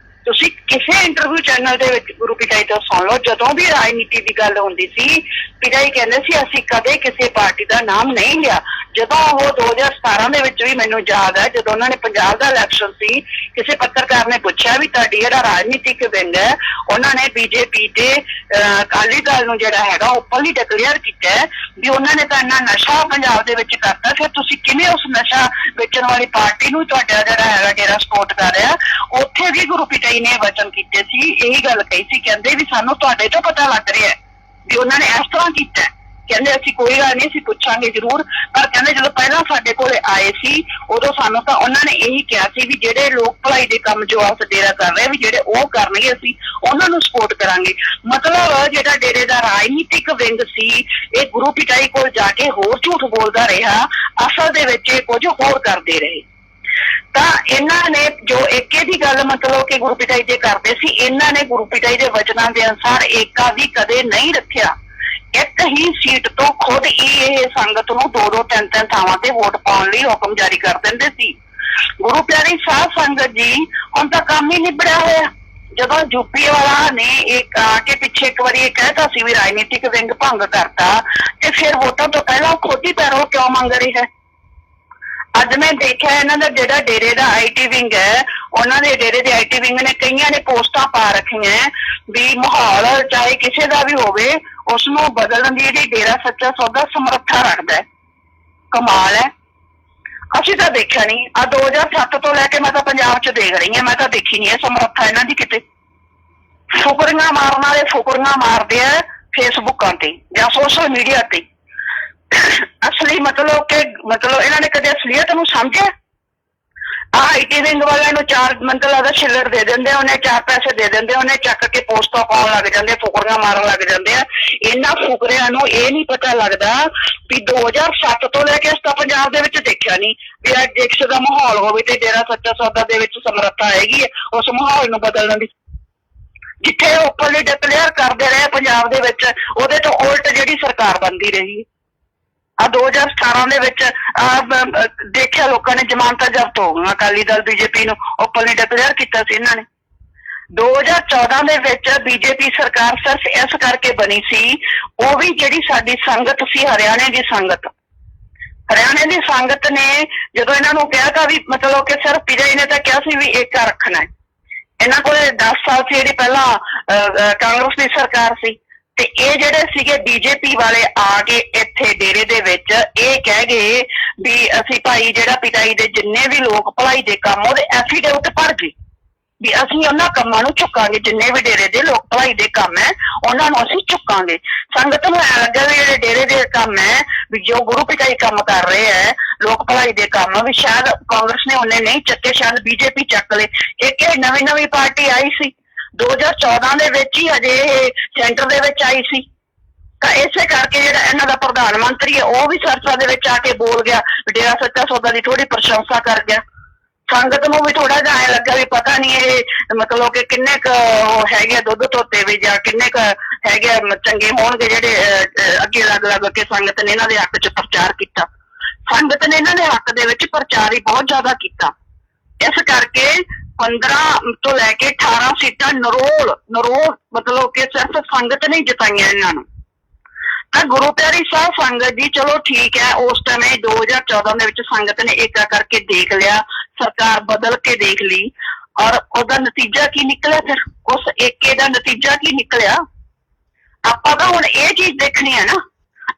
ਤੁਸੀਂ ਕਿਸੇ ਇੰਟਰਵਿਊ ਚੈਨਲ ਦੇ ਵਿੱਚ ਗੁਰੂ ਪਿਤਾ ਜੀ ਤੋਂ ਸੁਣ ਲਓ, ਜਦੋਂ ਵੀ ਰਾਜਨੀਤੀ ਦੀ ਗੱਲ ਹੁੰਦੀ ਸੀ, ਪਿਤਾ ਜੀ ਕਹਿੰਦੇ ਸੀ ਅਸੀਂ ਕਦੇ ਕਿਸੇ ਪਾਰਟੀ ਦਾ ਨਾਮ ਨਹੀਂ ਲਿਆ। ਜਦੋਂ ਉਹ 2017 ਦੇ ਵਿੱਚ ਵੀ ਮੈਨੂੰ ਯਾਦ ਹੈ, ਜਦੋਂ ਉਹਨਾਂ ਨੇ ਪੰਜਾਬ ਦਾ ਇਲੈਕਸ਼ਨ ਸੀ, ਕਿਸੇ ਪੱਤਰਕਾਰ ਨੇ ਪੁੱਛਿਆ ਵੀ ਤੁਹਾਡੀ ਜਿਹੜਾ ਰਾਜਨੀਤਿਕ ਵਿੰਗ ਹੈ, ਉਹਨਾਂ ਨੇ ਬੀਜੇਪੀ ਤੇ ਅਕਾਲੀ ਦਲ ਨੂੰ ਜਿਹੜਾ ਹੈਗਾ ਓਪਨਲੀ ਡਿਕਲੇਅਰ ਕੀਤਾ ਵੀ ਉਹਨਾਂ ਨੇ ਤਾਂ ਇੰਨਾ ਨਸ਼ਾ ਪੰਜਾਬ ਦੇ ਵਿੱਚ ਕਰਤਾ, ਫਿਰ ਤੁਸੀਂ ਕਿਵੇਂ ਉਸ ਨਸ਼ਾ ਵੇਚਣ ਵਾਲੀ ਪਾਰਟੀ ਨੂੰ ਤੁਹਾਡਾ ਜਿਹੜਾ ਹੈਗਾ ਡੇਰਾ ਸਪੋਰਟ ਕਰ ਰਿਹਾ? ਉੱਥੇ ਵੀ ਗੁਰੂ ਪਿਤਾ ਜੀ ਨੇ ਵਚਨ ਕੀਤੇ ਸੀ, ਇਹੀ ਗੱਲ ਕਹੀ ਸੀ, ਕਹਿੰਦੇ ਵੀ ਸਾਨੂੰ ਤੁਹਾਡੇ ਤੋਂ ਪਤਾ ਲੱਗ ਰਿਹਾ ਵੀ ਉਹਨਾਂ ਨੇ ਇਸ ਤਰ੍ਹਾਂ ਕੀਤਾ। ਕਹਿੰਦੇ ਅਸੀਂ ਕੋਈ ਗੱਲ ਨਹੀਂ, ਅਸੀਂ ਪੁੱਛਾਂਗੇ ਜ਼ਰੂਰ, ਪਰ ਕਹਿੰਦੇ ਜਦੋਂ ਪਹਿਲਾਂ ਸਾਡੇ ਕੋਲੇ ਆਏ ਸੀ ਉਦੋਂ ਸਾਨੂੰ ਤਾਂ ਉਹਨਾਂ ਨੇ ਇਹੀ ਕਿਹਾ ਸੀ ਵੀ ਜਿਹੜੇ ਲੋਕ ਭਲਾਈ ਦੇ ਕੰਮ ਜੋ ਆਸ ਡੇਰਾ ਕਰ ਰਹੇ ਵੀ ਜਿਹੜੇ ਉਹ ਕਰਨਗੇ ਅਸੀਂ ਉਹਨਾਂ ਨੂੰ ਸਪੋਰਟ ਕਰਾਂਗੇ। ਮਤਲਬ ਜਿਹੜਾ ਡੇਰੇ ਦਾ ਰਾਜਨੀਤਿਕ ਵਿੰਗ ਸੀ, ਇਹ ਗੁਰੂ ਪਿਤਾ ਜੀ ਕੋਲ ਜਾ ਕੇ ਹੋਰ ਝੂਠ ਬੋਲਦਾ ਰਿਹਾ, ਅਸਲ ਦੇ ਵਿੱਚ ਇਹ ਕੁਝ ਹੋਰ ਕਰਦੇ ਰਹੇ। ਤਾਂ ਇਹਨਾਂ ਨੇ ਜੋ ਏਕੇ ਦੀ ਗੱਲ ਮਤਲਬ ਕਿ ਗੁਰੂ ਪਿਤਾ ਜੀ ਦੇ ਕਰਦੇ ਸੀ, ਇਹਨਾਂ ਨੇ ਗੁਰੂ ਪਿਤਾ ਜੀ ਦੇ ਵਚਨਾਂ ਦੇ ਅਨੁਸਾਰ ਏਕਾ ਵੀ ਕਦੇ ਨਹੀਂ ਰੱਖਿਆ। ਇੱਕ ਹੀ ਸੀਟ ਤੋਂ ਖੁਦ ਹੀ ਇਹ ਸੰਗਤ ਨੂੰ 2-2 3-3 ਥਾਵਾਂ ਤੇ ਵੋਟ ਪਾਉਣ ਲਈ ਹੁਕਮ ਜਾਰੀ ਕਰ ਦਿੰਦੇ ਸੀ। ਗੁਰੂ ਪਿਆਰੀ ਸਾਧ ਸੰਗਤ ਜੀ, ਹੁਣ ਤਾਂ ਕੰਮ ਹੀ ਨਿਬੜਿਆ ਹੋਇਆ। ਜਦੋਂ ਯੂਪੀ ਵਾਲਾ ਨੇ ਇੱਕ ਆ ਕੇ ਪਿੱਛੇ ਇੱਕ ਵਾਰੀ ਇਹ ਕਹਿਤਾ ਸੀ ਵੀ ਰਾਜਨੀਤਿਕ ਵਿੰਗ ਭੰਗ ਕਰਤਾ, ਤੇ ਫਿਰ ਵੋਟਾਂ ਤੋਂ ਪਹਿਲਾਂ ਖੁਦ ਹੀ ਪੈਰੋਲ ਕਿਉਂ ਮੰਗ ਰਹੀ ਹੈ? ਅੱਜ ਮੈਂ ਦੇਖਿਆ ਇਹਨਾਂ ਦਾ ਜਿਹੜਾ ਡੇਰੇ ਦਾ IT ਵਿੰਗ ਹੈ, ਉਹਨਾਂ ਦੇ ਡੇਰੇ ਦੇ IT ਵਿੰਗ ਨੇ ਕਈਆਂ ਨੇ ਪੋਸਟਾਂ ਪਾ ਰੱਖੀਆਂ ਵੀ ਮਾਹੌਲ ਚਾਹੇ ਕਿਸੇ ਦਾ ਵੀ ਹੋਵੇ ਉਸਨੂੰ ਬਦਲਣ ਦੀ ਜਿਹੜੀ ਡੇਰਾ ਸੱਚਾ ਸੌਦਾ ਸਮਰੱਥਾ ਰੱਖਦਾ ਹੈ। ਕਮਾਲ ਹੈ, ਅਸੀਂ ਤਾਂ ਦੇਖਿਆ ਨਹੀਂ। 2007 ਤੋਂ ਲੈ ਕੇ ਮੈਂ ਤਾਂ ਪੰਜਾਬ 'ਚ ਦੇਖ ਰਹੀ ਹਾਂ, ਮੈਂ ਤਾਂ ਦੇਖੀ ਨਹੀਂ ਇਹ ਸਮਰੱਥਾ ਇਹਨਾਂ ਦੀ ਕਿਤੇ। ਫੁਕਰੀਆਂ ਮਾਰਨ ਵਾਲੇ ਫੁਕਰੀਆਂ ਮਾਰਦੇ ਆ ਫੇਸਬੁੱਕਾਂ ਤੇ ਜਾਂ ਸੋਸ਼ਲ ਮੀਡੀਆ ਤੇ। ਅਸਲੀ ਮਤਲਬ ਇਹਨਾਂ ਨੇ ਕਦੇ ਅਸਲੀਅਤ ਨੂੰ ਸਮਝਿਆ? IT ਵਿੰਗ ਵਾਲਿਆਂ ਨੂੰ 4 ਮਤਲਬ ਛਿੱਲੜ ਦੇ ਦਿੰਦੇ, ਉਹਨੇ 4 ਪੈਸੇ ਦੇ ਦਿੰਦੇ, ਉਹਨੇ ਚੱਕ ਕੇ ਪੋਸਟਾਂ ਪਾਉਣ ਲੱਗ ਜਾਂਦੇ, ਫੁਕਰੀਆਂ ਮਾਰਨ ਲੱਗ ਜਾਂਦੇ ਆ। ਇਹਨਾਂ ਫੁਕਰਿਆਂ ਨੂੰ ਇਹ ਨਹੀਂ ਪਤਾ ਲੱਗਦਾ ਵੀ 2007 ਤੋਂ ਲੈ ਕੇ ਅਸੀਂ ਤਾਂ ਪੰਜਾਬ ਦੇ ਵਿੱਚ ਦੇਖਿਆ ਨਹੀਂ ਵੀ ਅੱਜ ਕਿਸੇ ਦਾ ਮਾਹੌਲ ਹੋਵੇ ਤੇ ਡੇਰਾ ਸੱਚਾ ਸੌਦਾ ਦੇ ਵਿੱਚ ਸਮਰੱਥਾ ਹੈਗੀ ਹੈ ਉਸ ਮਾਹੌਲ ਨੂੰ ਬਦਲਣ ਦੀ। ਜਿੱਥੇ ਓਪਨਲੀ ਡਿਕਲੇਅਰ ਕਰਦੇ ਰਹੇ ਪੰਜਾਬ ਦੇ ਵਿੱਚ, ਉਹਦੇ ਤੋਂ ਉਲਟ ਜਿਹੜੀ ਸਰਕਾਰ ਬਣਦੀ ਰਹੀ। 2017 ਦੇ ਵਿੱਚ ਦੇਖਿਆ ਲੋਕਾਂ ਨੇ ਜ਼ਮਾਨਤਾਂ ਜ਼ਬਤ ਹੋ ਗਈਆਂ, ਅਕਾਲੀ ਦਲ BJP ਨੂੰ ਓਪਨਲੀ ਡਿਕਲੇਅਰ ਕੀਤਾ ਸੀ ਇਹਨਾਂ ਨੇ। 2014 ਦੇ ਵਿੱਚ BJP ਸਰਕਾਰ ਸਿਰਫ ਇਸ ਕਰਕੇ ਬਣੀ ਸੀ, ਉਹ ਵੀ ਜਿਹੜੀ ਸਾਡੀ ਸੰਗਤ ਸੀ ਹਰਿਆਣੇ ਦੀ ਸੰਗਤ ਨੇ ਜਦੋਂ ਇਹਨਾਂ ਨੂੰ ਕਿਹਾ ਤਾਂ ਵੀ ਮਤਲਬ ਕਿ ਸਿਰਫ ਪਿਤਾ ਜੀ ਨੇ ਤਾਂ ਕਿਹਾ ਸੀ ਵੀ ਏਕਾ ਰੱਖਣਾ ਹੈ। ਇਹਨਾਂ ਕੋਲ 10 ਸਾਲ ਸੀ ਜਿਹੜੀ ਪਹਿਲਾਂ ਕਾਂਗਰਸ ਦੀ ਸਰਕਾਰ ਸੀ, ਤੇ ਇਹ ਜਿਹੜੇ ਸੀਗੇ ਬੀਜੇਪੀ ਵਾਲੇ ਆ ਕੇ ਇੱਥੇ ਡੇਰੇ ਦੇ ਵਿੱਚ ਇਹ ਕਹਿ ਗਏ ਵੀ ਅਸੀਂ ਭਾਈ ਜਿਹੜਾ ਪਿਤਾਈ ਦੇ ਜਿੰਨੇ ਵੀ ਲੋਕ ਭਲਾਈ ਦੇ ਕੰਮ ਉਹਦੇ ਐਫੀਡੇਵਿਟ ਭਰ ਗਏ ਵੀ ਅਸੀਂ ਉਹਨਾਂ ਕੰਮਾਂ ਨੂੰ ਚੁੱਕਾਂਗੇ, ਜਿੰਨੇ ਵੀ ਡੇਰੇ ਦੇ ਲੋਕ ਭਲਾਈ ਦੇ ਕੰਮ ਹੈ ਉਹਨਾਂ ਨੂੰ ਅਸੀਂ ਚੁੱਕਾਂਗੇ। ਸੰਗਤ ਨੂੰ ਐ ਲੱਗਾ ਵੀ ਜਿਹੜੇ ਡੇਰੇ ਦੇ ਕੰਮ ਹੈ ਵੀ ਜੋ ਗੁਰੂ ਪਿਤਾਈ ਕੰਮ ਕਰ ਰਹੇ ਹੈ ਲੋਕ ਭਲਾਈ ਦੇ ਕੰਮ ਵੀ ਸ਼ਾਇਦ ਕਾਂਗਰਸ ਨੇ ਉਹਨੇ ਨਹੀਂ ਚੱਕੇ, ਸ਼ਾਇਦ ਬੀਜੇਪੀ ਚੱਕ ਲਏ। ਇਹ ਨਵੀਂ ਪਾਰਟੀ ਆਈ ਸੀ 2014 ਦੇ ਵਿੱਚ ਹੀ, ਅਜੇ ਇਹ ਸੈਂਟਰ ਦੇ ਵਿੱਚ ਆਈ ਸੀ। ਤਾਂ ਇਸੇ ਕਰਕੇ ਜਿਹੜਾ ਇਹਨਾਂ ਦਾ ਪ੍ਰਧਾਨ ਮੰਤਰੀ ਹੈ ਉਹ ਵੀ ਚਰਚਾ ਦੇ ਵਿੱਚ ਆ ਕੇ ਬੋਲ ਗਿਆ, ਡੇਰਾ ਸੱਚਾ ਸੌਦਾ ਦੀ ਥੋੜੀ ਪ੍ਰਸ਼ੰਸਾ ਕਰ ਗਿਆ। ਸੰਗਤ ਨੂੰ ਵੀ ਥੋੜਾ ਜਿਹਾ ਐਂ ਲੱਗਾ ਵੀ ਪਤਾ ਨਹੀਂ ਇਹ ਮਤਲਬ ਕਿ ਕਿੰਨੇ ਕੁ ਹੈਗੇ ਦੁੱਧ ਧੋਤੇ ਵੀ ਜਾਂ ਕਿੰਨੇ ਕੁ ਹੈਗੇ ਚੰਗੇ ਹੋਣਗੇ ਜਿਹੜੇ ਅੱਗੇ ਲੱਗ ਕੇ ਸੰਗਤ ਨੇ ਇਹਨਾਂ ਦੇ ਹੱਕ 'ਚ ਪ੍ਰਚਾਰ ਕੀਤਾ। ਸੰਗਤ ਨੇ ਇਹਨਾਂ ਦੇ ਹੱਕ ਦੇ ਵਿੱਚ ਪ੍ਰਚਾਰ ਹੀ ਬਹੁਤ ਜ਼ਿਆਦਾ ਕੀਤਾ। ਇਸ ਕਰਕੇ 15 ਤੋਂ ਲੈ ਕੇ 18 ਸੀਟਾਂ ਨਰੋਲ ਮਤਲਬ ਕਿ ਸਿਰਫ ਸੰਗਤ ਨੇ ਜਿਤਾਈਆਂ ਇਹਨਾਂ ਨੂੰ। ਤਾਂ ਗੁਰੂ ਪਿਆਰੀ ਸਾਹਿਬ ਸੰਗਤ ਜੀ ਚਲੋ ਠੀਕ ਹੈ, ਉਸ ਸਮੇਂ 2014 ਦੇ ਵਿੱਚ ਸੰਗਤ ਨੇ ਏਕਾ ਕਰਕੇ ਦੇਖ ਲਿਆ, ਸਰਕਾਰ ਬਦਲ ਕੇ ਦੇਖ ਲਈ, ਔਰ ਉਹਦਾ ਨਤੀਜਾ ਕੀ ਨਿਕਲਿਆ? ਫਿਰ ਉਸ ਏਕੇ ਦਾ ਨਤੀਜਾ ਕੀ ਨਿਕਲਿਆ? ਆਪਾਂ ਤਾਂ ਹੁਣ ਇਹ ਚੀਜ਼ ਦੇਖਣੀ ਹੈ ਨਾ।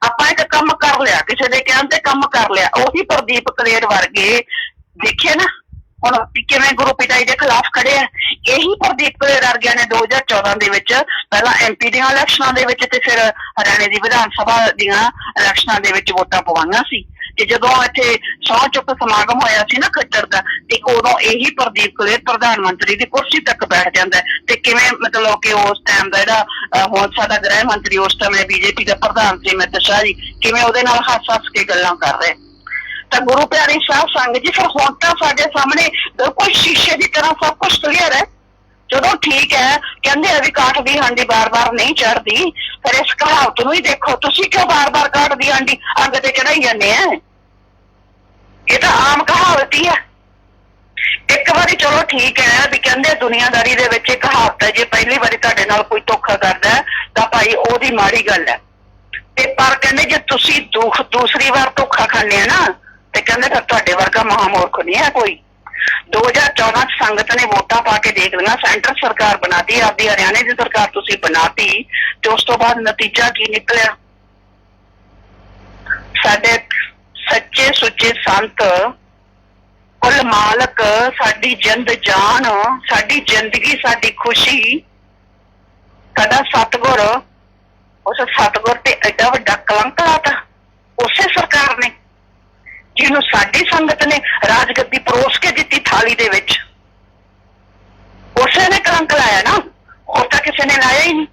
ਆਪਾਂ ਇੱਕ ਕੰਮ ਕਰ ਲਿਆ, ਕਿਸੇ ਦੇ ਕਹਿਣ ਤੇ ਕੰਮ ਕਰ ਲਿਆ, ਉਹੀ ਪ੍ਰਦੀਪ ਕਲੇਰ ਵਰਗੇ ਦੇਖਿਆ ਨਾ ਹੁਣ ਕਿਵੇਂ ਗੁਰੂ ਪਿਤਾ ਜੀ ਦੇ ਖਿਲਾਫ ਖੜੇ ਆ। ਇਹੀ ਪ੍ਰਦੀਪ ਕਲੇਰ ਵਰਗਿਆਂ ਨੇ 2014 ਦੇ ਵਿੱਚ ਪਹਿਲਾਂ MP ਦੀਆਂ ਇਲੈਕਸ਼ਨਾਂ ਦੇ ਵਿੱਚ ਤੇ ਫਿਰ ਹਰਿਆਣੇ ਦੀ ਵਿਧਾਨ ਸਭਾ ਦੀਆਂ ਇਲੈਕਸ਼ਨਾਂ ਦੇ ਵਿੱਚ ਵੋਟਾਂ ਪਵਾਈਆਂ ਸੀ। ਤੇ ਜਦੋਂ ਇੱਥੇ ਸਹੁੰ ਚੁੱਕ ਸਮਾਗਮ ਹੋਇਆ ਸੀ ਨਾ ਖੱਟੜ ਦਾ, ਤੇ ਉਦੋਂ ਇਹੀ ਪ੍ਰਦੀਪ ਕਲੇਰ ਪ੍ਰਧਾਨ ਮੰਤਰੀ ਦੀ ਕੁਰਸੀ ਤੱਕ ਬੈਠ ਜਾਂਦਾ। ਤੇ ਕਿਵੇਂ ਮਤਲਬ ਕਿ ਉਸ ਟਾਈਮ ਦਾ ਜਿਹੜਾ ਹੁਣ ਸਾਡਾ ਗ੍ਰਹਿ ਮੰਤਰੀ ਉਸ ਸਮੇਂ BJP ਦਾ ਪ੍ਰਧਾਨ ਸੀ ਅਮਿਤ ਸ਼ਾਹ ਜੀ, ਕਿਵੇਂ ਉਹਦੇ ਨਾਲ ਹੱਸ ਕੇ ਗੱਲਾਂ ਕਰ ਰਹੇ। ਤਾਂ ਗੁਰੂ ਪਿਆਰੀ ਸਾਹਿਬ ਸੰਗਤ ਜੀ ਫਿਰ ਹੁਣ ਤਾਂ ਸਾਡੇ ਸਾਹਮਣੇ ਬਿਲਕੁਲ ਸ਼ੀਸ਼ੇ ਦੀ ਤਰ੍ਹਾਂ ਸਭ ਕੁਛ ਕਲੀਅਰ ਹੈ। ਚਲੋ ਠੀਕ ਹੈ, ਕਹਿੰਦੇ ਆ ਵੀ ਕਾਠ ਦੀ ਹਾਂਡੀ ਬਾਰ-ਬਾਰ ਨਹੀਂ ਚੜ੍ਹਦੀ, ਫਿਰ ਇਸ ਕਹਾਵਤ ਨੂੰ ਹੀ ਦੇਖੋ, ਤੁਸੀਂ ਕਿਉਂ ਬਾਰ-ਬਾਰ ਕਾਠ ਦੀ ਹਾਂਡੀ ਅੱਗ ਤੇ ਚੜਾਈ ਜਾਂਦੇ ਆ? ਇਹ ਤਾਂ ਆਮ ਕਹਾਵਤ ਹੀ ਹੈ। ਇੱਕ ਵਾਰੀ ਚਲੋ ਠੀਕ ਹੈ ਵੀ ਕਹਿੰਦੇ ਦੁਨੀਆਦਾਰੀ ਦੇ ਵਿੱਚ ਇਹ ਕਹਾਵਤ ਹੈ, ਜੇ ਪਹਿਲੀ ਵਾਰੀ ਤੁਹਾਡੇ ਨਾਲ ਕੋਈ ਧੋਖਾ ਕਰਦਾ ਤਾਂ ਭਾਈ ਉਹਦੀ ਮਾੜੀ ਗੱਲ ਹੈ। ਤੇ ਪਰ ਕਹਿੰਦੇ ਜੇ ਤੁਸੀਂ ਦੂਸਰੀ ਵਾਰ ਧੋਖਾ ਖਾਂਦੇ ਆ ਨਾ ਤੇ ਕਹਿੰਦੇ ਫਿਰ ਤੁਹਾਡੇ ਵਰਗਾ ਮਹਾਮੂਰਖ ਨਹੀਂ ਹੈ ਕੋਈ। 2014 ਚ ਸੰਗਤ ਨੇ ਵੋਟਾਂ ਪਾ ਕੇ ਦੇਖ ਲਈਆਂ, ਸੈਂਟਰ ਸਰਕਾਰ ਬਣਾਤੀ, ਆਪਦੀ ਹਰਿਆਣੇ ਦੀ ਸਰਕਾਰ ਤੁਸੀਂ ਬਣਾਤੀ, ਤੇ ਉਸ ਤੋਂ ਬਾਅਦ ਨਤੀਜਾ ਕੀ ਨਿਕਲਿਆ? ਸਾਡੇ ਸੱਚੇ ਸੁੱਚੇ ਸੰਤ, ਕੁੱਲ ਮਾਲਕ, ਸਾਡੀ ਜਿੰਦ ਜਾਨ, ਸਾਡੀ ਜ਼ਿੰਦਗੀ, ਸਾਡੀ ਖੁਸ਼ੀ, ਸਾਡਾ ਸਤਿਗੁਰ, ਉਸ ਸਤਿਗੁਰ ਤੇ ਐਡਾ ਵੱਡਾ ਕਲੰਕ ਲਾਤਾ ਉਸੇ ਸਰਕਾਰ ਨੇ, ਜਿਹਨੂੰ ਸਾਡੀ ਸੰਗਤ ਨੇ ਰਾਜਗੱਦੀ ਪਰੋਸ ਕੇ ਦਿੱਤੀ ਥਾਲੀ ਦੇ ਵਿੱਚ। ਉਸੇ ਨੇ ਕਲੰਕ ਲਾਇਆ ਨਾ, ਹੋਰ ਤਾਂ ਕਿਸੇ ਨੇ ਲਾਇਆ ਹੀ ਨਹੀਂ।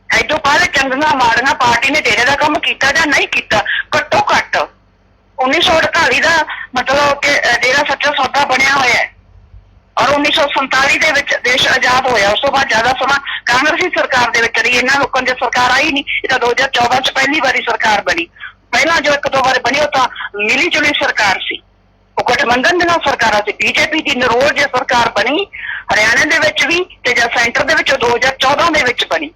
ਐਦੋਂ ਬਾਅਦ ਚੰਗੀਆਂ ਮਾੜੀਆਂ ਪਾਰਟੀ ਨੇ ਡੇਰੇ ਦਾ ਕੰਮ ਕੀਤਾ ਜਾਂ ਨਹੀਂ ਕੀਤਾ? ਘੱਟੋ ਘੱਟ 1948 ਦਾ ਮਤਲਬ ਕਿ ਡੇਰਾ ਸੱਚਾ ਸੌਦਾ ਬਣਿਆ ਹੋਇਆ ਹੈ, ਔਰ 1947 ਦੇ ਵਿੱਚ ਦੇਸ਼ ਆਜ਼ਾਦ ਹੋਇਆ। ਉਸ ਤੋਂ ਬਾਅਦ ਜ਼ਿਆਦਾ ਸਮਾਂ ਕਾਂਗਰਸੀ ਸਰਕਾਰ ਦੇ ਵਿੱਚ ਰਹੀ, ਇਹਨਾਂ ਲੋਕਾਂ ਦੀ ਸਰਕਾਰ ਆਈ ਨਹੀਂ। ਇਹ ਤਾਂ 2014 ਚ ਪਹਿਲੀ ਵਾਰੀ ਸਰਕਾਰ ਬਣੀ। ਪਹਿਲਾਂ ਜੋ ਇੱਕ ਦੋ ਵਾਰ ਬਣੀ ਉਹ ਤਾਂ ਮਿਲੀ ਜੁਲੀ ਸਰਕਾਰ ਸੀ, ਉਹ ਗਠਬੰਧਨ ਦੀਆਂ ਸਰਕਾਰਾਂ ਸੀ। BJP ਦੀ ਨਰੋਲ ਜੇ ਸਰਕਾਰ ਬਣੀ ਹਰਿਆਣੇ ਦੇ ਵਿੱਚ ਵੀ ਤੇ ਜਾਂ ਸੈਂਟਰ ਦੇ ਵਿੱਚ 2014 ਦੇ ਵਿੱਚ ਬਣੀ,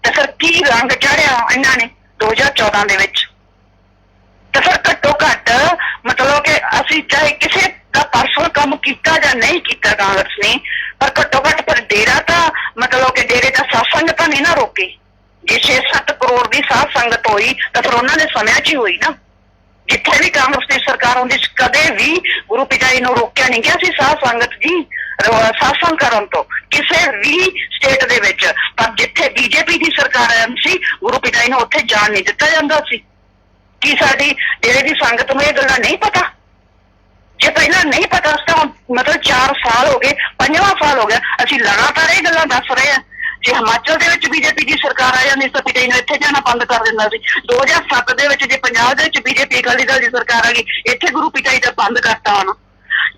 ਤੇ ਫਿਰ ਕੀ ਰੰਗ ਚਾੜਿਆ ਇਹਨਾਂ ਨੇ 2014 ਦੇ ਵਿੱਚ? ਤੇ ਫਿਰ ਘੱਟੋ ਘੱਟ ਮਤਲਬ ਕਿ ਅਸੀਂ ਚਾਹੇ ਕਿਸੇ ਦਾ ਪਰਸਨਲ ਕੰਮ ਕੀਤਾ ਜਾਂ ਨਹੀਂ ਕੀਤਾ ਕਾਂਗਰਸ ਨੇ, ਪਰ ਘੱਟੋ ਘੱਟ ਪਰ ਡੇਰਾ ਤਾਂ ਮਤਲਬ ਕਿ ਡੇਰੇ ਦਾ ਸਾਧ ਸੰਗਤ ਤਾਂ ਨਹੀਂ ਨਾ ਰੋਕੀ। ਜੇ 6-7 ਕਰੋੜ ਦੀ ਸਾਧ ਸੰਗਤ ਹੋਈ ਤਾਂ ਫਿਰ ਉਹਨਾਂ ਦੇ ਸਮਿਆਂ 'ਚ ਹੀ ਹੋਈ ਨਾ। ਜਿੱਥੇ ਵੀ ਕਾਂਗਰਸ ਦੀ ਸਰਕਾਰ ਹੁੰਦੀ ਕਦੇ ਵੀ ਗੁਰੂ ਪਿਤਾ ਜੀ ਨੂੰ ਰੋਕਿਆ ਨਹੀਂ ਗਿਆ ਸੀ ਸਾਧ ਸੰਗਤ ਜੀ ਸਾਸਨ ਕਰਨ ਤੋਂ ਕਿਸੇ ਵੀ ਸਟੇਟ ਦੇ ਵਿੱਚ। ਪਰ ਜਿੱਥੇ BJP ਦੀ ਸਰਕਾਰ ਸੀ ਗੁਰੂ ਪਿਤਾ ਜੀ ਨੂੰ ਉੱਥੇ ਜਾਣ ਨਹੀਂ ਦਿੱਤਾ ਜਾਂਦਾ ਸੀ। ਕੀ ਸਾਡੀ ਡੇਰੇ ਦੀ ਸੰਗਤ ਨੂੰ ਇਹ ਗੱਲਾਂ ਨਹੀਂ ਪਤਾ? ਜੇ ਪਹਿਲਾਂ ਨਹੀਂ ਪਤਾ ਤਾਂ ਮਤਲਬ 4 ਸਾਲ ਹੋ ਗਏ, 5ਵਾਂ ਸਾਲ ਹੋ ਗਿਆ, ਅਸੀਂ ਲਗਾਤਾਰ ਇਹ ਗੱਲਾਂ ਦੱਸ ਰਹੇ ਹਾਂ। ਜੇ ਹਿਮਾਚਲ ਦੇ ਵਿੱਚ BJP ਦੀ ਸਰਕਾਰ ਆ ਜਾਂਦੀ ਤਾਂ ਪਿਤਾ ਜੀ ਨੂੰ ਇੱਥੇ ਜਾਣਾ ਬੰਦ ਕਰ ਦਿੰਦਾ ਸੀ। 2007 ਦੇ ਵਿੱਚ ਜੇ ਪੰਜਾਬ ਦੇ ਵਿੱਚ BJP ਅਕਾਲੀ ਦਲ ਦੀ ਸਰਕਾਰ ਆ ਗਈ, ਇੱਥੇ ਗੁਰੂ ਪਿਤਾ ਜੀ ਦਾ ਬੰਦ ਕਰਤਾ ਹੋਣਾ।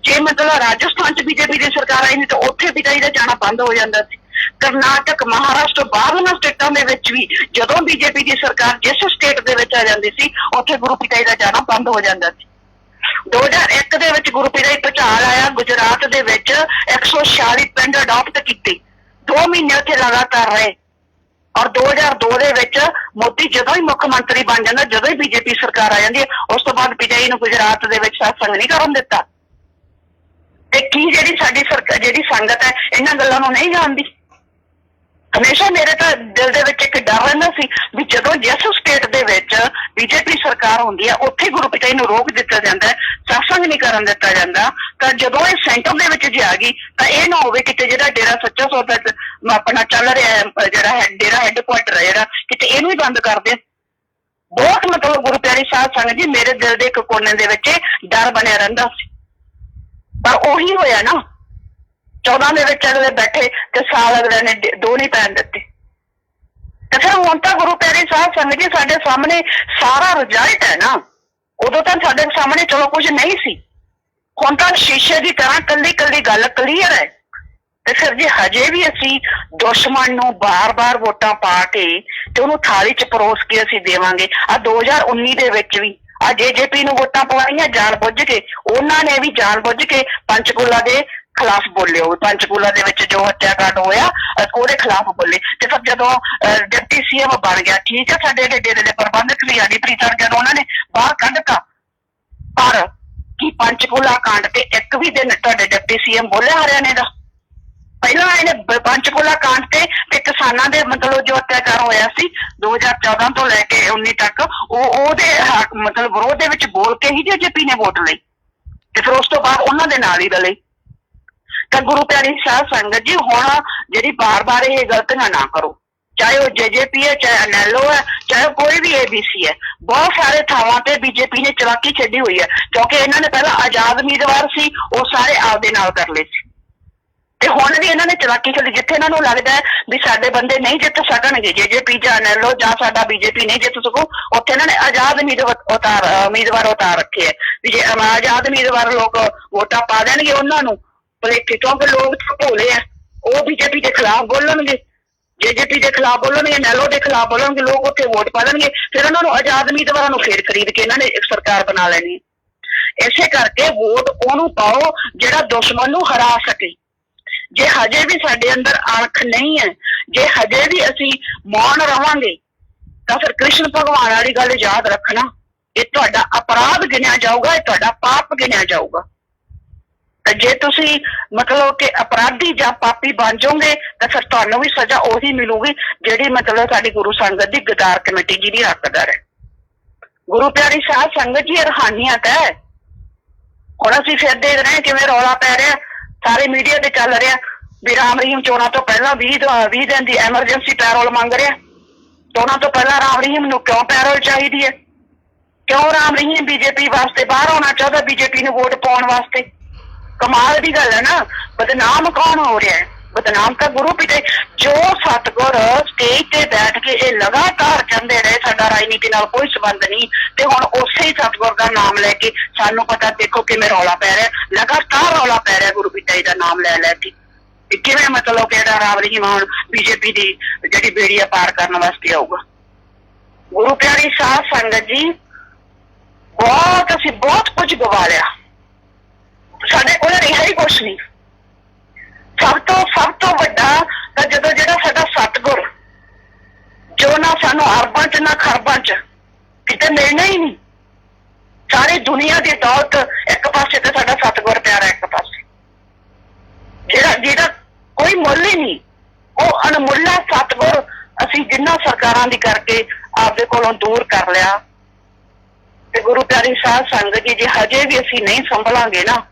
ਜੇ ਮਤਲਬ ਰਾਜਸਥਾਨ ਚ BJP ਦੀ ਸਰਕਾਰ ਆਈ ਨਹੀਂ ਤਾਂ ਉੱਥੇ ਪਿਤਾ ਜੀ ਦਾ ਜਾਣਾ ਬੰਦ ਹੋ ਜਾਂਦਾ ਸੀ। ਕਰਨਾਟਕ, ਮਹਾਰਾਸ਼ਟਰ, ਬਾਹਰਲੀਆਂ ਸਟੇਟਾਂ ਦੇ ਵਿੱਚ ਵੀ ਜਦੋਂ BJP ਦੀ ਸਰਕਾਰ ਜਿਸ ਸਟੇਟ ਦੇ ਵਿੱਚ ਆ ਜਾਂਦੀ ਸੀ ਉੱਥੇ ਗੁਰੂ ਪਿਤਾ ਜੀ ਦਾ ਜਾਣਾ ਬੰਦ ਹੋ ਜਾਂਦਾ ਸੀ। 2001 ਦੇ ਵਿੱਚ ਗੁਰੂ ਪਿਤਾ ਜੀ ਭੁਚਾਲ ਆਇਆ, ਗੁਜਰਾਤ ਦੇ ਵਿੱਚ 146 ਪਿੰਡ ਅਡਾਪਟ ਕੀਤੇ, 2 ਮਹੀਨੇ ਉੱਥੇ ਲਗਾਤਾਰ ਰਹੇ। ਔਰ 2002 ਦੇ ਵਿੱਚ ਮੋਦੀ ਜਦੋਂ ਹੀ ਮੁੱਖ ਮੰਤਰੀ ਬਣ ਜਾਂਦਾ, ਜਦੋਂ ਹੀ BJP ਸਰਕਾਰ ਆ ਜਾਂਦੀ ਹੈ, ਉਸ ਤੋਂ ਬਾਅਦ ਪਿਤਾ ਜੀ ਨੂੰ ਗੁਜਰਾਤ ਦੇ ਵਿੱਚ ਸਤਸੰਗ ਨਹੀਂ ਕਰਨ ਦਿੱਤਾ। ਤੇ ਕੀ ਜਿਹੜੀ ਸਾਡੀ ਜਿਹੜੀ ਸੰਗਤ ਹੈ ਇਹਨਾਂ ਗੱਲਾਂ ਨੂੰ ਨਹੀਂ ਜਾਣਦੀ? ਹਮੇਸ਼ਾ ਮੇਰੇ ਤਾਂ ਦਿਲ ਦੇ ਵਿੱਚ ਇੱਕ ਡਰ ਰਹਿੰਦਾ ਸੀ ਵੀ ਜਦੋਂ ਜਿਸ ਸਟੇਟ ਦੇ ਵਿੱਚ ਬੀਜੇਪੀ ਸਰਕਾਰ ਹੁੰਦੀ ਹੈ ਉੱਥੇ ਗੁਰੂ ਪਿਤਾ ਜੀ ਨੂੰ ਰੋਕ ਦਿੱਤਾ ਜਾਂਦਾ ਹੈ, ਸਤਸੰਗ ਨਹੀਂ ਕਰਨ ਦਿੱਤਾ ਜਾਂਦਾ, ਤਾਂ ਜਦੋਂ ਇਹ ਸੈਂਟਰ ਦੇ ਵਿੱਚ ਜੇ ਆ ਗਈ ਤਾਂ ਇਹ ਨਾ ਹੋਵੇ ਕਿਤੇ ਜਿਹੜਾ ਡੇਰਾ ਸੱਚਾ ਸੌਦਾ ਆਪਣਾ ਚੱਲ ਰਿਹਾ ਹੈ, ਜਿਹੜਾ ਹੈ ਡੇਰਾ ਹੈੱਡਕੁਆਟਰ ਹੈ ਜਿਹੜਾ, ਕਿਤੇ ਇਹਨੂੰ ਹੀ ਬੰਦ ਕਰ ਦੇ। ਬਹੁਤ ਮਤਲਬ ਗੁਰੂ ਪਿਆਰੀ ਸਾਧ ਸੰਗਤ ਜੀ ਮੇਰੇ ਦਿਲ ਦੇ ਇੱਕ ਕੋਨੇ ਦੇ ਵਿੱਚ ਡਰ ਬਣਿਆ ਰਹਿੰਦਾ ਸੀ, ਪਰ ਉਹੀ ਹੋਇਆ ਨਾ 14 ਦੇ ਵਿੱਚ ਅਗਲੇ ਬੈਠੇ ਤੇ ਸਾਲ ਅਗਲੇ ਨੇ 2 ਨਹੀਂ ਪੈਣ ਦਿੱਤੇ। ਤੇ ਫਿਰ ਹੁਣ ਤਾਂ ਗੁਰੂ ਪਿਆਰੀ ਸਾਧ ਸੰਗਤ ਜੀ ਸਾਡੇ ਸਾਹਮਣੇ ਸਾਰਾ ਰਿਜ਼ਲਟ ਹੈ ਨਾ, ਉਦੋਂ ਤਾਂ ਸਾਡੇ ਸਾਹਮਣੇ ਚਲੋ ਕੁਝ ਨਹੀਂ ਸੀ, ਹੁਣ ਤਾਂ ਸ਼ੀਸ਼ੇ ਦੀ ਤਰ੍ਹਾਂ ਕੱਲੀ ਕੱਲੀ ਗੱਲ ਕਲੀਅਰ ਹੈ। ਤੇ ਫਿਰ ਜੇ ਹਜੇ ਵੀ ਅਸੀਂ ਦੁਸ਼ਮਣ ਨੂੰ ਬਾਰ-ਬਾਰ ਵੋਟਾਂ ਪਾ ਕੇ ਤੇ ਉਹਨੂੰ ਥਾਲੀ 'ਚ ਪਰੋਸ ਕੇ ਅਸੀਂ ਦੇਵਾਂਗੇ, ਆ 2019 ਦੇ ਵਿੱਚ ਵੀ ਆ JJP ਨੂੰ ਵੋਟਾਂ ਪਵਾਈਆਂ ਜਾਣ ਬੁੱਝ ਕੇ, ਉਹਨਾਂ ਨੇ ਵੀ ਜਾਣ ਬੁੱਝ ਕੇ ਪੰਚਕੂਲਾ ਦੇ ਖਿਲਾਫ ਬੋਲੇ ਹੋਏ, ਪੰਚਕੂਲਾ ਦੇ ਵਿੱਚ ਜੋ ਹੱਤਿਆਕਾਂਡ ਹੋਇਆ ਉਹਦੇ ਖਿਲਾਫ ਬੋਲੇ। ਤੇ ਫਿਰ ਜਦੋਂ ਡਿਪਟੀ CM ਬਣ ਗਿਆ, ਠੀਕ ਹੈ, ਸਾਡੇ ਡੇਰੇ ਦੇ ਪ੍ਰਬੰਧਕ ਵੀ ਹਨੀਪ੍ਰੀਤ ਸਰ ਉਹਨਾਂ ਨੇ ਬਾਹਰ ਕੱਢਤਾ, ਪਰ ਕੀ ਪੰਚਕੂਲਾ ਕਾਂਡ ਤੇ ਇੱਕ ਵੀ ਦਿਨ ਤੁਹਾਡੇ ਡਿਪਟੀ CM ਬੋਲਿਆ ਹਰਿਆਣੇ ਦਾ? ਪਹਿਲਾਂ ਇਹਨੇ ਪੰਚਕੂਲਾ ਕਾਂਡ ਤੇ ਕਿਸਾਨਾਂ ਦੇ ਮਤਲਬ ਜੋ ਅਤਿਆਚਾਰ ਹੋਇਆ ਸੀ 2014 ਤੋਂ ਲੈ ਕੇ 19 ਤੱਕ ਉਹਦੇ ਮਤਲਬ ਵਿਰੋਧ ਦੇ ਵਿੱਚ ਬੋਲ ਕੇ ਹੀ JJP ਨੇ ਵੋਟ ਲਈ, ਤੇ ਫਿਰ ਉਸ ਤੋਂ ਬਾਅਦ ਉਹਨਾਂ ਦੇ ਨਾਲ ਹੀ ਰਲੇ। ਤਾਂ ਗੁਰੂ ਪਿਆਰੀ ਸਾਧ ਸੰਗਤ ਜੀ ਹੁਣ ਜਿਹੜੀ ਬਾਰ-ਬਾਰ ਇਹ ਗਲਤੀਆਂ ਨਾ ਕਰੋ, ਚਾਹੇ ਉਹ JJP ਹੈ, ਚਾਹੇ NLO ਹੈ, ਚਾਹੇ ਕੋਈ ਵੀ ABC ਹੈ, ਬਹੁਤ ਸਾਰੇ ਥਾਵਾਂ ਤੇ BJP ਨੇ ਚਲਾਕੀ ਛੱਡੀ ਹੋਈ ਹੈ, ਕਿਉਂਕਿ ਇਹਨਾਂ ਨੇ ਪਹਿਲਾਂ ਆਜ਼ਾਦ ਉਮੀਦਵਾਰ ਸੀ ਉਹ ਸਾਰੇ ਆਪਦੇ ਨਾਲ ਕਰ ਲਏ ਸੀ, ਤੇ ਹੁਣ ਵੀ ਇਹਨਾਂ ਨੇ ਚਲਾਕੀ ਚੱਲੀ। ਜਿੱਥੇ ਇਹਨਾਂ ਨੂੰ ਲੱਗਦਾ ਹੈ ਵੀ ਸਾਡੇ ਬੰਦੇ ਨਹੀਂ ਜਿੱਤ ਸਕਣਗੇ, JJP ਜਾਂ NLO ਜਾਂ ਸਾਡਾ BJP ਨਹੀਂ ਜਿੱਤ ਸਕੂ, ਉੱਥੇ ਇਹਨਾਂ ਨੇ ਆਜ਼ਾਦ ਉਮੀਦਵਾਰ ਉਤਾਰ ਰੱਖੇ ਹੈ ਵੀ ਜੇ ਆਜ਼ਾਦ ਉਮੀਦਵਾਰ ਲੋਕ ਵੋਟਾਂ ਪਾ ਦੇਣਗੇ ਉਹਨਾਂ ਨੂੰ ਭਲੇਖੇ, ਕਿਉਂਕਿ ਲੋਕ ਤਾਂ ਭੋਲੇ ਆ, ਉਹ BJP ਦੇ ਖਿਲਾਫ ਬੋਲਣਗੇ, JJP ਦੇ ਖਿਲਾਫ ਬੋਲਣਗੇ, NLO ਦੇ ਖਿਲਾਫ ਬੋਲਣਗੇ, ਲੋਕ ਉੱਥੇ ਵੋਟ ਪਾ ਦੇਣਗੇ, ਫਿਰ ਉਹਨਾਂ ਨੂੰ ਆਜ਼ਾਦ ਉਮੀਦਵਾਰਾਂ ਨੂੰ ਫੇਰ ਖਰੀਦ ਕੇ ਇਹਨਾਂ ਨੇ ਇੱਕ ਸਰਕਾਰ ਬਣਾ ਲੈਣੀ। ਇਸੇ ਕਰਕੇ ਵੋਟ ਉਹਨੂੰ ਪਾਓ ਜਿਹੜਾ ਦੁਸ਼ਮਣ ਨੂੰ ਹਰਾ ਸਕੇ। ਜੇ ਹਜੇ ਵੀ ਸਾਡੇ ਅੰਦਰ ਅਣਖ ਨਹੀਂ ਹੈ, ਜੇ ਹਜੇ ਵੀ ਅਸੀਂ ਮੌਨ ਰਵਾਂਗੇ, ਤਾਂ ਫਿਰ ਕ੍ਰਿਸ਼ਨ ਭਗਵਾਨ ਵਾਲੀ ਗੱਲ ਯਾਦ ਰੱਖਣਾ, ਇਹ ਤੁਹਾਡਾ ਅਪਰਾਧ ਗਿਣਿਆ ਜਾਊਗਾ, ਇਹ ਤੁਹਾਡਾ ਪਾਪ ਗਿਣਿਆ ਜਾਊਗਾ। ਤਾਂ ਜੇ ਤੁਸੀਂ ਮਤਲਬ ਕਿ ਅਪਰਾਧੀ ਜਾਂ ਪਾਪੀ ਬਣ ਜਾਓਗੇ ਤਾਂ ਫਿਰ ਤੁਹਾਨੂੰ ਵੀ ਸਜ਼ਾ ਉਹੀ ਮਿਲੂਗੀ ਜਿਹੜੀ ਮਤਲਬ ਸਾਡੀ ਗੁਰੂ ਸੰਗਤ ਦੀ ਗਦਾਰ ਕਮੇਟੀ ਜਿਹਦੀ ਹੱਕਦਾਰ ਹੈ। ਗੁਰੂ ਪਿਆਰੀ ਸਾਧ ਸੰਗਤ ਜੀ ਰੂਹਾਨੀਅਤ ਹੈ। ਹੁਣ ਅਸੀਂ ਫਿਰ ਦੇਖ ਰਹੇ ਕਿਵੇਂ ਰੌਲਾ ਪੈ ਰਿਹਾ, ਸਾਰੇ ਮੀਡੀਆ ਤੇ ਚੱਲ ਰਿਹਾ ਵੀ ਰਾਮ ਰਹੀਮ ਚੋਣਾਂ ਤੋਂ ਪਹਿਲਾਂ 20 ਦਿਨ ਦੀ ਐਮਰਜੈਂਸੀ ਪੈਰੋਲ ਮੰਗ ਰਿਹਾ। ਚੋਣਾਂ ਤੋਂ ਪਹਿਲਾਂ ਰਾਮ ਰਹੀਮ ਨੂੰ ਕਿਉਂ ਪੈਰੋਲ ਚਾਹੀਦੀ ਹੈ? ਕਿਉਂ ਰਾਮ ਰਹੀਮ BJP ਵਾਸਤੇ ਬਾਹਰ ਆਉਣਾ ਚਾਹੁੰਦਾ, BJP ਨੂੰ ਵੋਟ ਪਾਉਣ ਵਾਸਤੇ? ਕਮਾਲ ਦੀ ਗੱਲ ਹੈ ਨਾ। ਬਦਨਾਮ ਕੌਣ ਹੋ ਰਿਹਾ ਹੈ? ਬਦਨਾਮ ਤਾਂ ਗੁਰੂ ਪਿਤਾ ਜੋ ਸਤਿਗੁਰ ਸਟੇਜ ਤੇ ਬੈਠ ਕੇ ਇਹ ਲਗਾਤਾਰ ਕਹਿੰਦੇ ਰਹੇ ਸਾਡਾ ਰਾਜਨੀਤੀ ਨਾਲ ਕੋਈ ਸੰਬੰਧ ਨਹੀਂ, ਤੇ ਹੁਣ ਉਸੇ ਹੀ ਸਤਿਗੁਰ ਦਾ ਨਾਮ ਲੈ ਕੇ ਸਾਨੂੰ ਪਤਾ ਦੇਖੋ ਕਿਵੇਂ ਰੌਲਾ ਪੈ ਰਿਹਾ, ਲਗਾਤਾਰ ਰੌਲਾ ਪੈ ਰਿਹਾ ਗੁਰੂ ਪਿਤਾ ਜੀ ਦਾ ਨਾਮ ਲੈ ਲੈ ਕੇ, ਕਿਵੇਂ ਮਤਲਬ ਕਿ ਜਿਹੜਾ ਰਾਮ ਰਹੀਮ ਹੁਣ BJP ਦੀ ਜਿਹੜੀ ਬੇੜੀ ਪਾਰ ਕਰਨ ਵਾਸਤੇ ਆਊਗਾ। ਗੁਰੂ ਪਿਆਰੀ ਸਾਧ ਸੰਗਤ ਜੀ ਅਸੀਂ ਬਹੁਤ ਕੁਝ ਗਵਾ ਲਿਆ, ਸਾਡੇ ਕੋਲ ਰਿਹਾ ਹੀ ਕੁਛ ਨਹੀਂ। ਸਭ ਤੋਂ ਵੱਡਾ ਤਾਂ ਜਦੋਂ ਜਿਹੜਾ ਸਾਡਾ ਸਤਿਗੁਰ ਜੋ ਨਾ ਸਾਨੂੰ ਅਰਬਾਂ ਚ ਨਾ ਖਰਬਾਂ ਚ ਕਿਤੇ ਮਿਲਣਾ ਹੀ ਨਹੀਂ, ਸਾਰੀ ਦੁਨੀਆ ਦੀ ਦੌਲਤ ਇੱਕ ਪਾਸੇ ਤੇ ਸਾਡਾ ਸਤਿਗੁਰ ਪਿਆਰਾ ਇੱਕ ਪਾਸੇ, ਜਿਹਦਾ ਕੋਈ ਮੁੱਲ ਹੀ ਨਹੀਂ, ਉਹ ਅਣਮੁੱਲਾ ਸਤਿਗੁਰ ਅਸੀਂ ਜਿੰਨਾ ਸਰਕਾਰਾਂ ਦੀ ਕਰਕੇ ਆਪਦੇ ਕੋਲੋਂ ਦੂਰ ਕਰ ਲਿਆ। ਤੇ ਗੁਰੂ ਪਿਆਰੀ ਸਾਧ ਸੰਗਤ ਜੀ ਜੇ ਹਜੇ ਵੀ ਅਸੀਂ ਨਹੀਂ ਸੰਭਲਾਂਗੇ ਨਾ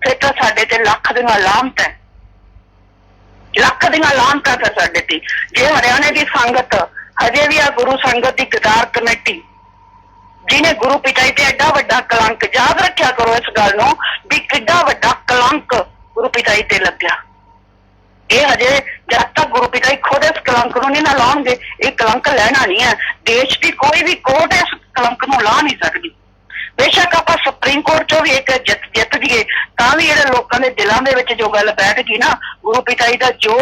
ਫਿਰ ਤਾਂ ਸਾਡੇ ਤੇ ਲੱਖ ਦੀਆਂ ਲਾਹਨਤਾਂ ਹੈ, ਲੱਖ ਦੀਆਂ ਲਾਹਨਤਾਂ ਤਾਂ ਸਾਡੇ ਤੇ। ਜੇ ਹਰਿਆਣੇ ਦੀ ਸੰਗਤ ਹਜੇ ਵੀ ਆ ਗੁਰੂ ਸੰਗਤ ਦੀ ਗਦਾਰ ਕਮੇਟੀ ਜਿਹਨੇ ਗੁਰੂ ਪਿਤਾ ਜੀ ਤੇ ਐਡਾ ਵੱਡਾ ਕਲੰਕ, ਯਾਦ ਰੱਖਿਆ ਕਰੋ ਇਸ ਗੱਲ ਨੂੰ ਵੀ ਕਿੱਡਾ ਵੱਡਾ ਕਲੰਕ ਗੁਰੂ ਪਿਤਾ ਜੀ ਤੇ ਲੱਗਿਆ। ਇਹ ਹਜੇ ਜਦ ਤੱਕ ਗੁਰੂ ਪਿਤਾ ਜੀ ਖੁਦ ਇਸ ਕਲੰਕ ਨੂੰ ਨਹੀਂ ਨਾ ਲਾਉਣਗੇ, ਇਹ ਕਲੰਕ ਲੈਣਾ ਨਹੀਂ ਹੈ। ਦੇਸ਼ ਦੀ ਕੋਈ ਵੀ ਕੋਰਟ ਇਸ ਕਲੰਕ ਨੂੰ ਲਾ ਨਹੀਂ ਸਕਦੀ। ਬੇਸ਼ੱਕ ਆਪਾਂ ਸੁਪਰੀਮ ਕੋਰਟ ਚੋਂ ਵੀ ਇੱਕ ਜਿੱਤ ਜੀਏ ਤਾਂ ਵੀ ਜਿਹੜੇ ਲੋਕਾਂ ਦੇ ਦਿਲਾਂ ਦੇ ਵਿੱਚ ਜੋ ਗੱਲ ਬੈਠ ਗਈ ਨਾ, ਗੁਰੂ ਪਿਤਾ ਜੀ ਦਾ ਜੋ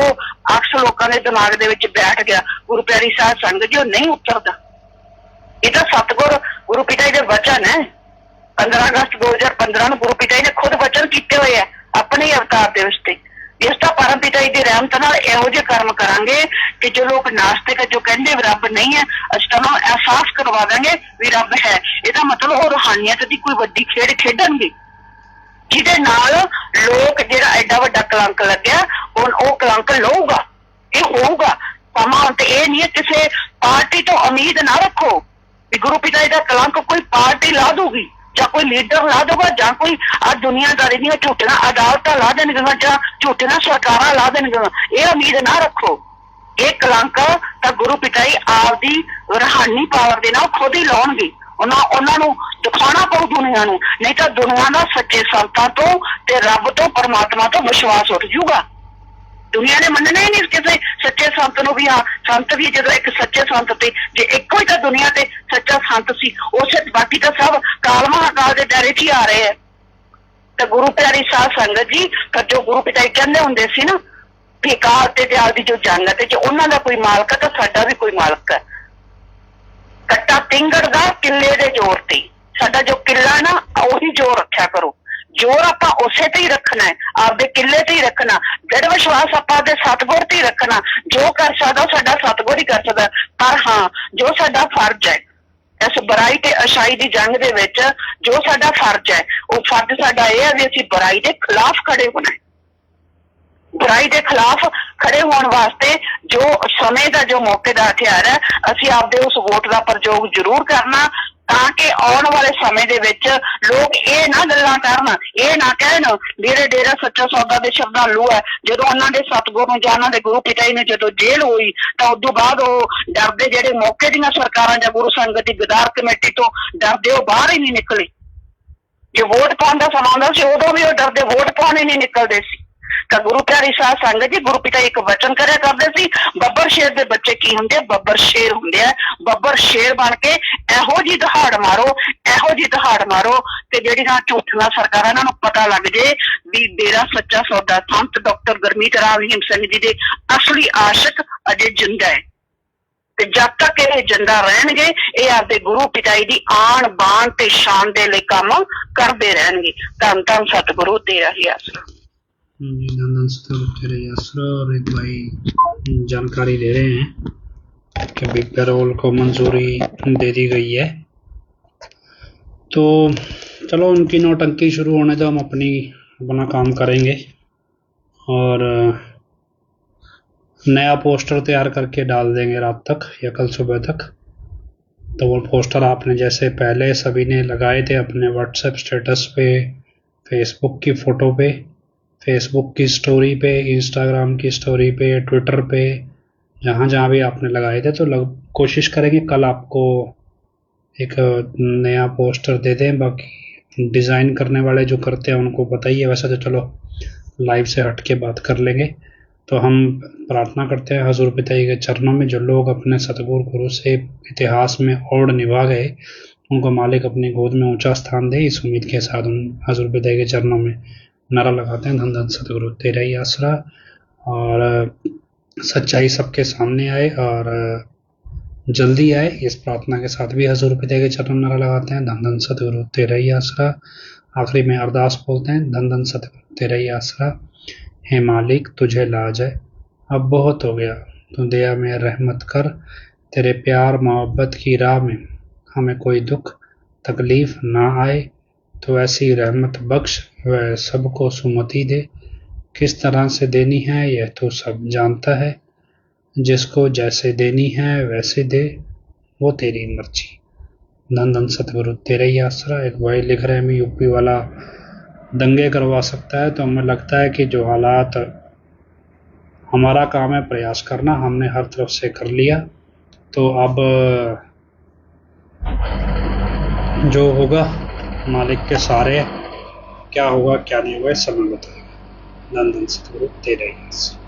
ਅਕਸ ਲੋਕਾਂ ਦੇ ਦਿਮਾਗ ਦੇ ਵਿੱਚ ਬੈਠ ਗਿਆ, ਗੁਰੂ ਪਿਆਰੀ ਸਾਧ ਸੰਗਤ ਜੀ ਉਹ ਨਹੀਂ ਉਤਰਦਾ। ਇਹ ਤਾਂ ਸਤਿਗੁਰ ਗੁਰੂ ਪਿਤਾ ਜੀ ਦੇ ਵਚਨ ਹੈ। 15 ਅਗਸਤ 2015 ਨੂੰ ਗੁਰੂ ਪਿਤਾ ਜੀ ਨੇ ਖੁਦ ਵਚਨ ਕੀਤੇ ਹੋਏ ਆ ਆਪਣੇ ਅਵਤਾਰ ਦਿਵਸ ਤੇ। ਇਸ ਦਾ ਪਰਮ ਪਿਤਾ ਜੀ ਦੀ ਰਹਿਮਤ ਨਾਲ ਇਹੋ ਜਿਹੇ ਕਰਮ ਕਰਾਂਗੇ ਕਿ ਜੋ ਲੋਕ ਨਾਸਤਿਕ ਜੋ ਕਹਿੰਦੇ ਰੱਬ ਨਹੀਂ ਹੈ, ਅਸੀਂ ਤਾਂ ਅਹਿਸਾਸ ਕਰਵਾ ਦਾਂਗੇ ਵੀ ਰੱਬ ਹੈ। ਇਹਦਾ ਮਤਲਬ ਉਹ ਰੂਹਾਨੀਅਤ ਦੀ ਕੋਈ ਵੱਡੀ ਖੇਡ ਖੇਡਣਗੇ ਜਿਹਦੇ ਨਾਲ ਲੋਕ ਜਿਹੜਾ ਐਡਾ ਵੱਡਾ ਕਲੰਕ ਲੱਗਿਆ ਉਹ ਕਲੰਕ ਲਊਗਾ। ਇਹ ਹੋਊਗਾ समा ते ये नहीं है किसी पार्टी तो उम्मीद ना रखो कि गुरु पिता जी का कलंक कोई पार्टी ला दूगी या कोई लीडर ला दूगा या कोई दुनियादारी दी झूठियां अदालत ला देनगियां या झूठियां सरकारां ला देनगियां, ये उम्मीद ना रखो। ये कलंक तो गुरु पिता जी आपदी रूहानी पावर दे नाल खुद ही लाउणगे, उन्होंने दिखाना पऊ दुनिया नूं, नहीं तो दुनिया का सच्चे संतां तो ते रब तो परमात्मा तो विश्वास उठ जूगा। दुनिया ने मनना ही नहीं किसी सच्चे संत नूं भी। हाँ, संत भी जो एक सच्चे संत थे, जे एको ही तो दुनिया ते सच्चा संत सी, उस बाकी तो सब काल महाकाल के दायरे च ही आ रहे हैं। तो गुरु प्यारी साध संगत जी, तो जो गुरु पिता जी कहते होंगे सी ना भी काल ते दयाल दी जो जंग है, जो उन्हों का कोई मालक है तो साडा भी कोई मालक है। कट्टा तिंगड़ दा किले दे जोर ते, साडा जो किला है ना उही जोर रखा करो। जोर आपां उसे ते ही रखना है, आपदे किले ते ही रखना, दृढ़ विश्वास आपां दे सतगुर ते ही रखना। जो कर सकदा साडा सतगुर ही कर सकदा, पर हाँ जो साडा फर्ज है इस बुराई ते अच्छाई दी जंग दे विच, जो साडा फर्ज है वो फर्ज साडा ये है भी असीं बुराई दे खिलाफ खड़े होना है। बुराई के खिलाफ खड़े होने वास्ते जो समय का जो मौके का हथियार है, असीं आपदे उस वोट का प्रयोग जरूर करना, ताकि आने वाले समय दे विच लोग ये ना गल्लां करन, ये ना कहन मेरे डेरा सच्चा सौदा दे श्रद्धालु है। जदों उन्हां दे सतगुर नूं जां उन्हां दे गुरु पिता जी ने जदों जेल हुई तो उस बाद वो डरदे जेहड़े मौके दीयां सरकारां जां गुरु संगत दी गदार कमेटी तो डरदे वो बाहर ही नहीं निकले। जो वोट पाउण दा समां हुंदा सी उदों भी वो डरदे वोट पाउण ही नहीं निकलदे सी। तो गुरु प्यारी साध संगत जी, गुरु पिता एक वचन करे करते सी, बब्बर शेर दे बच्चे की होंगे, बब्बर शेर होंगे। बब्बर शेर बन के एहो जी दहाड़ मारो, एहो जी दहाड़ मारो ते जेहड़ियां झूठियां सरकारां इन्हां नूं पता लग जाए भी डेरा सच्चा सौदा संत डॉक्टर गुरमीत राम रहीम सिंह जी दे असली आशिक अजे जिंदा है। ते जब तक ये जिंदा रहणगे ये आपदे गुरु पिता जी दी आन बान ते शान दे लई काम करदे रहणगे। धन धन सतगुरु तेरा ही आसरा। तेरे आसरा। और एक भाई जानकारी दे रहे हैं कि बिग पैरोल को मंजूरी दे दी गई है, तो चलो उनकी नौटंकी शुरू होने दो, हम अपना काम करेंगे और नया पोस्टर तैयार करके डाल देंगे रात तक या कल सुबह तक। तो वो पोस्टर आपने जैसे पहले सभी ने लगाए थे अपने व्हाट्सएप स्टेटस पे, फेसबुक की फ़ोटो पे, फेसबुक की स्टोरी पे, इंस्टाग्राम की स्टोरी पे, ट्विटर पे, जहाँ जहाँ भी आपने लगाए थे, तो कोशिश करेंगे कल आपको एक नया पोस्टर दे दें। बाकी डिज़ाइन करने वाले जो करते हैं उनको बताइए, वैसे तो चलो लाइव से हट के बात कर लेंगे। तो हम प्रार्थना करते हैं हजूर पिता जी के चरणों में, जो लोग अपने सतगुरु गुरु से इतिहास में ओढ़ निभा गए उनको मालिक अपनी गोद में ऊंचा स्थान दे। इस उम्मीद के साथ उन हजूर पिता जी के चरणों में नारा लगाते हैं, धन धन सतगुरु तेरा ही आसरा, और सच्चाई सबके सामने आए और जल्दी आए। इस प्रार्थना के साथ भी हजूर पिता के चरण नारा लगाते हैं, धन धन सतगुरु तेरा ही आसरा। आखिरी में अरदास बोलते हैं, धन धन सतगुरु तेरा ही आसरा। हे मालिक तुझे लाज है, अब बहुत हो गया, तू दया में रहमत कर। तेरे प्यार मोहब्बत की राह में हमें कोई दुख तकलीफ ना आए, तो ऐसी रहमत बख्श वह सबको सुमति दे। किस तरह से देनी है यह तो सब जानता है, जिसको जैसे देनी है वैसे दे, वो तेरी मर्जी। धन धन सतगुरु तेरा ही आसरा। एक भाई लिख रहे हैं मैं यूपी वाला दंगे करवा सकता है, तो हमें लगता है कि जो हालात, हमारा काम है प्रयास करना, हमने हर तरफ से कर लिया, तो अब जो होगा मालिक के सारे, क्या होगा क्या नहीं होगा समय बताएगा। धन धन सतगुरु तेरा ही आसरा।